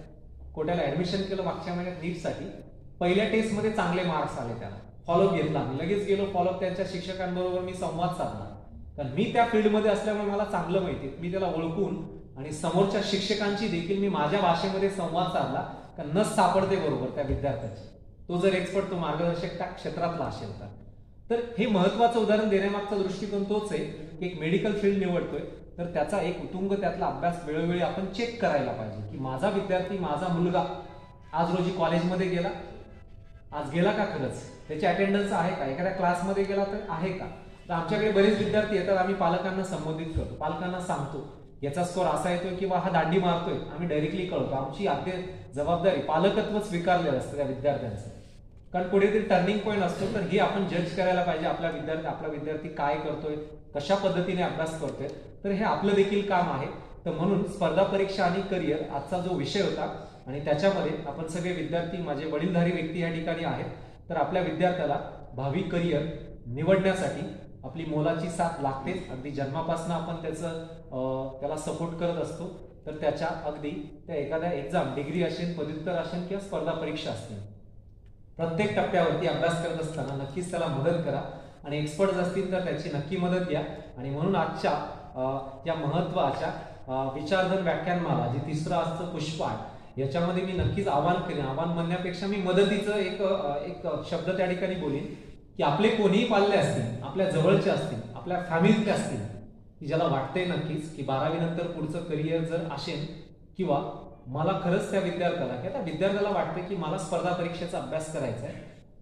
कोट्याला ऍडमिशन केलं मागच्या महिन्यात नीटसाठी. पहिल्या टेस्टमध्ये चांगले मार्क्स आले त्याला. फॉलोअप घेतला, मी लगेच गेलो फॉलोअप. त्यांच्या शिक्षकांबरोबर मी संवाद साधला, कारण मी त्या फील्डमध्ये असल्यामुळे मला चांगलं माहिती. मी त्याला ओळखून आणि समोरच्या शिक्षकांची देखील मी माझ्या भाषेमध्ये संवाद साधला, कारण नस सापडते बरोबर त्या विद्यार्थ्याची. तो जर एक्सपर्ट, तो मार्गदर्शक त्या क्षेत्रातला असेल तर हे महत्वाचं उदाहरण देण्यामागचा दृष्टिकोन तोच आहे की एक मेडिकल फील्ड निवडतोय तर त्याचा एक उतुंग त्यातला अभ्यास वेळोवेळी आपण चेक करायला पाहिजे की माझा विद्यार्थी, माझा मुलगा आज रोजी कॉलेजमध्ये गेला, आज गेला का खरंच, त्याची अटेंडन्स आहे का, एखाद्या क्लासमध्ये गेला तर आहे का. तर आमच्याकडे बरेच विद्यार्थी येतात, आम्ही पालकांना संबोधित करतो, पालकांना सांगतो याचा स्कोर असा येतोय किंवा हा दांडी मारतोय, आम्ही डायरेक्टली कळतो. आमची आद्य जबाबदारी पालकत्व स्वीकारलेलं असतं त्या विद्यार्थ्यांचं, कारण कुठेतरी टर्निंग पॉईंट असतो. तर हे आपण जज करायला पाहिजे आपला विद्यार्थी काय करतोय, कशा पद्धतीने अभ्यास करतोय. तर हे आपलं देखील काम आहे. तर म्हणून स्पर्धा परीक्षा आणि करिअर आजचा जो विषय होता, आणि त्याच्यामध्ये आपण सगळे विद्यार्थी, माझे वडीलधारी व्यक्ती या ठिकाणी आहेत. तर आपल्या विद्यार्थ्याला भावी करिअर निवडण्यासाठी आपली मोलाची साथ लागतेच. अगदी जन्मापासून आपण त्याला सपोर्ट करत असतो. तर त्याच्या अगदी त्या एखाद्या एक्झाम, डिग्री असेल, पदव्युत्तर असेल किंवा स्पर्धा परीक्षा असतील, प्रत्येक टप्प्यावरती अभ्यास करत असताना नक्कीच त्याला मदत करा, आणि एक्सपर्ट असतील तर त्याची नक्की मदत घ्या. आणि म्हणून आजच्या या महत्वाच्या विचारधन व्याख्यानमाला जी तिसरं असतं पुष्पाट, याच्यामध्ये मी नक्कीच आवाहन करेन, आवाहन म्हणण्यापेक्षा मी मदतीचं एक शब्द त्या ठिकाणी बोलीन की आपले कोणीही पाल्ले असतील, आपल्या जवळचे असतील, आपल्या फॅमिलीतले असतील, की ज्याला वाटतंय नक्कीच की 12वी नंतर पुढचं करिअर जर असेल, किंवा मला खरंच त्या विद्यार्थ्याला वाटतं की मला स्पर्धा परीक्षेचा अभ्यास करायचा आहे,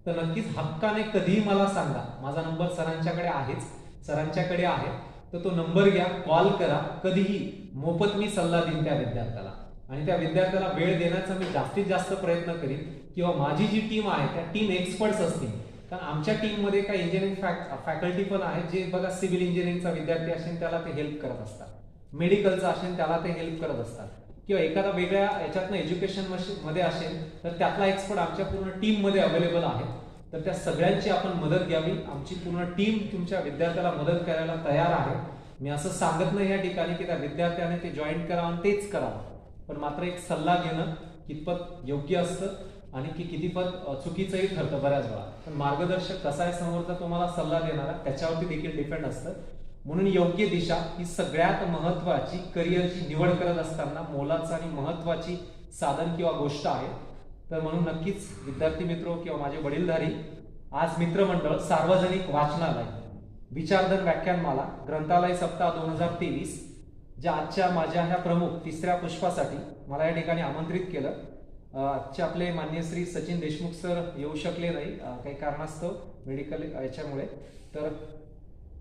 तर नक्कीच हक्काने कधीही मला सांगा. माझा नंबर सरांच्याकडे आहे. तर तो नंबर घ्या, कॉल करा, कधीही मोफत मी सल्ला देईन त्या विद्यार्थ्याला, आणि त्या विद्यार्थ्याला वेळ देण्याचा मी जास्तीत जास्त प्रयत्न करीन. किंवा माझी जी टीम आहे त्या टीम एक्सपर्ट्स असतील, कारण आमच्या टीममध्ये काही इंजिनिअरिंग फॅकल्टी पण आहेत जे बघा सिव्हिल इंजिनिअरिंगचा विद्यार्थी असेल त्याला ते हेल्प करत असतात, मेडिकलचा असेल त्याला ते हेल्प करत असतात, किंवा एखादा वेगळ्या याच्यातनं एज्युकेशन मध्ये असेल तर त्यातला एक्सपर्ट आमच्या पूर्ण टीम मध्ये अवेलेबल आहे. तर त्या सगळ्यांची आपण मदत घ्यावी. आमची पूर्ण टीम तुमच्या विद्यार्थ्याला मदत करायला तयार आहे. मी असं सांगत नाही या ठिकाणी की त्या विद्यार्थ्याने ते जॉईन करावं आणि तेच करावं, पण मात्र एक सल्ला घेणं कितपत योग्य असतं आणि की कितीपत चुकीचंही ठरतं बऱ्याच वेळा. पण मार्गदर्शक कसा आहे समोरचा तुम्हाला सल्ला देणारा, त्याच्यावरती देखील डिपेंड असतं. म्हणून योग्य दिशा ही सगळ्यात महत्वाची करिअरची निवड करत असताना मोलाचं आणि महत्वाची साधन किंवा गोष्ट आहे. तर म्हणून नक्कीच विद्यार्थी मित्र किंवा माझे वडीलधारी, आज मित्रमंडळ सार्वजनिक वाचनालय विचारधन व्याख्यानमाला ग्रंथालय सप्ताह 2023 ज्या आजच्या माझ्या ह्या प्रमुख तिसऱ्या पुष्पासाठी मला या ठिकाणी आमंत्रित केलं. आजचे आपले माननीय श्री सचिन देशमुख सर येऊ शकले नाही काही कारणास्तव मेडिकल याच्यामुळे. तर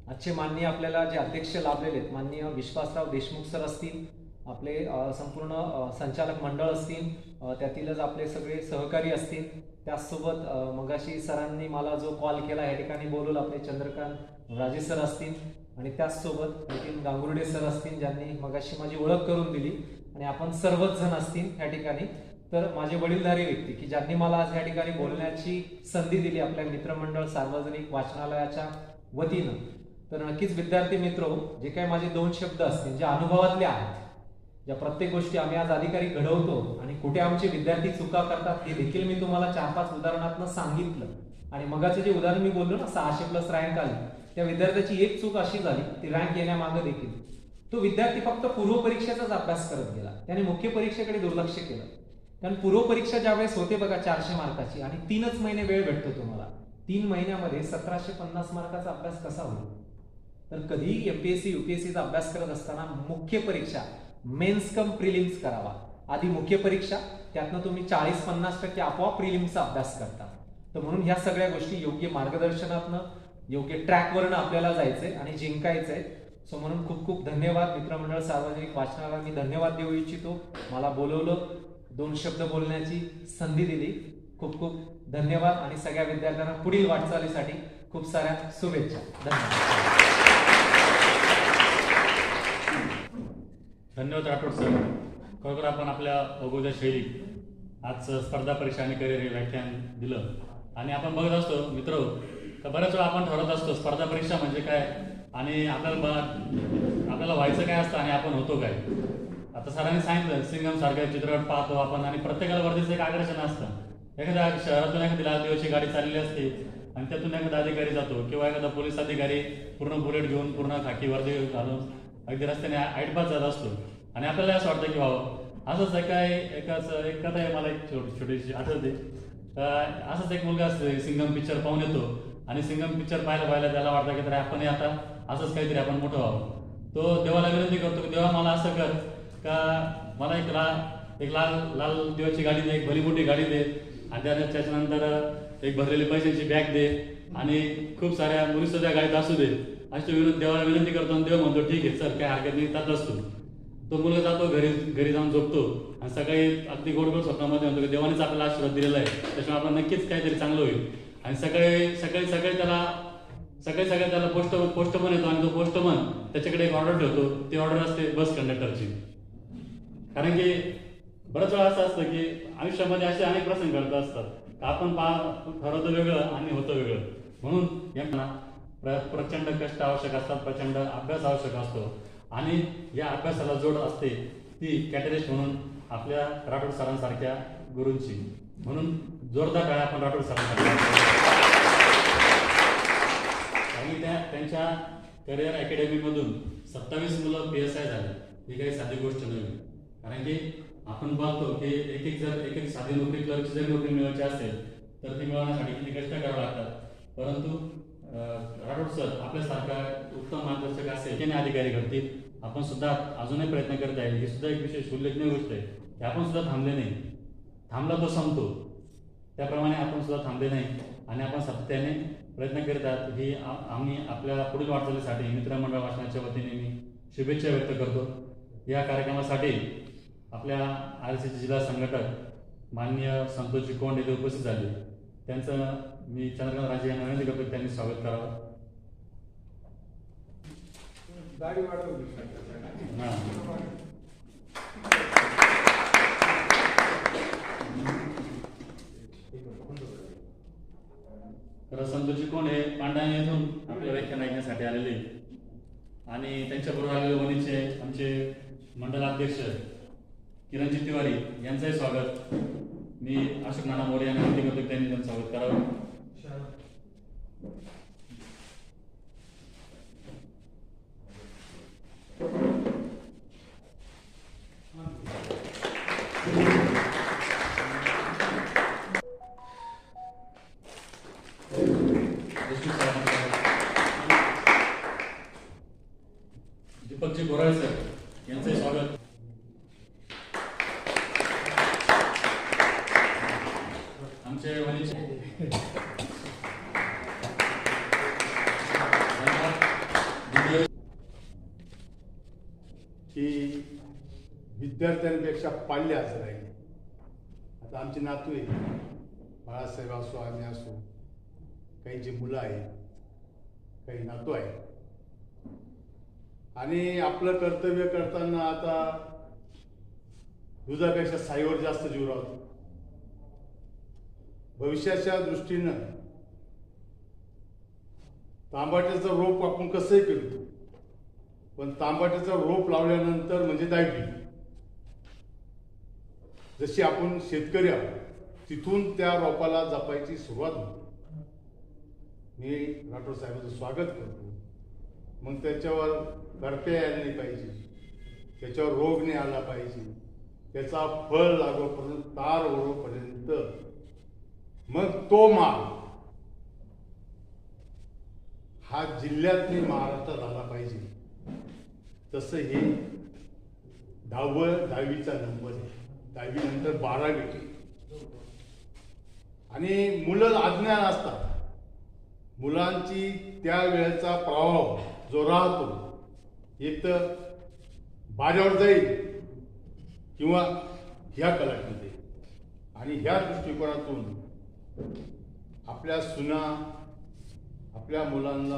आजचे माननीय आपल्याला जे अध्यक्ष लाभलेले आहेत, माननीय विश्वासराव देशमुख सर असतील, आपले संपूर्ण संचालक मंडळ असतील, त्यातीलच आपले सगळे सहकारी असतील, त्याचसोबत मगाशी सरांनी मला जो कॉल केला या ठिकाणी बोलवलं आपले चंद्रकांत राजे सर असतील, आणि त्याचसोबत नितीन गांगुर्डे सर असतील ज्यांनी मगाशी माझी ओळख करून दिली, आणि आपण सर्वच जण असतील या ठिकाणी. तर माझे वडीलधारी व्यक्ती की ज्यांनी मला आज या ठिकाणी बोलण्याची संधी दिली आपल्या मित्रमंडळ सार्वजनिक वाचनालयाच्या वतीनं. तर नक्कीच विद्यार्थी मित्र, जे काही माझे 2 शब्द असतील जे अनुभवातले आहेत, ज्या प्रत्येक गोष्टी आम्ही आज अधिकारी घडवतो आणि कुठे आमचे विद्यार्थी चुका करतात हे देखील मी तुम्हाला 4-5 उदाहरणातनं सांगितलं. आणि मगाचं जे उदाहरण मी बोललो ना 600+ रँक आली, त्या विद्यार्थ्याची एक चूक अशी झाली, ती रँक येण्यामागे देखील तो विद्यार्थी फक्त पूर्व परीक्षेचाच अभ्यास करत गेला, त्याने मुख्य परीक्षेकडे दुर्लक्ष केलं. कारण पूर्व परीक्षा ज्यावेळेस होते बघा 400 मार्काची, आणि 3च महिने वेळ भेटतो तुम्हाला, 3 महिन्यामध्ये 1750 मार्काचा अभ्यास कसा होईल. तर कधीही एमपीएससी यूपीएससीचा अभ्यास करत असताना मुख्य परीक्षा मेन्स कम प्रिलिम्स करावा. आधी मुख्य परीक्षा, त्यातनं तुम्ही 40-50% आपोआप प्रिलिम्सचा अभ्यास करता. तर म्हणून ह्या सगळ्या गोष्टी योग्य मार्गदर्शनातनं योग्य ट्रॅकवरनं आपल्याला जायचंय आणि जिंकायचंय. सो म्हणून खूप खूप धन्यवाद मित्रमंडळ सार्वजनिक वाचनालयाला मी धन्यवाद देऊ इच्छितो. मला बोलवलं, 2 शब्द बोलण्याची संधी दिली, खूप खूप धन्यवाद. आणि सगळ्या विद्यार्थ्यांना पुढील वाटचालीसाठी खूप साऱ्या शुभेच्छा. धन्यवाद. धन्यवाद राठोड सर. खरोखर आपण आपल्या अगोदर शैलीत आज स्पर्धा परीक्षा आणि करिअर हे व्याख्यान दिलं. आणि आपण बघत असतो मित्र तर बऱ्याच वेळा आपण ठरवत असतो स्पर्धा परीक्षा म्हणजे काय आणि आपल्याला व्हायचं काय असतं आणि आपण होतो काय. आता सरांनी सांगितलं सिंगम सारखं चित्रपट पाहतो आपण आणि प्रत्येकाला वर्धीचं एक आकर्षण असतं. एखाद्या शहरातून एखादी लाल दिवशी गाडी चाललेली असते आणि त्यातून एखादा अधिकारी जातो किंवा एखादा पोलीस अधिकारी पूर्ण बुलेट घेऊन पूर्ण खाकी वर्दी घालून अगदी रस्त्याने आईटपास जात असतो आणि आपल्याला असं वाटतं की भाऊ असंच एक कथा आहे मला एक छोटीशी आठवते. असंच एक मुलगा असतो सिंगम पिक्चर पाहून येतो आणि सिंगम पिक्चर पाहायला त्याला वाटतं की तर आपणही आता असंच काहीतरी आपण मोठं व्हावं. तो देवाला विनंती करतो की देवा मला असं कर का मला एक लाल देवाची गाडी दे, एक भली मोठी गाडी दे आणि त्याच्यानंतर एक भरलेली पैशांची बॅग दे आणि खूप साऱ्या मुली सुद्धा गाडीत असू दे अशी तो देवाला विनंती करतो आणि देव म्हणतो ठीक आहे चल काय हरकत नाही जात असतो. तो मुलगा जातो घरी जाऊन झोपतो आणि सकाळी अगदी गोड स्वप्नामध्ये म्हणतो की देवानेच आपल्याला आशीर्वाद दिलेला आहे त्याच्यामुळे आपल्याला नक्कीच काहीतरी चांगलं होईल. आणि सकाळी त्याला पोस्टमन येतो आणि तो पोस्टमन त्याच्याकडे एक ऑर्डर ठेवतो. ती ऑर्डर असते बस कंडक्टरची. कारण की बऱ्याच वेळा असं असतं की आयुष्यामध्ये असे अनेक प्रसंग घडत असतात आपण ठरवतो वेगळं आणि होतं वेगळं. म्हणून यांना प्रचंड कष्ट आवश्यक असतात, प्रचंड अभ्यास आवश्यक असतो आणि या अभ्यासाला जोड असते ती कॅटलिस्ट म्हणून आपल्या राठोड सरांसारख्या गुरूंची. म्हणून जोरदार टाळ्या आपण राठोड सरांसाठी. आणि त्यांच्या करिअर अकॅडमीमधून 27 मुलं PSI झाले. ही काही साधी गोष्ट नव्हे. कारण की आपण पाहतो की एक साधी नोकरी क्लर्कची जरी नोकरी मिळवायची असेल तर ती मिळवण्यासाठी किती कष्ट करावे लागतात. परंतु राठोड सर आपल्यासारखा उत्तम मार्गदर्शक असेल की अधिकारी घडतील. आपण सुद्धा अजूनही प्रयत्न करत आहे. ही सुद्धा एक विशेष उल्लेखनीय गोष्ट आहे की आपण सुद्धा थांबले नाही. थांबला तो संपतो त्याप्रमाणे आपण सुद्धा थांबले नाही आणि आपण सातत्याने प्रयत्न करत आहात. ही आम्ही आपल्या पुढील वाटचालीसाठी मित्रमंडळ वाचनाच्या वतीने मी शुभेच्छा व्यक्त करतो. या कार्यक्रमासाठी आपल्या RCC जिल्हा संघटक माननीय संतोषजी कोंड येथे उपस्थित झाले. त्यांचं मी चंद्रकांत राजे यांना विनंती करतो त्यांनी स्वागत करावं. गाडी वाढवली तर संतोषजी कोंड हे पांढाणे येथून आपल्या व्याख्यान ऐकण्यासाठी आलेले आणि त्यांच्याबरोबर आलेले वणीचे आमचे मंडलाध्यक्ष किरणजी तिवारी यांचंही स्वागत मी अशोक नाना मोरे यांना विनंती करतो त्यांनी त्यांचं स्वागत करावं. दीपकजी बोराळे सर यांचंही स्वागत. आमचे वणीचे की विद्यार्थ्यांपेक्षा पाल्य असं राहील. आता आमची नातू आहे, बाळासाहेब असो आम्ही असो, काहींची मुलं आहेत, काही नातू आहेत आणि आपलं कर्तव्य करताना आता दुधापेक्षा साईवर जास्त जीव राहतो. भविष्याच्या दृष्टीनं तांबाट्याचं रोप आपण कसंही पेरतो पण तांबाट्याचा रोप लावल्यानंतर म्हणजे दायवी. जशी आपण शेतकरी आहोत तिथून त्या रोपाला जपायची सुरुवात होते. मी राठोड साहेबांचं स्वागत करतो. मग त्याच्यावर करप्या यायला नाही पाहिजे, त्याच्यावर रोग नाही आला पाहिजे, त्याचा फळ लागोपर्यंत तार ओढोपर्यंत मग तो माल हा जिल्ह्यातली महाराष्ट्रात आला पाहिजे. तसं हे 10वीचा नंबर आहे. 10वी नंतर 12वी आणि मुलं अज्ञान असतात. मुलांची त्या वेळेचा प्रभाव जो राहतो एक तर बाजावर जाईल किंवा ह्या कलाटमध्ये आणि ह्या दृष्टिकोनातून आपल्या सुना आपल्या मुलांना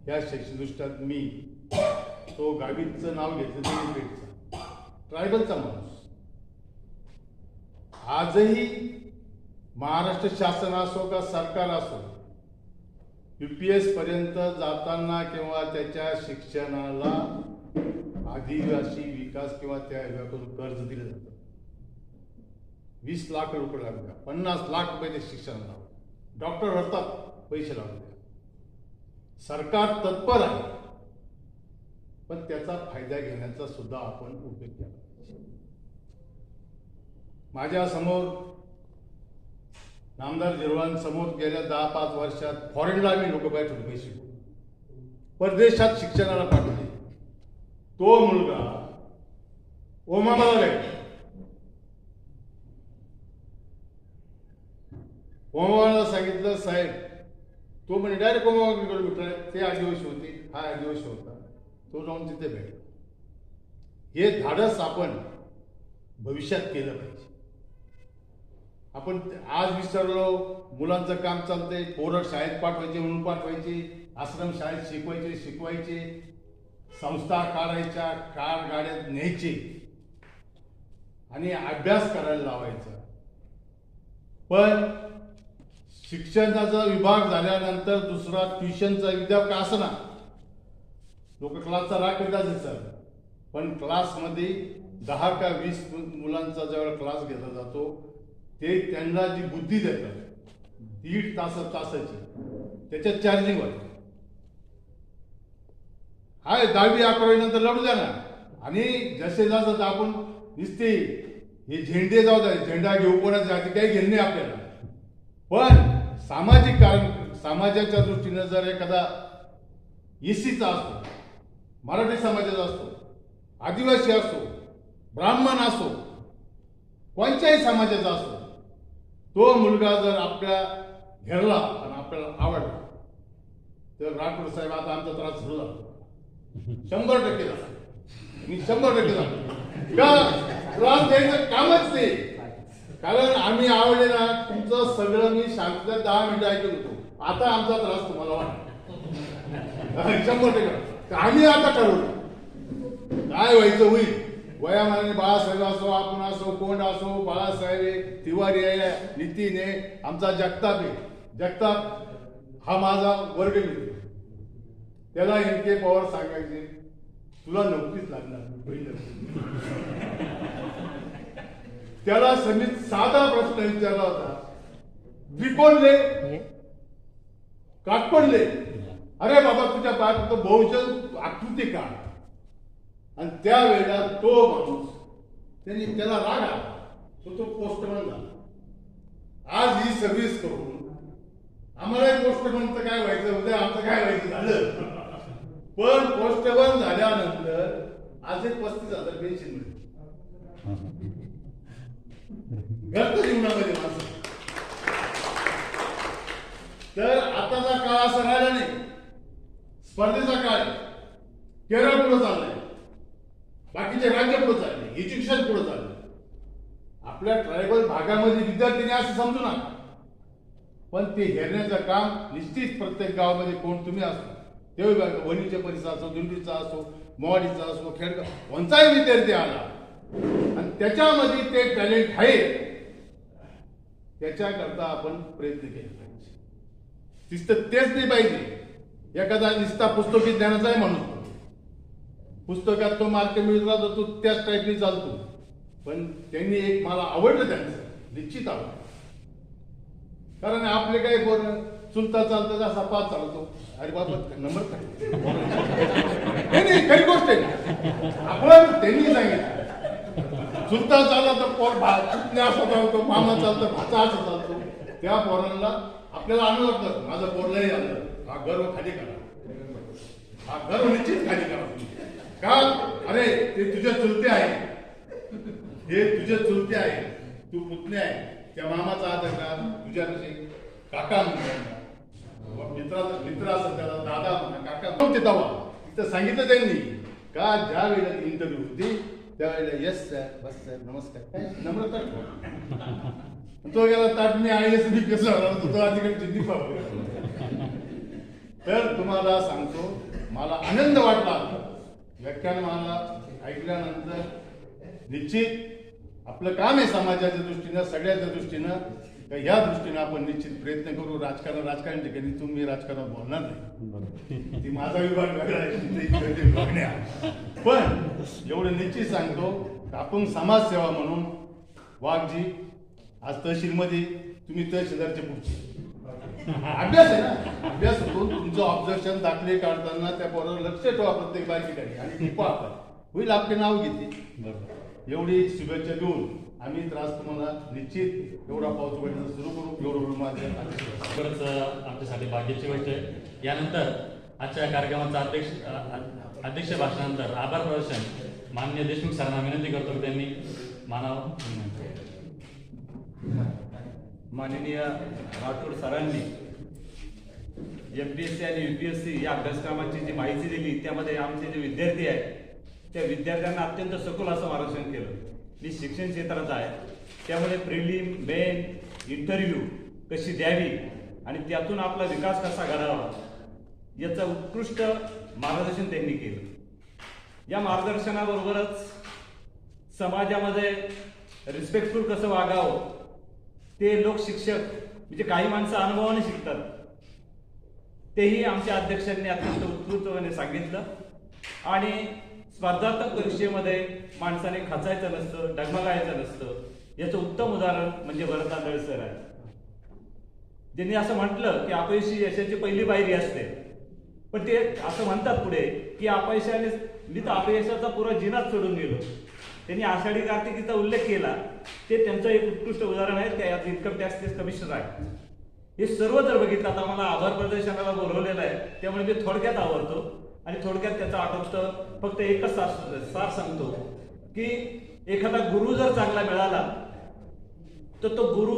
ह्या शैक्षणिकदृष्ट्यात मी तो गावीचं नाव घेतलं तरी पेठचा ट्रायबलचा माणूस आजही महाराष्ट्र शासन असो का सरकार असो, UPS पर्यंत जाताना किंवा त्याच्या शिक्षणाला आदिवासी विकास किंवा त्या विभागाकडून कर्ज दिलं जातं. 20 लाख रुपये लागतात, 50 लाख रुपये ते शिक्षणाला. डॉक्टर होतात, पैसे लागतात. सरकार तत्पर आहे, पण त्याचा फायदा घेण्याचा सुद्धा आपण उपयोग केला पाहिजे. माझ्या समोर नामदार जिरवांसमोर गेल्या 10-5 वर्षात फॉरेनला आम्ही लोक पाठवले, पैसे परदेशात शिक्षणाला पाठवले. तो मुलगा ओमामाला गेला. ओमामाला सांगितलं, साहेब तो म्हणजे डायरेक्ट ओमामाकडे भेटला. ते आदिवासी होते, हा आदिवासी होता. तो जाऊन तिथे भेटला. हे धाडस आपण भविष्यात केलं पाहिजे. आपण आज विसरलो, मुलांचं काम चालतंय, पोरं शाळेत पाठवायचे म्हणून पाठवायचे, आश्रम शाळेत शिकवायचे, संस्था काढायच्या, कार गाड्यात न्यायचे आणि अभ्यास करायला लावायचा. पण शिक्षणाचा विभाग झाल्यानंतर दुसरा ट्युशनचा विद्यापीठ असं ना, लोक क्लासचा राग करतात सर, पण क्लासमध्ये 10 का 20 मुलांचा जेव्हा क्लास घेतला जातो, ते त्यांना जी बुद्धी देतात 1.5 तासाची, त्याच्यात चार्जिंग होते. हाय 10वी-11वी नंतर लढू द्या ना. आणि जसे जसं आपण दिसते हे झेंडे जाऊ द्या, झेंडा घेऊ कोणाचा काही घेणे नाही आपल्याला. पण सामाजिक कारण, समाजाच्या दृष्टीनं जर एखादा एसीचा असतो, मराठी समाजाचा असतो, आदिवासी असो, ब्राह्मण असो, कोणत्याही समाजाचा असो, तो मुलगा जर आपल्या घेरला आणि आपल्याला आवडला तर राठोड साहेब आता आमचा त्रास सुरू झाला 100% झाला. मी 100% झालो का त्रास द्यायचं कामच ते. कारण आम्ही आवडले ना, तुमचं सगळं मी शांतता 10 मिनिटं ऐकत होतो. आता आमचा त्रास तुम्हाला वाटतो 100%. आम्ही आता ठरवलं काय व्हायचं होईल. वयामानाने बाळासाहेब असो, आपण असो, कोण असो, बाळासाहेब तिवारी आहे, नितीन आहे, आमचा जगताप आहे. जगताप हा माझा वर्ग मित्र. त्याला NK पवार सांगायचे, तुला नोकरीच लागणार पहिलं. त्याला समित साधा प्रश्न विचारला होता, त्रिकोणले काटपडले, अरे बाबा तुझ्या पायात बहुजन आकृती काढ. आणि त्यावेळेला तो माणूस त्यांनी त्याला राग आला, तो पोस्टमन झाला. आज ही सर्व्हिस करून आम्हाला पोस्टमनचं काय व्हायचं, उद्या आमचं काय व्हायचं झालं. पण पोस्टमन झाल्यानंतर आज एक 35,000 पेन्शन मिळते घरच्या जीवनामध्ये माणसं. तर आताचा काळ असा राहिला नाही, स्पर्धेचा काळ. केरळ पुढे चाललाय, बाकीचे राज्य पुढे चालले, एज्युकेशन पुढे चालले. आपल्या ट्रायबल भागामध्ये विद्यार्थ्यांनी असं समजू नका, पण ते हेरण्याचं काम निश्चित प्रत्येक गावामध्ये कोण तुम्ही असतो, ते वणीच्या परिसर असो, दिंडीचा असो, मोवाडीचा असो, खेडगाव, कोणताही विद्यार्थी आला आणि त्याच्यामध्ये ते टॅलेंट आहे, त्याच्याकरता आपण प्रयत्न केले पाहिजे. नुसतं तेच नाही पाहिजे एखादा नुसता पुस्तकी ज्ञानाचा आहे म्हणून पुस्तकात तो मार्क मिळत राहतो, तो त्याच टाईपने चालतो. पण त्यांनी एक मला आवडलं, त्यांचं निश्चित आवडलं. कारण आपले काही बोल चुलता चालतं असा पाच चालतो, अरे बाबा नंबर काय नाही, खरी गोष्ट आहे. आपण त्यांनी सांगितलं चुलता चालला तर पोर चुकण्या असा चालतो, मामा चालतं, भाचा असं चालतो. त्या पोरांना आपल्याला आनंद वाटतं, माझं पोरलाही आलं. हा गर्व खाली करा, हा गर्व निश्चित खाली करा. का अरे ते तुझे चुलते आहे, हे तुझे चुलते आहे, तू पुतणे आहे, त्या मामाचा आदर का तुझ्यापेक्षा काका म्हणून मित्र असं त्याला दादा म्हणा, काका म्हणते. तेव्हा तिथं सांगितलं त्यांनी का ज्या वेळेला इंटरव्ह्यू होती त्यावेळेला येस सर, बस सर, नमस्कार, काय नम्रता. तो गेला ताट मी IAS कसं होणार, तो अधिकारी जिद्दी पाहू. तर तुम्हाला सांगतो, मला आनंद वाटला व्याख्यान मला ऐकल्यानंतर. निश्चित आपलं काम आहे समाजाच्या दृष्टीनं, सगळ्याच्या दृष्टीनं. ह्या दृष्टीनं आपण निश्चित प्रयत्न करू. राजकारण ठिकाणी तुम्ही राजकारण बोलणार नाही, ती माझा विभाग वेगळा आहे, तिथे विभाग नाही. पण एवढं निश्चित सांगतो, आपण समाजसेवा म्हणून वाघजी आज तहसीलमध्ये तुम्ही तहसीलदारचे पुढचे अभ्यास आहे ना, अभ्यास होतो तुमचं ऑब्झर्वेशन दाखले काढताना त्या बरोबर लक्ष ठेवा प्रत्येक बारकाईकडे आणि टिपा होईल आपले नाव घेते. एवढी शुभेच्छा देऊन आम्ही त्रास तुम्हाला निश्चित एवढा पाऊस पडण्याचं सुरू करू. एवढं माझ्या खरंच आमच्यासाठी भाग्याची गोष्ट आहे. यानंतर आजच्या कार्यक्रमाचा अध्यक्ष भाषणानंतर आभार प्रदर्शन माननीय देशमुख सरांना विनंती करतो की त्यांनी मानावं. माननीय राठोड सरांनी MPSC आणि UPSC या अभ्यासक्रमाची जी माहिती दिली, त्यामध्ये आमचे जे विद्यार्थी आहेत त्या विद्यार्थ्यांना अत्यंत सखोल असं मार्गदर्शन केलं. मी शिक्षण क्षेत्रात आहे, त्यामुळे प्रिलिम, मेन, इंटरव्ह्यू कशी द्यावी आणि त्यातून आपला विकास कसा घडावा याचं उत्कृष्ट मार्गदर्शन त्यांनी केलं. या मार्गदर्शनाबरोबरच समाजामध्ये रिस्पेक्टफुल कसं वागावं ते लोक शिक्षक म्हणजे काही माणसं अनुभवाने शिकतात, तेही आमच्या अध्यक्षांनी अत्यंत उत्कृष्टपणे सांगितलं. आणि स्पर्धात्मक परीक्षेमध्ये माणसाने खचायचं नसतं, डगमगायचं नसतं, याचं उत्तम उदाहरण म्हणजे भरत आंधळे सर आहे. ज्यांनी असं म्हटलं की अपयशी यशाची पहिली पायरी असते, पण ते असं म्हणतात पुढे की अपयशाने मी तर अपयशाचा पुरा जिनाच सोडून गेलो. त्यांनी आषाढी कार्तिकीचा उल्लेख केला, ते त्यांचं एक उत्कृष्ट उदाहरण आहे. त्या इन्कम टॅक्सचे कमिशनर आहे. हे सर्व जर बघितलं, आता मला आभार प्रदर्शनाला बोलवलेलं आहे, त्यामुळे मी थोडक्यात आवडतो आणि थोडक्यात त्याचं आठवतं फक्त एकच सार सांगतो की एखादा गुरु जर चांगला मिळाला तर तो गुरु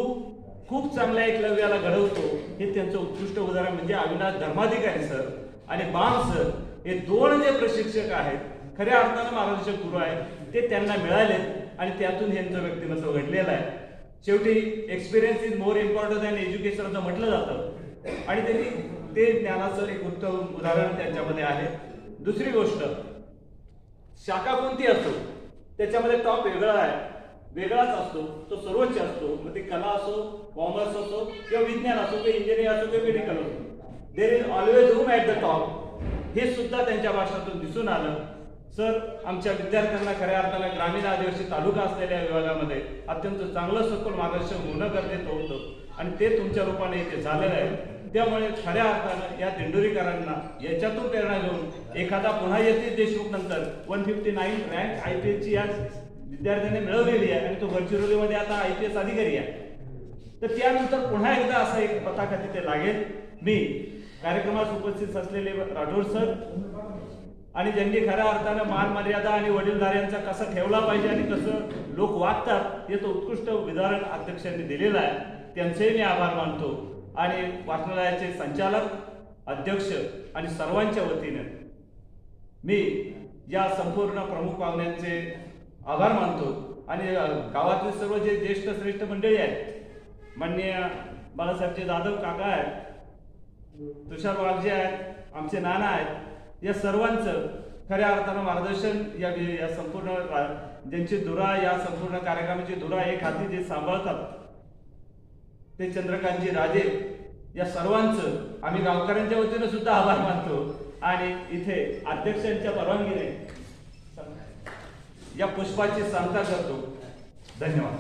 खूप चांगल्या एकलव्याला घडवतो. हे त्यांचं उत्कृष्ट उदाहरण म्हणजे अविनाश धर्माधिकारी सर आणि बाम सर हे दोन जे प्रशिक्षक आहेत, खऱ्या अर्थानं मार्गदर्शक गुरु आहेत, ते त्यांना मिळाले आणि त्यातून यांचं व्यक्तिमत्व घडलेलं आहे. शेवटी experience is more important than education असं म्हटलं जातं आणि त्यांनी ते ज्ञानाचं एक उत्तम उदाहरण त्यांच्यामध्ये आहे. दुसरी गोष्ट, शाखा कोणती असो त्याच्यामध्ये टॉप वेगळाच असतो, तो सर्वोच्च असतो. मग ते कला असो, कॉमर्स असो किंवा विज्ञान असो किंवा इंजिनिअरिंग असो किंवा मेडिकल असो, there is always room at the top. हे सुद्धा त्यांच्या भाषणातून दिसून आलं. सर आमच्या विद्यार्थ्यांना खऱ्या अर्थानं ग्रामीण आदिवासी तालुका असलेल्या विभागामध्ये अत्यंत चांगलं सखोल मार्गदर्शन होणं गरजेचं होतं आणि ते तुमच्या रूपाने इथे झालेलं आहे. त्यामुळे खऱ्या अर्थानं या दिंडोरीकरांना याच्यातून प्रेरणा घेऊन एखादा पुन्हा यतीश देशमुख नंतर 159 रँक IPSची या विद्यार्थ्यांनी मिळवलेली आहे आणि तो गडचिरोलीमध्ये आता IPS अधिकारी आहे. तर त्यानंतर पुन्हा एकदा असा एक पताका तिथे लागेल. मी कार्यक्रमात उपस्थित असलेले राठोड सर आणि ज्यांनी खऱ्या अर्थानं मान मर्यादा आणि वडीलधाऱ्यांचा कसा ठेवला पाहिजे आणि कसं लोक वागतात याचं उत्कृष्ट उदाहरण अध्यक्षांनी दिलेलं आहे, त्यांचेही मी आभार मानतो. आणि वाचनालयाचे संचालक, अध्यक्ष आणि सर्वांच्या वतीने मी या संपूर्ण प्रमुख पाहुण्यांचे आभार मानतो. आणि गावातील सर्व जे ज्येष्ठ श्रेष्ठ मंडळी आहेत, माननीय बाळासाहेबचे जाधव काका आहेत, तुषार वाघजे आहेत, आमचे नाना आहेत, या सर्वांचं खऱ्या अर्थानं मार्गदर्शन या संपूर्ण ज्यांची धुरा या संपूर्ण कार्यक्रमाची धुरा एक हाती जे सांभाळतात ते चंद्रकांतजी राजे, या सर्वांचं आम्ही गावकऱ्यांच्या वतीनं सुद्धा आभार मानतो. आणि इथे अध्यक्षांच्या परवानगीने या पुष्पाची सांगता करतो. धन्यवाद.